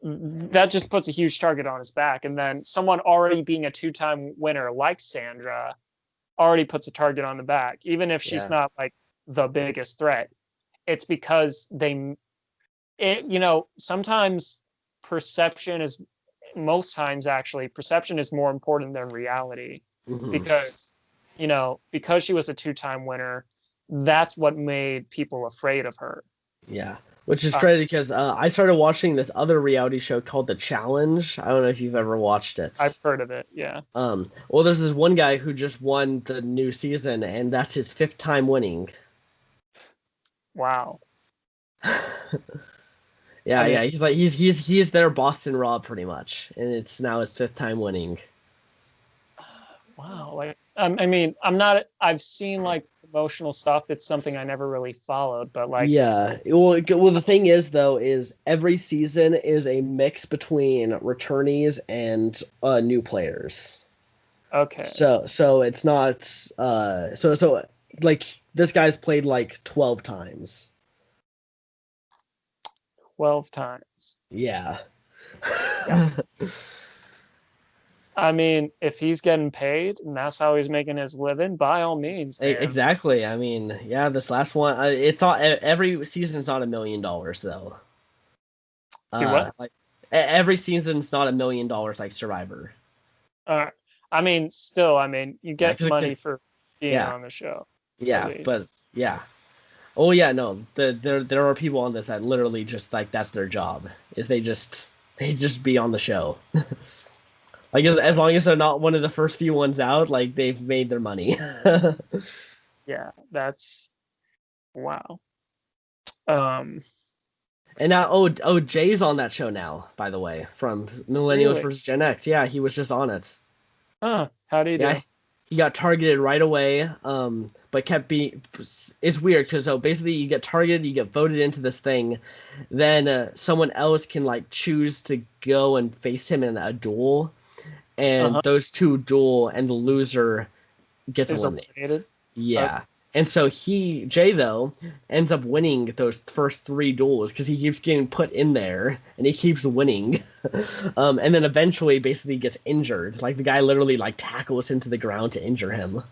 that just puts a huge target on his back, and then someone already being a 2-time winner like Sandra already puts a target on the back, even if she's Yeah. not like the biggest threat. It's because sometimes perception is most times actually perception is more important than reality, Hmm. because because she was a 2-time winner, that's what made people afraid of her. Yeah. Which is uh, crazy because I started watching this other reality show called The Challenge. I don't know if you've ever watched I've it. heard of it, yeah. Well, there's this one guy who just won the new season, and that's his fifth time winning. Wow. I Yeah, mean, yeah, he's like he's their Boston Rob pretty much, and it's now his fifth time winning. wow. Like, I mean, I'm not. I've seen like promotional stuff, it's something I never really followed. But like, Yeah. Well, the thing is though, is every season is a mix between returnees and new players. okay, So it's not so like this guy's played like 12 times. 12 times. Yeah. Yeah. I mean, if he's getting paid and that's how he's making his living, by all means, man. Exactly. I mean, yeah, this last one, it's not every season's not $1 million though. Do what? Like every season's not $1 million like Survivor. Uh, I mean, still, I mean, you Yeah, get money for being yeah, on the show, at yeah, least. but yeah. Oh yeah, no. There are people on this that literally just like that's their job. Is they just be on the show. Like as long as they're not one of the first few ones out, like they've made their money. Yeah, that's wow. Um, And now Jay's on that show now, by the way, from Millennials really? versus Gen X. Yeah, he was just on it. How do you do? Yeah, he got targeted right away, but kept being. It's weird because so basically you get targeted, you get voted into this thing, then someone else can like choose to go and face him in a duel, and Uh-huh. those two duel, and the loser gets Is eliminated. eliminated? Yeah. And so Jay though, ends up winning those first three duels because he keeps getting put in there and he keeps winning. And then eventually basically gets injured. Like the guy literally like tackles him to the ground to injure him.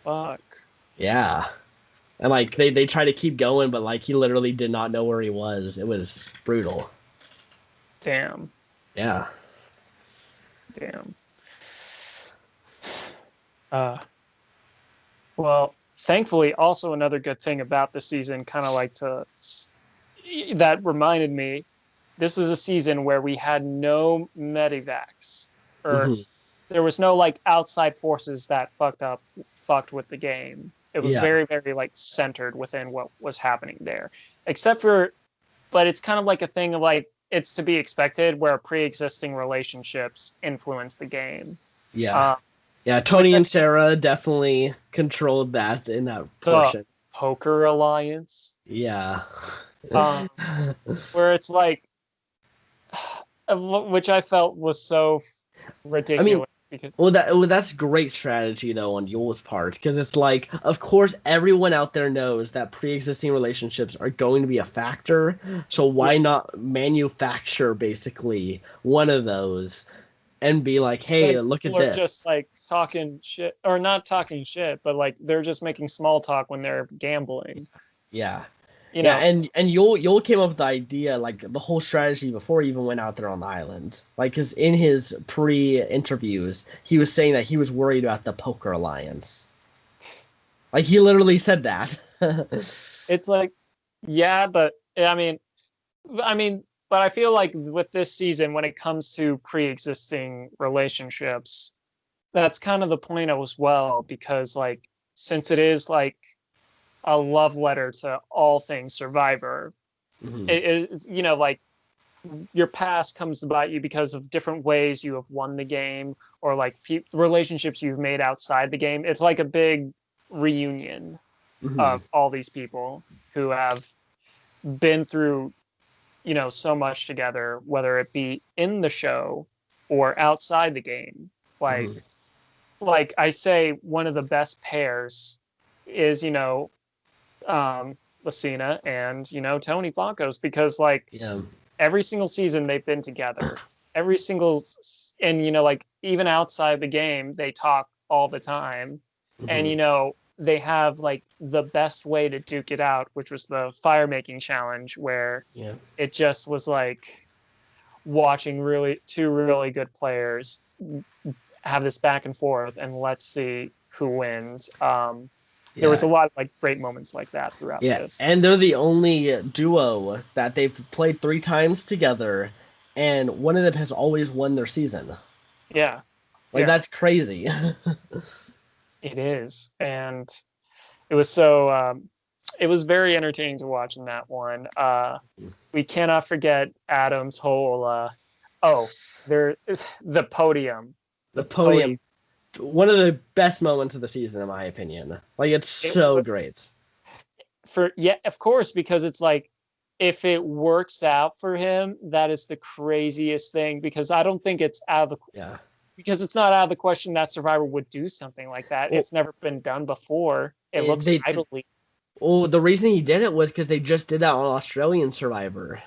Fuck. Yeah. And like they try to keep going, but like he literally did not know where he was. It was brutal. Damn. Yeah. Damn. Well, thankfully, also another good thing about the season, kind of like that reminded me, this is a season where we had no medivacs, or Hmm. there was no like outside forces that fucked with the game. It was Yeah. very, very like centered within what was happening there, except for, but it's kind of like a thing of like it's to be expected where pre-existing relationships influence the game. Yeah. Uh, Yeah. with Tony and Sarah definitely controlled that in that the portion. Poker Alliance, Yeah. um, where it's like, which I felt was so I mean, ridiculous because that's great strategy though on Yule's part because it's like, of course, everyone out there knows that pre-existing relationships are going to be a factor. So yeah, why not manufacture basically one of those and be like, hey, like look at people are this. just like talking shit or not talking shit, but like they're just making small talk when they're gambling. Yeah. You Yeah, know, and Yul came up with the idea, like the whole strategy before he even went out there on the island. Like, cause in his pre-interviews, he was saying that he was worried about the Poker Alliance. Like he literally said that. it's like, yeah, but I mean, but I feel like with this season, when it comes to pre-existing relationships, that's kind of the point as well, because like since it is like a love letter to all things Survivor, Mhm. like your past comes to bite you because of different ways you have won the game or like relationships you've made outside the game. It's like a big reunion Mhm. of all these people who have been through so much together, whether it be in the show or outside the game. like Mhm. like I say, one of the best pairs is Lucina and Tony Flacos, because like Yeah. every single season they've been together, every single and like even outside the game they talk all the time, and Mhm. they have like the best way to duke it out, which was the fire making challenge, where Yeah. it just was like watching really two really good players have this back and forth, and let's see who wins. There was Yeah. a lot of like great moments like that throughout Yeah. this. And they're the only duo that they've played three times together, and one of them has always won their season. Yeah, Like yeah, that's crazy. it is, and it was so it was very entertaining to watch in that one. We cannot forget Adam's whole oh, there is the podium, The the podium. podium. one of the best moments of the season, in my opinion. Like, it's It so was great. of course, because it's like if it works out for him, that is the craziest thing because I don't think it's out of the Yeah. because it's not out of the question that Survivor would do something like that. Well, It's never been done before. It looks they idly. well, the reason he did it was because they just did that on Australian Survivor.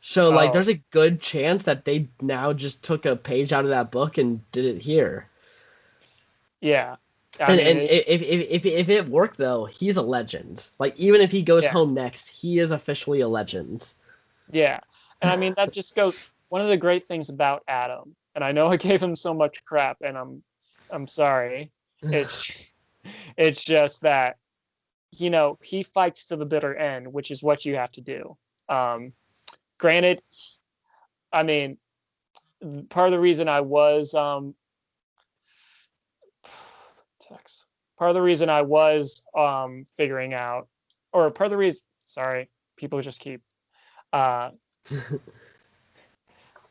So like, Oh, there's a good chance that they now just took a page out of that book and did it here. yeah. I And mean, and it, if it worked though, he's a legend. Like even if he goes yeah, home next, he is officially a legend. yeah. And I mean, that just goes one of the great things about Adam, and I know I gave him so much crap, and I'm sorry. It's it's just that he fights to the bitter end, which is what you have to do. Um, Granted, I mean, part of the reason I was text. Part of the reason I was figuring out, or part of the reason, sorry, people just keep. Uh,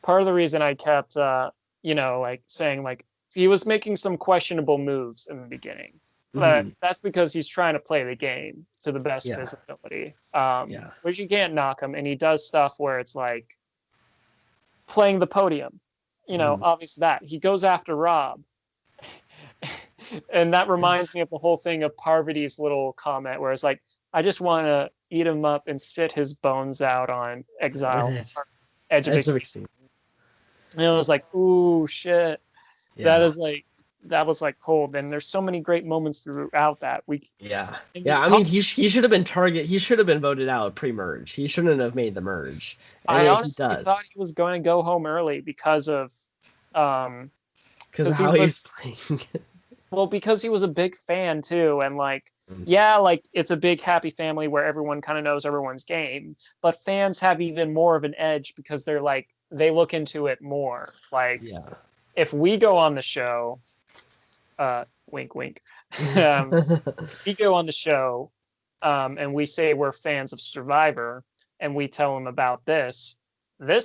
Part of the reason I kept, like saying like he was making some questionable moves in the beginning, but Mhm. that's because he's trying to play the game to the best of Yeah, his ability. yeah. Which you can't knock him, and he does stuff where it's like playing the podium. Mhm. Obviously that he goes after Rob, and that reminds me of the whole thing of Parvati's little comment where it's like, I just want to eat him up and spit his bones out on It Exile, is. or Edge of Edge of Extinction. Extinction. And it was like, ooh, shit. That Yeah. is like, that was like cold. And there's so many great moments throughout that. Yeah. And Yeah, we've I mean talked, he should have been he should have been voted out pre-merge. He shouldn't have made the merge. And I yet he honestly does. thought he was going to go home early um, Because of because he how he was, was playing. well, because he was a big fan too. And like, yeah, like it's a big happy family where everyone kind of knows everyone's game, but fans have even more of an edge because they're like, they look into it more. Like, Yeah. if we go on the show, wink, wink. um, we go on the show and we say we're fans of Survivor and we tell them about this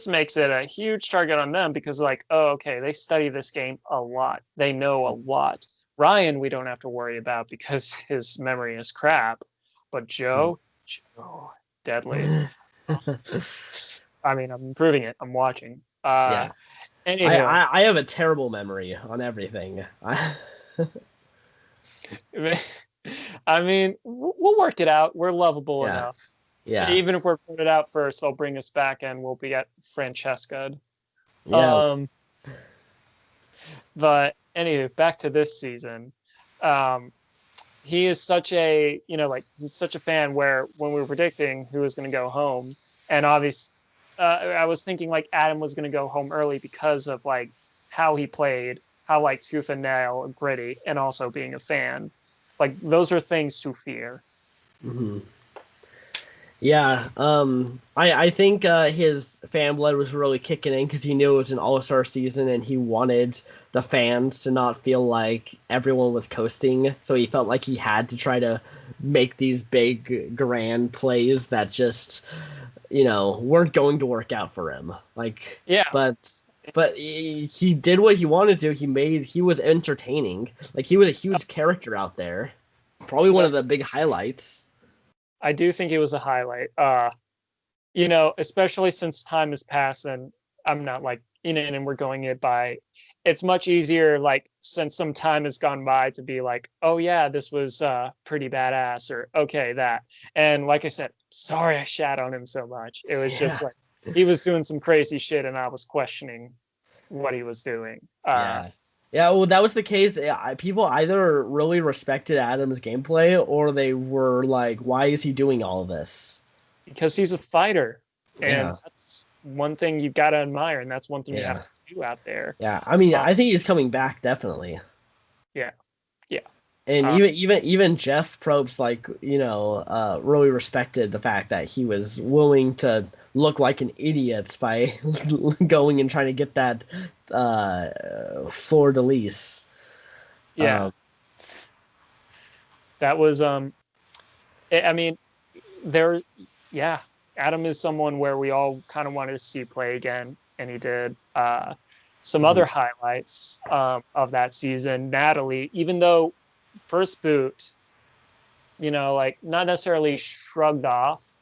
makes it a huge target on them because, like, oh, okay, they study this game a lot. They know a lot. Ryan, we don't have to worry about because his memory is crap. But Joe, deadly. I mean, I'm improving it. I'm watching. Yeah. Anywho, I have a terrible memory on everything. I mean, we'll work it out. We're lovable Yeah. enough. Yeah. Even if we're voted out first, they'll bring us back and we'll be at Francesca. Yeah. Um, but anyway, back to this season. Um, he is such a, he's such a fan where when we were predicting who was going to go home, and obviously, I was thinking like Adam was going to go home early because of like how he played, how like tooth and nail, gritty, and also being a fan. Like those are things to fear. hmm Yeah, I think his fan blood was really kicking in because he knew it was an all-star season and he wanted the fans to not feel like everyone was coasting. So he felt like he had to try to make these big grand plays that just, weren't going to work out for him. Like, Yeah, but he did what he wanted to. He was entertaining. Like he was a huge character out there. Probably one of but the big highlights. I do think it was a highlight. Especially since time has passed and I'm not like in it and we're going it by. It's much easier, like since some time has gone by, to be like, oh yeah, this was pretty badass, or okay that. And like I said, sorry I shat on him so much. It was just Yeah. like he was doing some crazy shit and I was questioning what he was doing. Yeah. Yeah, well, that was the case. People either really respected Adam's gameplay or they were like, why is he doing all this? Because he's a fighter, and Yeah. that's one thing you've got to admire, and that's one thing you have Yeah. to do out there. Yeah. I mean, Uh, I think he's coming back definitely. yeah, yeah. And Uh, even Jeff Probst like, really respected the fact that he was willing to look like an idiot by going and trying to get that Fleur de Lis. yeah, that was I mean, there. Yeah, Adam is someone where we all kind of wanted to see play again, and he did. Some other highlights of that season, Natalie, even though first boot, like not necessarily shrugged off,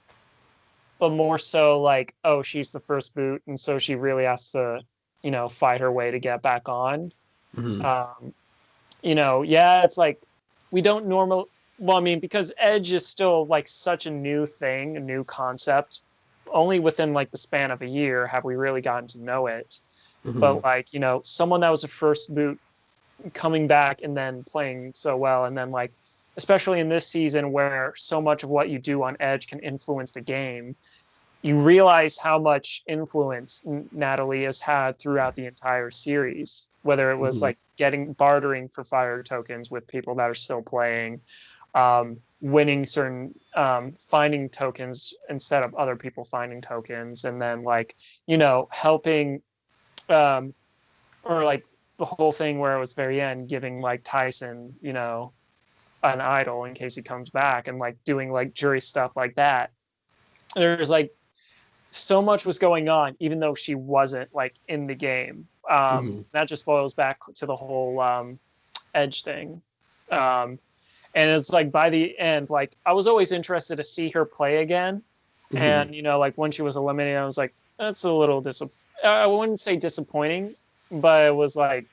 but more so like, oh, she's the first boot, and so she really has to, fight her way to get back on. Mm-hmm. Yeah, it's like we don't normal. Well, I mean, because Edge is still like such a new thing, a new concept. Only within like the span of a year have we really gotten to know it. Mm-hmm. But like, someone that was a first boot coming back and then playing so well, and then like, especially in this season where so much of what you do on Edge can influence the game, you realize how much influence Natalie has had throughout the entire series, whether it was like bartering for fire tokens with people that are still playing, winning certain, finding tokens instead of other people finding tokens, and then like, helping, or like the whole thing where it was very end, giving like Tyson, an idol in case he comes back, and like doing like jury stuff like that. There's like so much was going on, even though she wasn't like in the game. That just boils back to the whole Edge thing. And it's like by the end, like I was always interested to see her play again. And, like when she was eliminated, I was like, that's a little I wouldn't say disappointing, but it was like,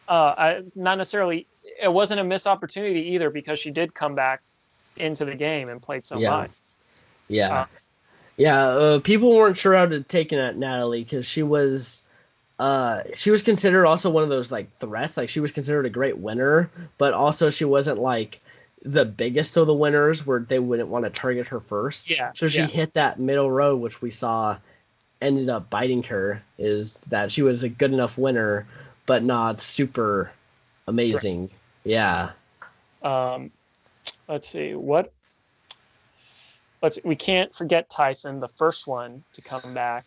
not necessarily, it wasn't a missed opportunity either, because she did come back into the game and played so much. Yeah. People weren't sure how to take at Natalie because she was considered also one of those like threats. Like she was considered a great winner, but also she wasn't like the biggest of the winners where they wouldn't want to target her first. Yeah. So she hit that middle road, which we saw ended up biting her, is that she was a good enough winner, but not super amazing. Right. Yeah. Let's see. We can't forget Tyson, the first one to come back.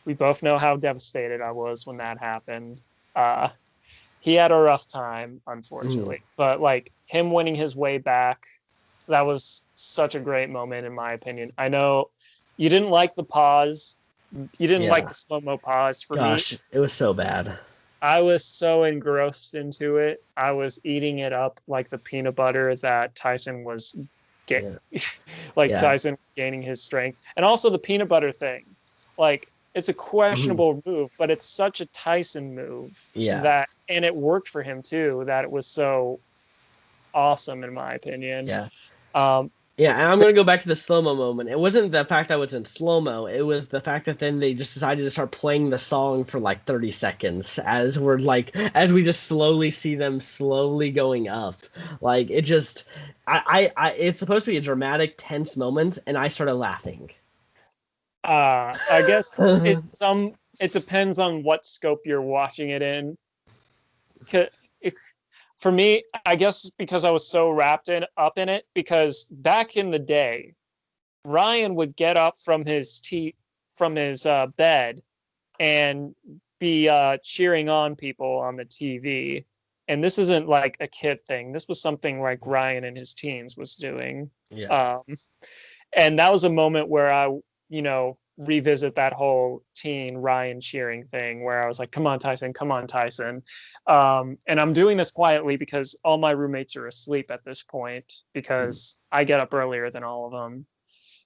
We both know how devastated I was when that happened. He had a rough time, unfortunately, but like him winning his way back, that was such a great moment in my opinion. I know you didn't like the pause. You didn't like the slow-mo pause for me. Gosh, it was so bad. I was so engrossed into it. I was eating it up like the peanut butter that Tyson was Tyson gaining his strength. And also the peanut butter thing. Like, it's a questionable move, but it's such a Tyson move that, and it worked for him too, that it was so awesome in my opinion. And I'm going to go back to the slow-mo moment. It wasn't the fact that it was in slow-mo. It was the fact that then they just decided to start playing the song for like 30 seconds as we just slowly see them slowly going up. Like, it just, it's supposed to be a dramatic, tense moment, and I started laughing. I guess it depends on what scope you're watching it in. For me, I guess because I was so wrapped up in it, because back in the day, Ryan would get up from his bed and be cheering on people on the TV. And this isn't like a kid thing. This was something like Ryan in his teens was doing. And that was a moment where I, revisit that whole teen Ryan cheering thing where I was like, come on, Tyson, come on, Tyson. And I'm doing this quietly because all my roommates are asleep at this point because I get up earlier than all of them.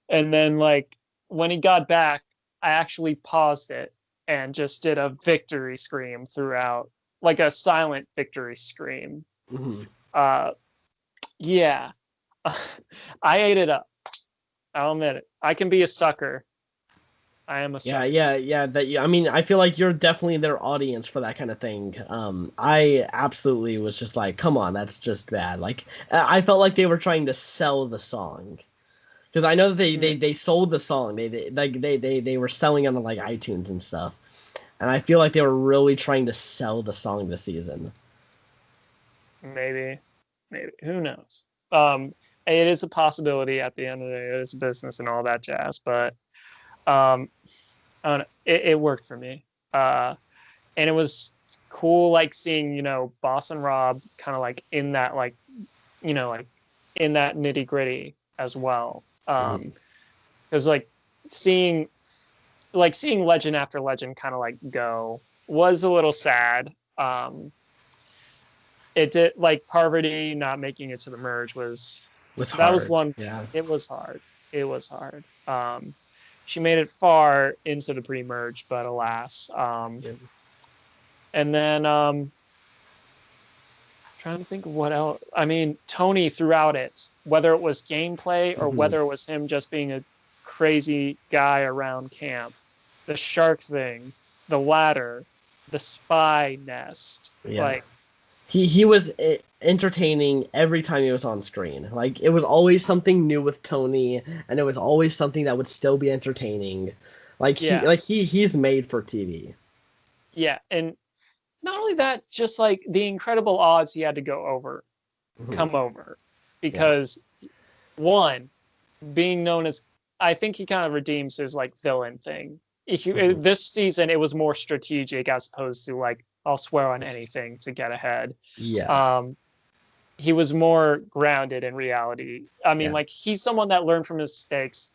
And then like when he got back, I actually paused it and just did a victory scream throughout, like a silent victory scream. I ate it up. I'll admit it. I can be a sucker. I am a sucker. I mean, I feel like you're definitely their audience for that kind of thing. I absolutely was just like, come on, that's just bad. Like, I felt like they were trying to sell the song, because I know that they sold the song. They were selling on like iTunes and stuff, and I feel like they were really trying to sell the song this season. Maybe, who knows? It is a possibility. At the end of the day, it is business and all that jazz, but. I don't know, it worked for me. And it was cool, like seeing, Boss and Rob kind of like in that, like, like in that nitty gritty as well. Because like seeing like seeing legend after legend kind of like go was a little sad. It did, like, Parvati not making it to the merge was hard. that was one. Yeah. It was hard. It was hard. She made it far into the pre-merge, but alas. Yeah. And then trying to think of what else. I mean, Tony throughout it, whether it was gameplay or whether it was him just being a crazy guy around camp, the shark thing, the ladder, the spy nest, Yeah. like he was entertaining every time he was on screen. Like it was always something new with Tony, and it was always something that would still be entertaining. Like he's made for TV. yeah, and not only that, just like the incredible odds he had to come over, because one, being known as, I think he kind of redeems his like villain thing. This season, it was more strategic as opposed to like, I'll swear on anything to get ahead. Yeah. He was more grounded in reality. I mean, like, he's someone that learned from his mistakes.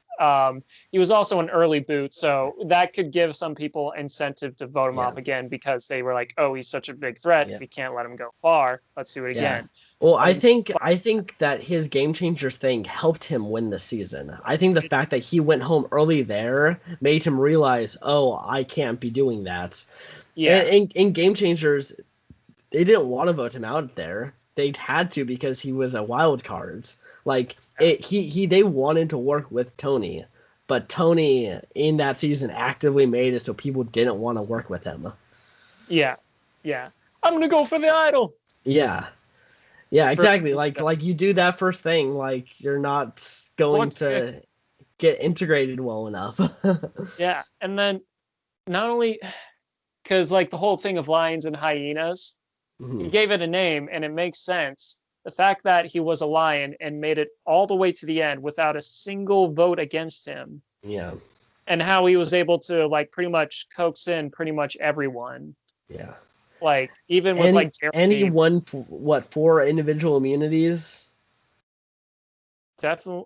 He was also an early boot, so that could give some people incentive to vote him off again, because they were like, oh, he's such a big threat. We can't let him go far. Let's do it again. Well, I think that his Game Changers thing helped him win the season. I think the fact that he went home early there made him realize, oh, I can't be doing that. Yeah. In Game Changers, they didn't want to vote him out there. They had to because he was a wild cards. Like they wanted to work with Tony, but Tony in that season actively made it so people didn't want to work with him. Yeah. I'm gonna go for the idol. Yeah, exactly. Like you do that first thing, like you're not going to get integrated well enough. Yeah, and then not only because like the whole thing of lions and hyenas, he gave it a name and it makes sense. The fact that he was a lion and made it all the way to the end without a single vote against him. Yeah. And how he was able to like pretty much coax in pretty much everyone. Yeah. Like even with like Jeremy, and he won 4 individual immunities. Definitely,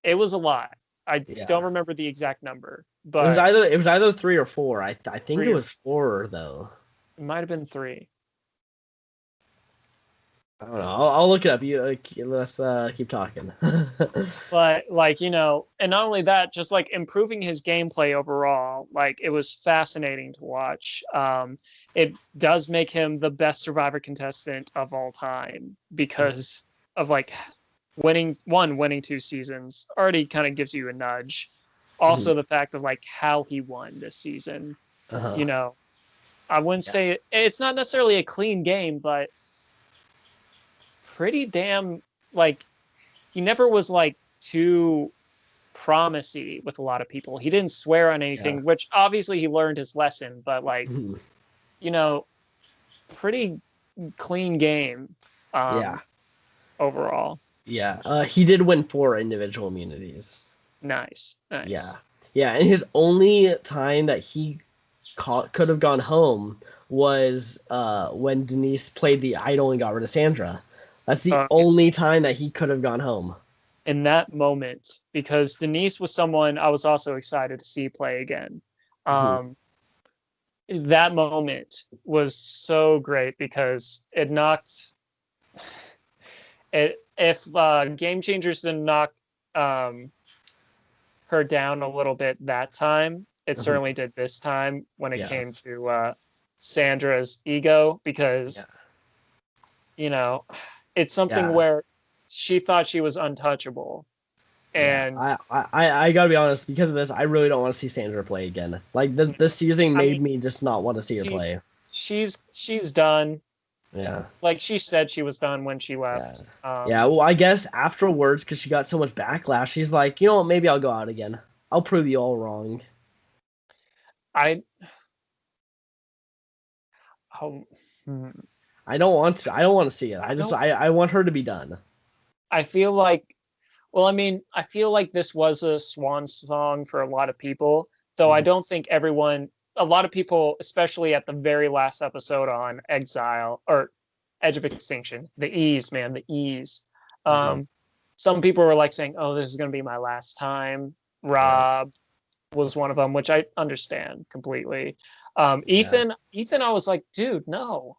it was a lot. I don't remember the exact number, but it was either 3 or 4. I think it was 4 though. It might have been 3. I don't know. I'll look it up. Let's keep talking. But like, you know, and not only that, just like improving his gameplay overall. Like it was fascinating to watch. It does make him the best Survivor contestant of all time because of like winning 2 seasons already kind of gives you a nudge. Also, the fact of like how he won this season. You know, I wouldn't say it's not necessarily a clean game, but pretty damn, like, he never was like too promisey with a lot of people. He didn't swear on anything, which obviously he learned his lesson, but like, you know, pretty clean game overall. Yeah, he did win 4 individual immunities. Nice. Yeah, and his only time that he could have gone home was when Denise played the idol and got rid of Sandra. That's the only time that he could have gone home. In that moment, because Denise was someone I was also excited to see play again. That moment was so great because it knocked it. If Game Changers didn't knock her down a little bit that time, it certainly did this time when it came to Sandra's ego, because you know, it's something where she thought she was untouchable. And I gotta be honest, because of this, I really don't want to see Sandra play again. Like this season made me just not want to see her play. She's done. Yeah. Like she said she was done when she left. Well, I guess afterwards, because she got so much backlash, she's like, you know what, maybe I'll go out again. I'll prove you all wrong. I don't want to see it. I want her to be done. I feel like, well, I mean, I feel like this was a swan song for a lot of people, though I don't think a lot of people, especially at the very last episode on Exile or Edge of Extinction, the ease. Some people were like saying, oh, this is going to be my last time, Rob. was one of them, which I understand completely. Yeah. Ethan, I was like, dude, no,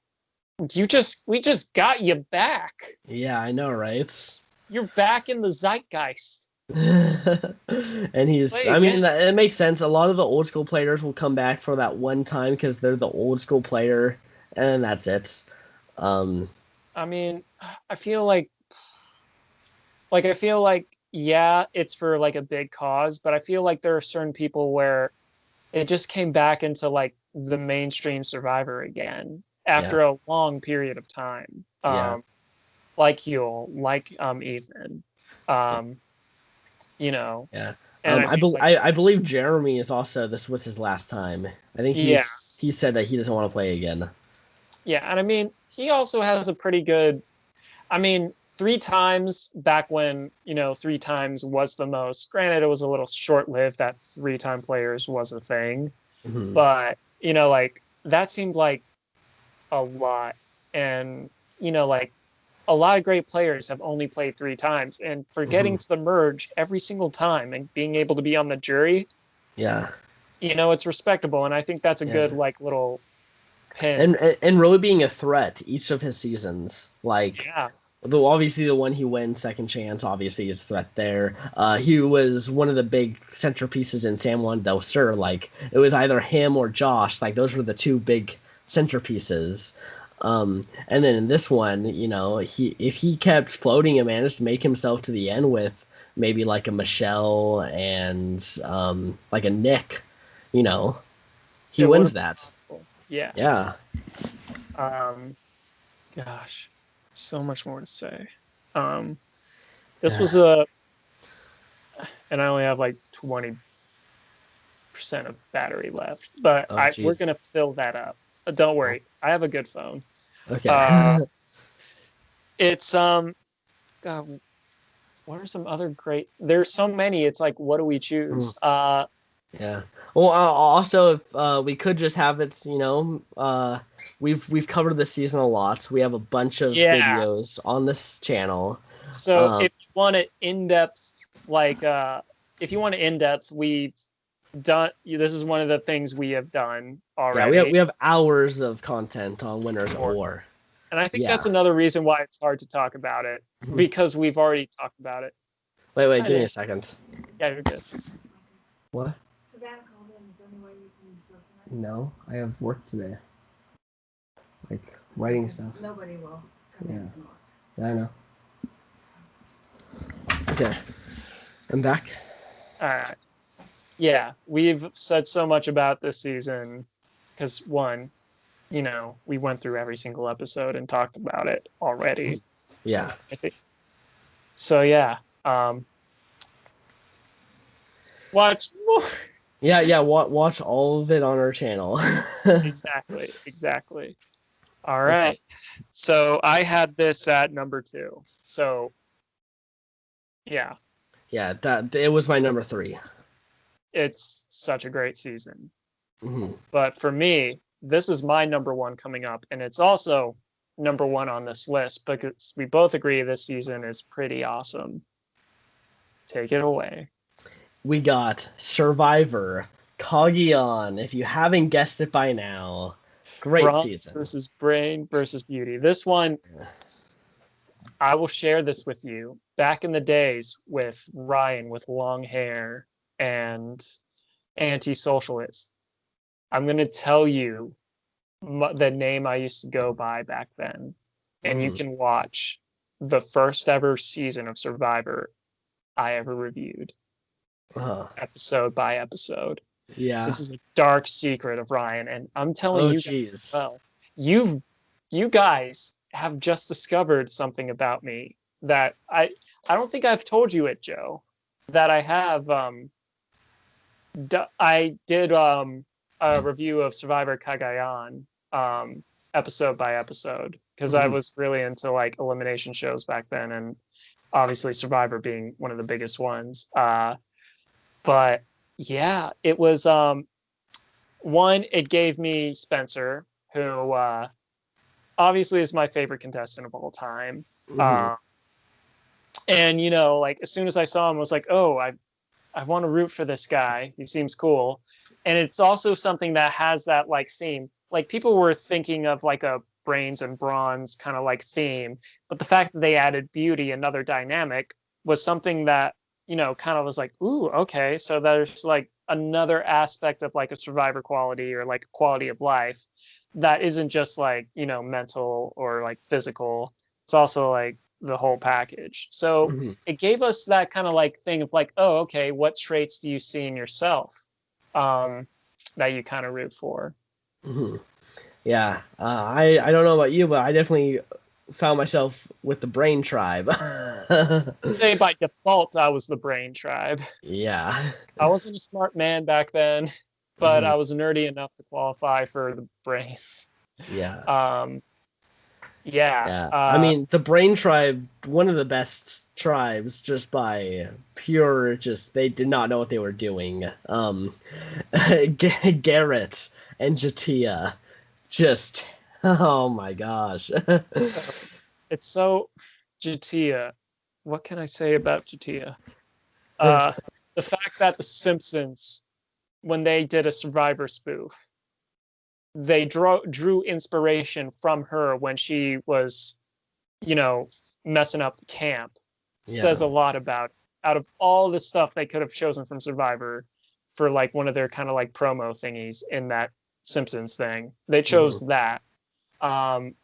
we just got you back. Yeah, I know, right? You're back in the zeitgeist. And Play I mean, again. it makes sense. A lot of the old school players will come back for that one time because they're the old school player, and that's it. Um, I mean, I feel I feel like yeah, it's for like a big cause, but I feel like there are certain people where it just came back into like the mainstream Survivor again yeah, after a long period of time. yeah, Like Yul, like Ethan, um, you know, yeah. and I feel like I believe Jeremy is also this was his last time. I think yeah, he said that he doesn't want to play again. yeah, and I mean he also has a pretty good. I mean, three times back when three times was the most. Granted, it was a little short lived that three-time players was a thing, Hmm. but like that seemed like a lot, and like a lot of great players have only played three times, and for Hmm. getting to the merge every single time and being able to be on the jury, Yeah, it's respectable, and I think that's a good yeah. like little pin. And really being a threat each of his seasons. Like, Yeah. though obviously the one he wins, Second Chance, obviously is a threat there. He was one of the big centerpieces in San Juan del Sur. Like, it was either him or Josh. Like, those were the two big centerpieces. And then in this one, he if he kept floating and managed to make himself to the end with maybe like a Michelle and like a Nick, you know, he It would wins have been that. possible. Yeah. Yeah. Um, gosh, so much more to say. Um, this was a, and I only have like 20% of battery left, but Oh, we're gonna jeez. fill that up. Don't worry, I have a good phone. Okay. Uh, it's God, what are some other great? There's so many. It's like, what do we Mm, choose? yeah. Well, also, if we could just have it, we've covered this season a lot. We have a bunch of Yeah. videos on this channel. So Um, if you want an in-depth, like, if you want an in-depth, we've done. This is one of the things we have done yeah, already. we have hours of content on Winners of Or, War. and I think that's Yeah. another reason why it's hard to talk about it Mhm. because we've already talked about it. Wait, I give me a did. second. Yeah, you're good. What? No, I have work today. Like writing stuff. Nobody will come in tomorrow. Yeah, I know. Okay, I'm back. All right. Yeah, we've said so much about this season because one, we went through every single episode and talked about it already. Yeah. I think so. Yeah. Um, watch more. Yeah. Watch all of it on our channel. Exactly. Exactly. All Okay. right. So I had this at number two. So yeah, Yeah, that it was my number three. it's such a great season. Hmm. But for me, this is my number one coming up, and it's also number one on this list because we both agree this season is pretty awesome. Take it away. We got Survivor, Kagion. If you haven't guessed it by now, great Bronze season. versus Brain versus Beauty. This one, I will share this with you. Back in the days with Ryan with long hair and anti-socialist, I'm going to tell you the name I used to go by back then, and you Hmm. can watch the first ever season of Survivor I ever reviewed, Uh, episode by episode. yeah. This is a dark secret of Ryan, and I'm telling Oh, you guys as jeez. well. You've you guys have just discovered something about me that I don't think I've told you it, Joe. That I have I did a review of Survivor Cagayan episode by episode because I Hmm. was really into like elimination shows back then, and obviously Survivor being one of the biggest ones. But yeah, it was one. It gave me Spencer, who obviously is my favorite contestant of all time. Hmm. Uh, and like as soon as I saw him, I was like, oh, I want to root for this guy. He seems cool. And it's also something that has that like theme. Like people were thinking of like a brains and bronze kind of like theme, but the fact that they added beauty, another dynamic, was something that, kind of was like, ooh, okay. So there's like another aspect of like a survivor quality or like quality of life that isn't just like, mental or like physical. It's also like the whole package. So Hmm. it gave us that kind of like thing of like, oh, okay, what traits do you see in yourself that you kind of root for? Hmm. Yeah, I don't know about you, but I definitely found myself with the Brain Tribe. Say by default, I was the brain tribe. Yeah. I wasn't a smart man back then, but Hmm. I was nerdy enough to qualify for the brains. Yeah. Um, yeah. Yeah. I mean, the Brain Tribe, one of the best tribes, just by pure, just they did not know what they were doing. Garrett and Jatia, just, oh my gosh. It's so Jatia. What can I say about Jatia? Uh, the fact that The Simpsons, when they did a Survivor spoof, they drew inspiration from her when she was, you know, messing up camp. Says Yeah. a lot about out of all the stuff they could have chosen from Survivor for like one of their kind of like promo thingies in that Simpsons thing. They Hmm. chose that. Um,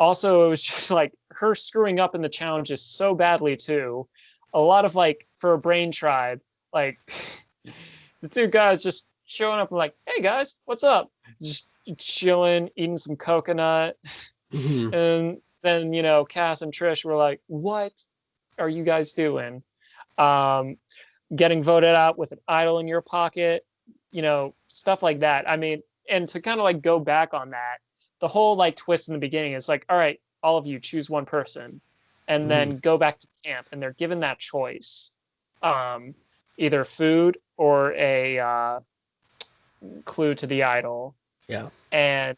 Also, it was just like her screwing up in the challenges so badly too. A lot of like for a brain tribe, like the two guys just showing up and like, hey guys, what's up? Just chilling, eating some coconut. Hmm. And then, Cass and Trish were like, what are you guys doing? Um, Getting voted out with an idol in your pocket, stuff like that. I mean, and to kind of like go back on that, the whole like twist in the beginning is like, all right, all of you choose one person and Hmm. then go back to camp. And they're given that choice, um, either food or a clue to the idol. Yeah. And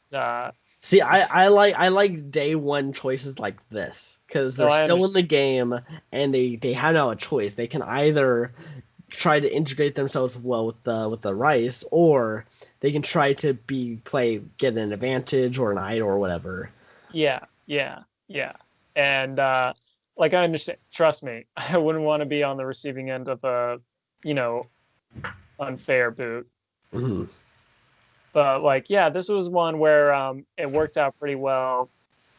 See, I like day one choices like this because no, they're I still in understand. the game and they have now a choice. They can either try to integrate themselves well with the rice, or they can try to get an advantage or an idol or whatever. Yeah, yeah, yeah. And like I understand, trust me, I wouldn't want to be on the receiving end of a, you know, unfair boot. Hmm. But like, yeah, this was one where it worked out pretty well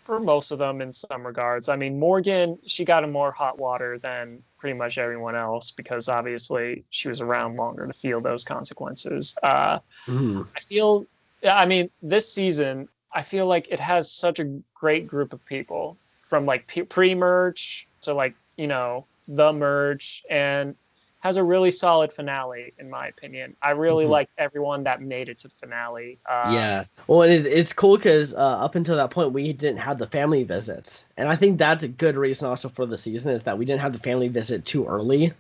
for most of them in some regards. I mean, Morgan, she got in more hot water than pretty much everyone else because obviously she was around longer to feel those consequences. Hmm. I feel, yeah, I mean, this season, I feel like it has such a great group of people from like pre-merge to like, the merge and has a really solid finale, in my opinion. I really Hmm. liked everyone that made it to the finale. Yeah. Well, and it's cool because up until that point, we didn't have the family visits, and I think that's a good reason also for the season is that we didn't have the family visit too early.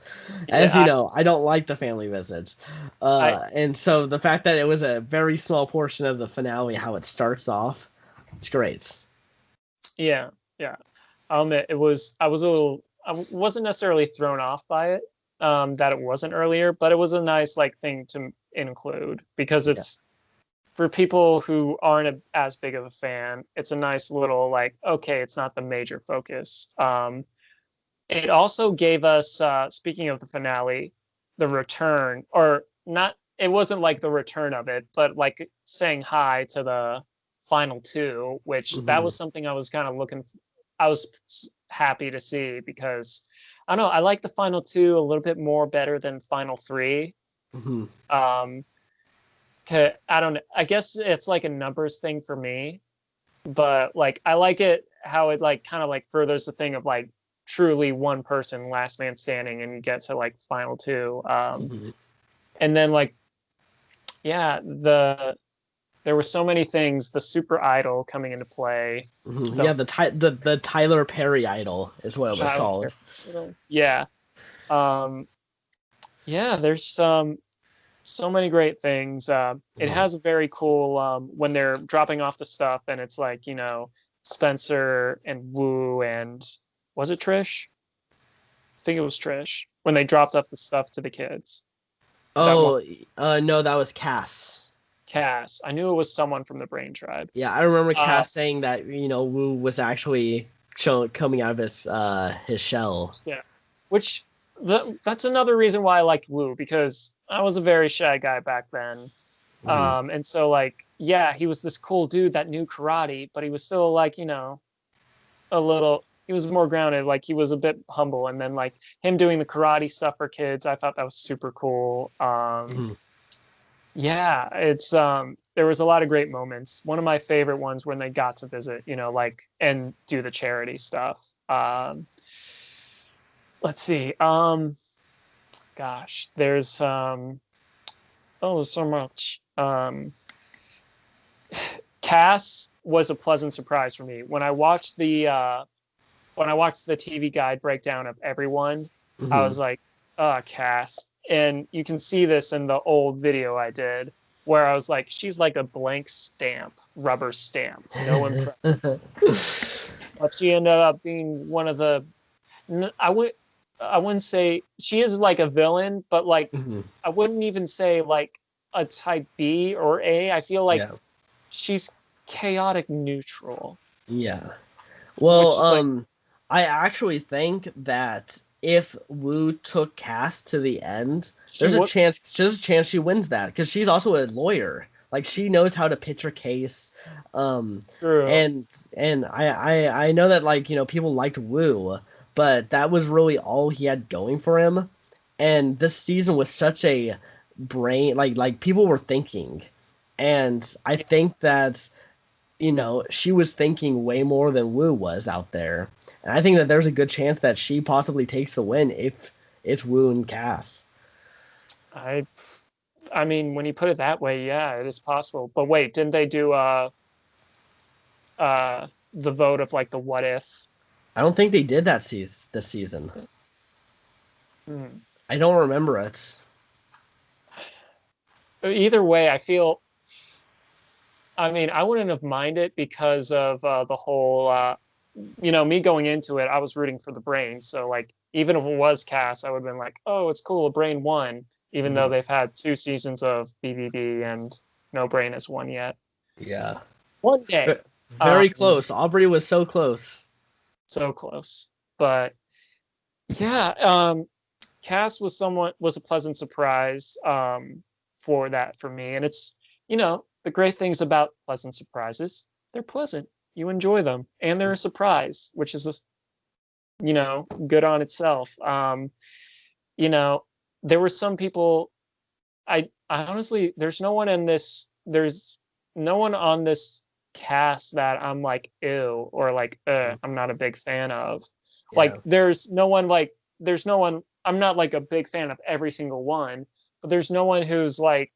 As you Yeah, know, I don't like the family visits, I and so the fact that it was a very small portion of the finale, how it starts off, it's great. yeah, yeah. I'll admit it was. I wasn't necessarily thrown off by it, that it wasn't earlier, but it was a nice like thing to include because Yeah. it's for people who aren't as big of a fan. It's a nice little like, okay, it's not the major focus. It also gave us, speaking of the finale, the return, or not. It wasn't like the return of it, but like saying hi to the final two, which that Hmm. was something I was kind of I was happy to see because I don't know. I like the final two a little bit more better than final three. Hmm. Um, I don't know. I guess it's like a numbers thing for me, but like I like it how it like kind of like furthers the thing of like truly one person, last man standing, and you get to like final two. Hmm. And then like yeah, there were so many things. The super idol coming into play. Hmm. The Yeah, the Tyler Perry idol is what it was child. called. Yeah. Um, yeah. There's so many great things. It Hmm. has a very cool when they're dropping off the stuff, and it's like Spencer and Wu and was it Trish? I think it was Trish when they dropped off the stuff to the kids. Oh, no, that was Cass. Cass. I knew it was someone from the Brain Tribe. Yeah, I remember Cass saying that Wu was actually coming out of his shell. Yeah, which that's another reason why I liked Wu, because I was a very shy guy back then. And so like, yeah, he was this cool dude that knew karate, but he was still like, he was more grounded. Like he was a bit humble. And then like him doing the karate stuff for kids, I thought that was super cool. Yeah, it's there was a lot of great moments. One of my favorite ones when they got to visit, like and do the charity stuff. Let's see. Gosh, there's so much. Cass was a pleasant surprise for me when I watched the TV guide breakdown of everyone. I was like, Cass. And you can see this in the old video I did where I was like, she's like a blank stamp, rubber stamp. No impression. But she ended up being one of the, I wouldn't say she is like a villain, but like I wouldn't even say like a type B or A. I feel like she's chaotic neutral. Yeah. Well, I actually think that if Wu took Cass to the end, there's a chance she wins that, because she's also a lawyer. Like she knows how to pitch her case. True. And I know that like, people liked Wu, but that was really all he had going for him. And this season was such a brain, like people were thinking. And I think that she was thinking way more than Wu was out there. And I think that there's a good chance that she possibly takes the win if it's Wu and Cass. I mean, when you put it that way, yeah, it is possible. But wait, didn't they do the vote of like the what if? I don't think they did that this season. I don't remember it. Either way, I feel. I mean, I wouldn't have minded because of the whole, me going into it. I was rooting for the Brain, so like even if it was Cass, I would have been like, oh, it's cool, Brain won, even though they've had 2 seasons of BBB and no Brain has won yet. Yeah, one day. Very close. Aubrey was so close. So close, but yeah, Cass was a pleasant surprise for me, and it's the great things about pleasant surprises, they're pleasant. You enjoy them, and they're a surprise, which is, good on itself. There were some people. I honestly, there's no one on this cast that I'm like ew or like I'm not a big fan of. Yeah. Like there's no one. I'm not like a big fan of every single one, but there's no one who's like.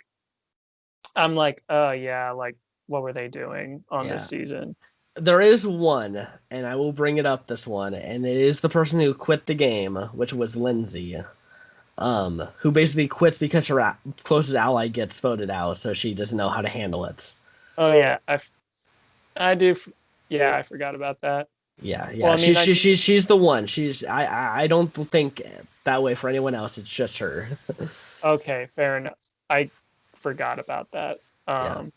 I'm like, oh yeah, like what were they doing on this season? There is one, and I will bring it up this one, and it is the person who quit the game, which was Lindsay, who basically quits because her closest ally gets voted out, so she doesn't know how to handle it. Oh yeah, I do. Yeah, I forgot about that. Yeah. Well, I mean, she's the one. I don't think that way for anyone else. It's just her. Okay, fair enough. I forgot about that. Memory.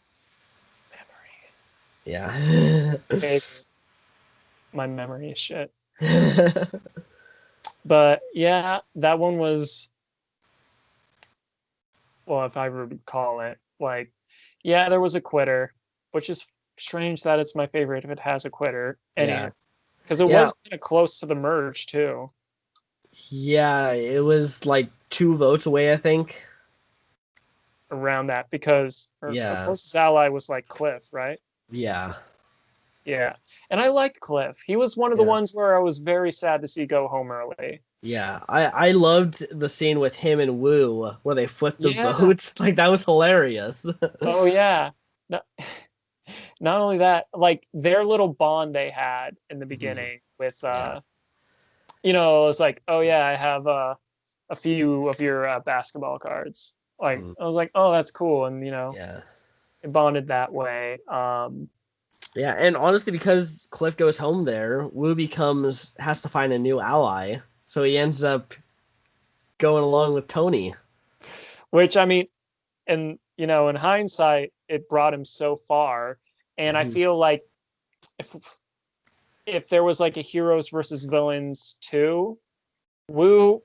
Yeah. My memory is shit. But yeah, that one was, well, if I recall it, like, yeah, there was a quitter, which is strange that it's my favorite if it has a quitter. Anyway, because it was kind of close to the merge too. Yeah, it was like 2 votes away, I think. Around that, because her closest ally was like Cliff, right? Yeah. Yeah. And I liked Cliff. He was one of the ones where I was very sad to see go home early. Yeah. I loved the scene with him and Wu where they flipped the votes. Like, that was hilarious. Oh, yeah. No, not only that, like, their little bond they had in the beginning with, it was like, oh, yeah, I have a few of your basketball cards. Like, I was like, oh, that's cool. And, it bonded that way. Yeah, and honestly, because Cliff goes home there, Wu has to find a new ally. So he ends up going along with Tony. Which I mean, and in hindsight, it brought him so far. And I Mhm. feel like if there was like a heroes versus villains too, Wu,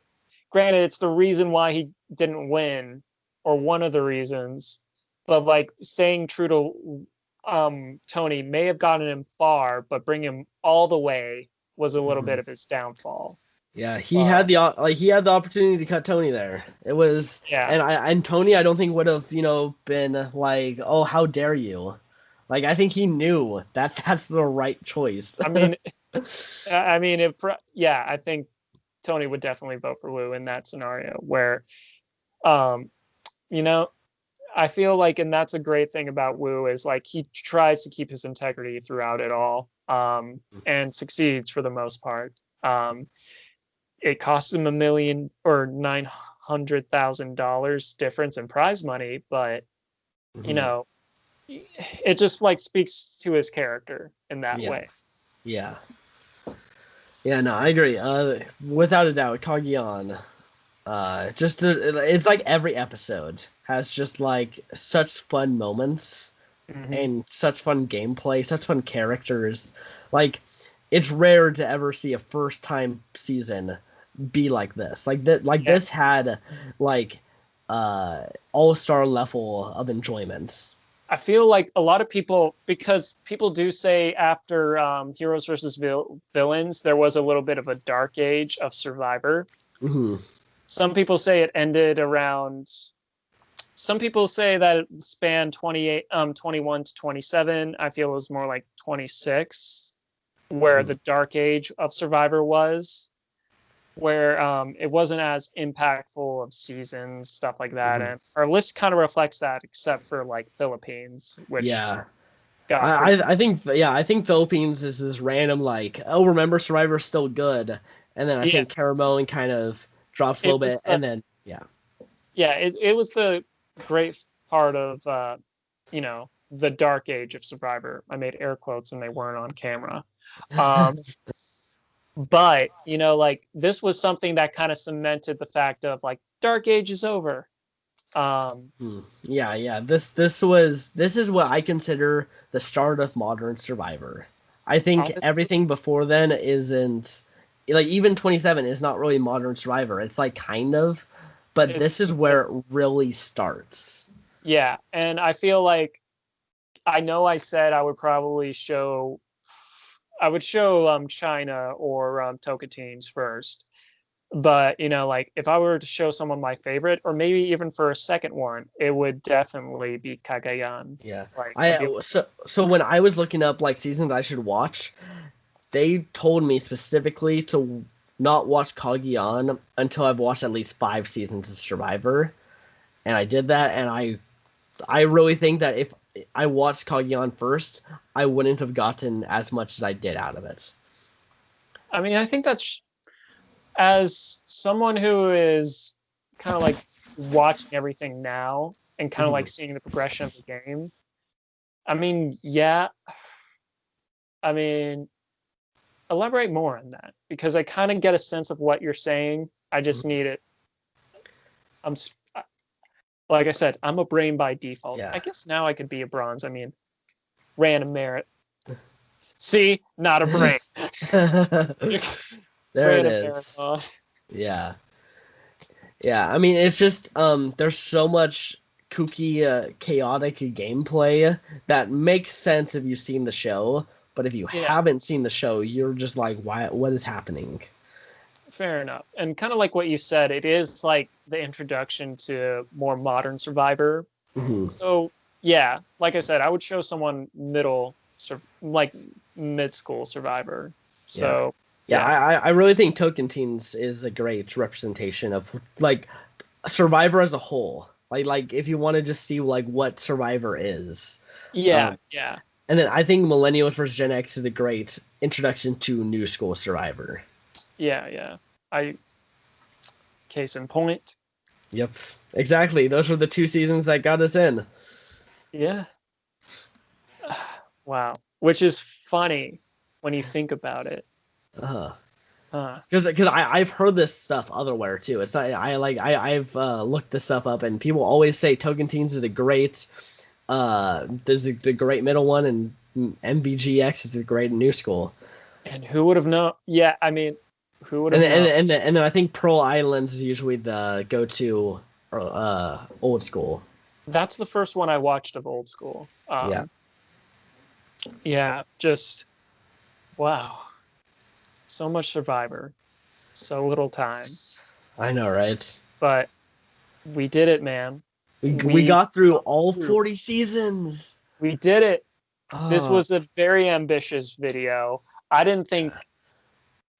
granted, it's the reason why he didn't win, or one of the reasons, but like staying true to Tony may have gotten him far, but bring him all the way was a little bit Mhm. of his downfall. Yeah, he had But the opportunity to cut Tony there. It was yeah, and Tony I don't think would have, been like, "Oh, how dare you." Like I think he knew that that's the right choice. I mean, if yeah, I think Tony would definitely vote for Wu in that scenario where, um, you know, I feel like, and that's a great thing about Wu is like he tries to keep his integrity throughout it all, and succeeds for the most part. It costs him $1,900,000 difference in prize money, but you Mhm. know, it just like speaks to his character in that Yeah. way. Yeah. Yeah, no, I agree. Without a doubt, Kagiyan. It's like every episode has just like such fun moments Hmm. and such fun gameplay, such fun characters. Like, it's rare to ever see a first time season be like this. Yeah, This had like all-star level of enjoyment. I feel like a lot of people, because people do say after Heroes versus Villains, there was a little bit of a dark age of Survivor. Hmm. Some people say it ended around. Some people say that it spanned 28, 21 to 27. I feel it was more like 26, where Hmm. the dark age of Survivor was, where it wasn't as impactful of seasons, stuff like that. Hmm. And our list kind of reflects that, except for like Philippines, which Yeah. got pretty. I think Philippines is this random like, oh, remember Survivor's still good, and then I Yeah, think Caramel kind of drops a it little bit, was the and then yeah. yeah, it was the great part of the dark age of Survivor. I made air quotes and they weren't on camera. Um, but like this was something that kind of cemented the fact of like dark age is over. Um, Yeah, yeah. This is what I consider the start of modern Survivor. I think honestly, everything before then isn't like even 27 is not really modern Survivor. It's like kind of, but this is where it's it really starts. yeah, and I feel like I know I said I would show China or Tocantins first. But like if I were to show someone my favorite, or maybe even for a second one, it would definitely be Cagayan. Yeah. Like I'd I be so when I was looking up like seasons I should watch, they told me specifically to not watch Cagayan until I've watched at least 5 seasons of Survivor, and I did that, and I really think that if I watched Cagayan first, I wouldn't have gotten as much as I did out of it. I mean, I think that's as someone who is kind of like watching everything now and kind of Hmm. like seeing the progression of the game. I mean, yeah. I mean, elaborate more on that because I kind of get a sense of what you're saying. I just need it. I'm like I said, I'm a brain by default. Yeah. I guess now I could be a bronze. I mean, random merit. See, not a brain. There it Random is. marathon. Yeah. Yeah. I mean, it's just there's so much kooky, chaotic gameplay that makes sense if you've seen the show, but if you Yeah, haven't seen the show, you're just like, why? What is happening? fair enough. And kind of like what you said, it is like the introduction to more modern Survivor. Hmm. So yeah, like I said, I would show someone like mid school Survivor. Yeah. So Yeah, yeah, I really think Tocantins is a great representation of like Survivor as a whole. Like if you want to just see like what Survivor is. yeah, Um, yeah, and then I think Millennials versus Gen X is a great introduction to New School Survivor. yeah, yeah. I case in point. Yep, exactly. Those were the 2 seasons that got us in. Yeah. Wow. Which is funny when you think about it. Uh-huh. Because I've heard this stuff otherwhere too. It's not I've looked this stuff up, and people always say Tocantins is a great there's the great middle one, and MVGX is the great new school. And who would have known? Yeah, I mean, who would And have then, known? and then I think Pearl Islands is usually the go-to old school. That's the first one I watched of Old School. Yeah, Yeah, just wow. So much Survivor, so little time. I know, right? But we did it, man. We got through all 40 seasons. We did it. This Oh, was a very ambitious video. I didn't think,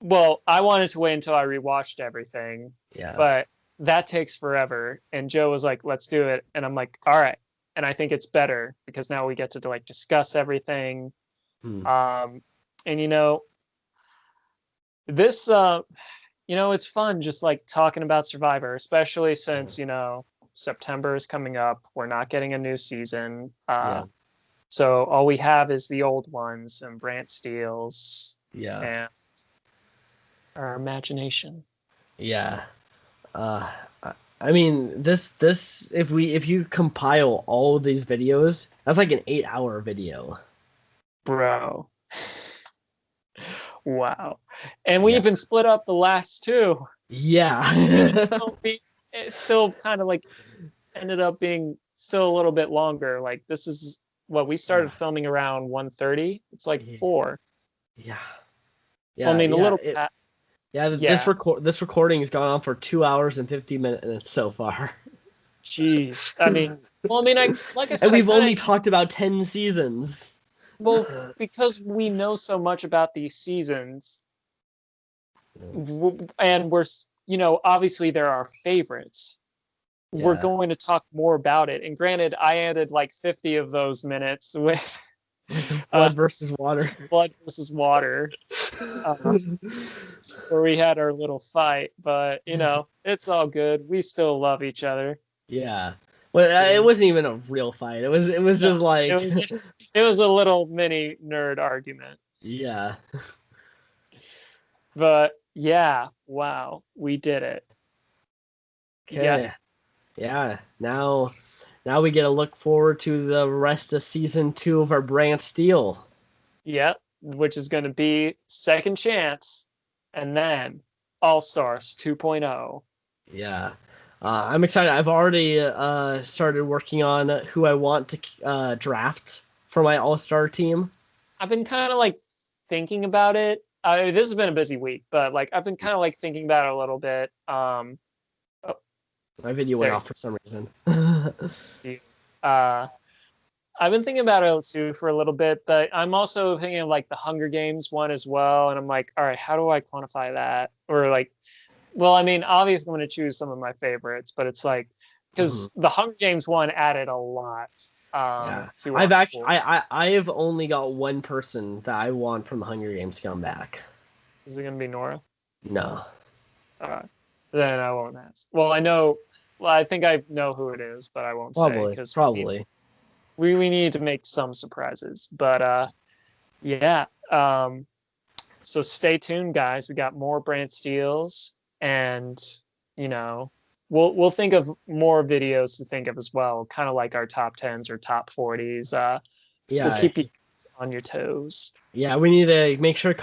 well, I wanted to wait until I rewatched everything, yeah. but that takes forever. And Joe was like, let's do it. And I'm like, all right. And I think it's better because now we get to like discuss everything. Hmm. And this it's fun just like talking about Survivor, especially since September is coming up. We're not getting a new season. Yeah. So all we have is the old ones and Brant Steele's Yeah. and our imagination. Yeah. I mean, this if you compile all of these videos, that's like an 8-hour video. Bro. Wow. And we Yeah. even split up the last two. Yeah. It's still kind of like ended up being still a little bit longer. Like this is what we started filming around 1:30. It's like 4. Yeah. I mean, a little. This recording has gone on for 2 hours and 50 minutes so far. Jeez. I mean, well, I mean, like I said, and we've only talked about 10 seasons. Well, because we know so much about these seasons, and we're, obviously there are favorites. Yeah. We're going to talk more about it. And granted, I added like 50 of those minutes with Blood versus Water. Blood versus Water. Where we had our little fight, but it's all good. We still love each other. Yeah. Well, it wasn't even a real fight. It was just like it was a little mini nerd argument. Yeah. But yeah, wow, we did it. Okay. Yeah. Now we get to look forward to the rest of season 2 of our Brant Steele. Yep, which is going to be Second Chance, and then All Stars 2.0. Yeah. I'm excited. I've already started working on who I want to draft for my All-Star team. I've been kind of like thinking about it. This has been a busy week, but like I've been kind of like thinking about it a little bit. My video went off for some reason. I've been thinking about it too for a little bit, but I'm also thinking of like the Hunger Games one as well. And I'm like, all right, how do I quantify that? Or like, well, I mean, obviously I'm going to choose some of my favorites, but it's like, because the Hunger Games one added a lot. I've only got one person that I want from the Hunger Games to come back. Is it going to be Nora? No. Then I won't ask. Well, I think I know who it is, but I won't say because probably we need to make some surprises. But yeah. So stay tuned, guys. We got more Brant Steeles, and we'll think of more videos to think of as well, kind of like our top 10s or top 40s. We'll keep you on your toes. Yeah, we need to make sure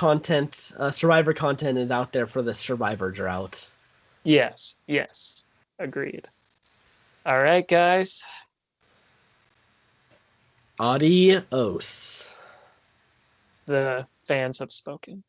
Survivor content is out there for the Survivor drought. Yes, agreed. All right, guys. Adios. The fans have spoken.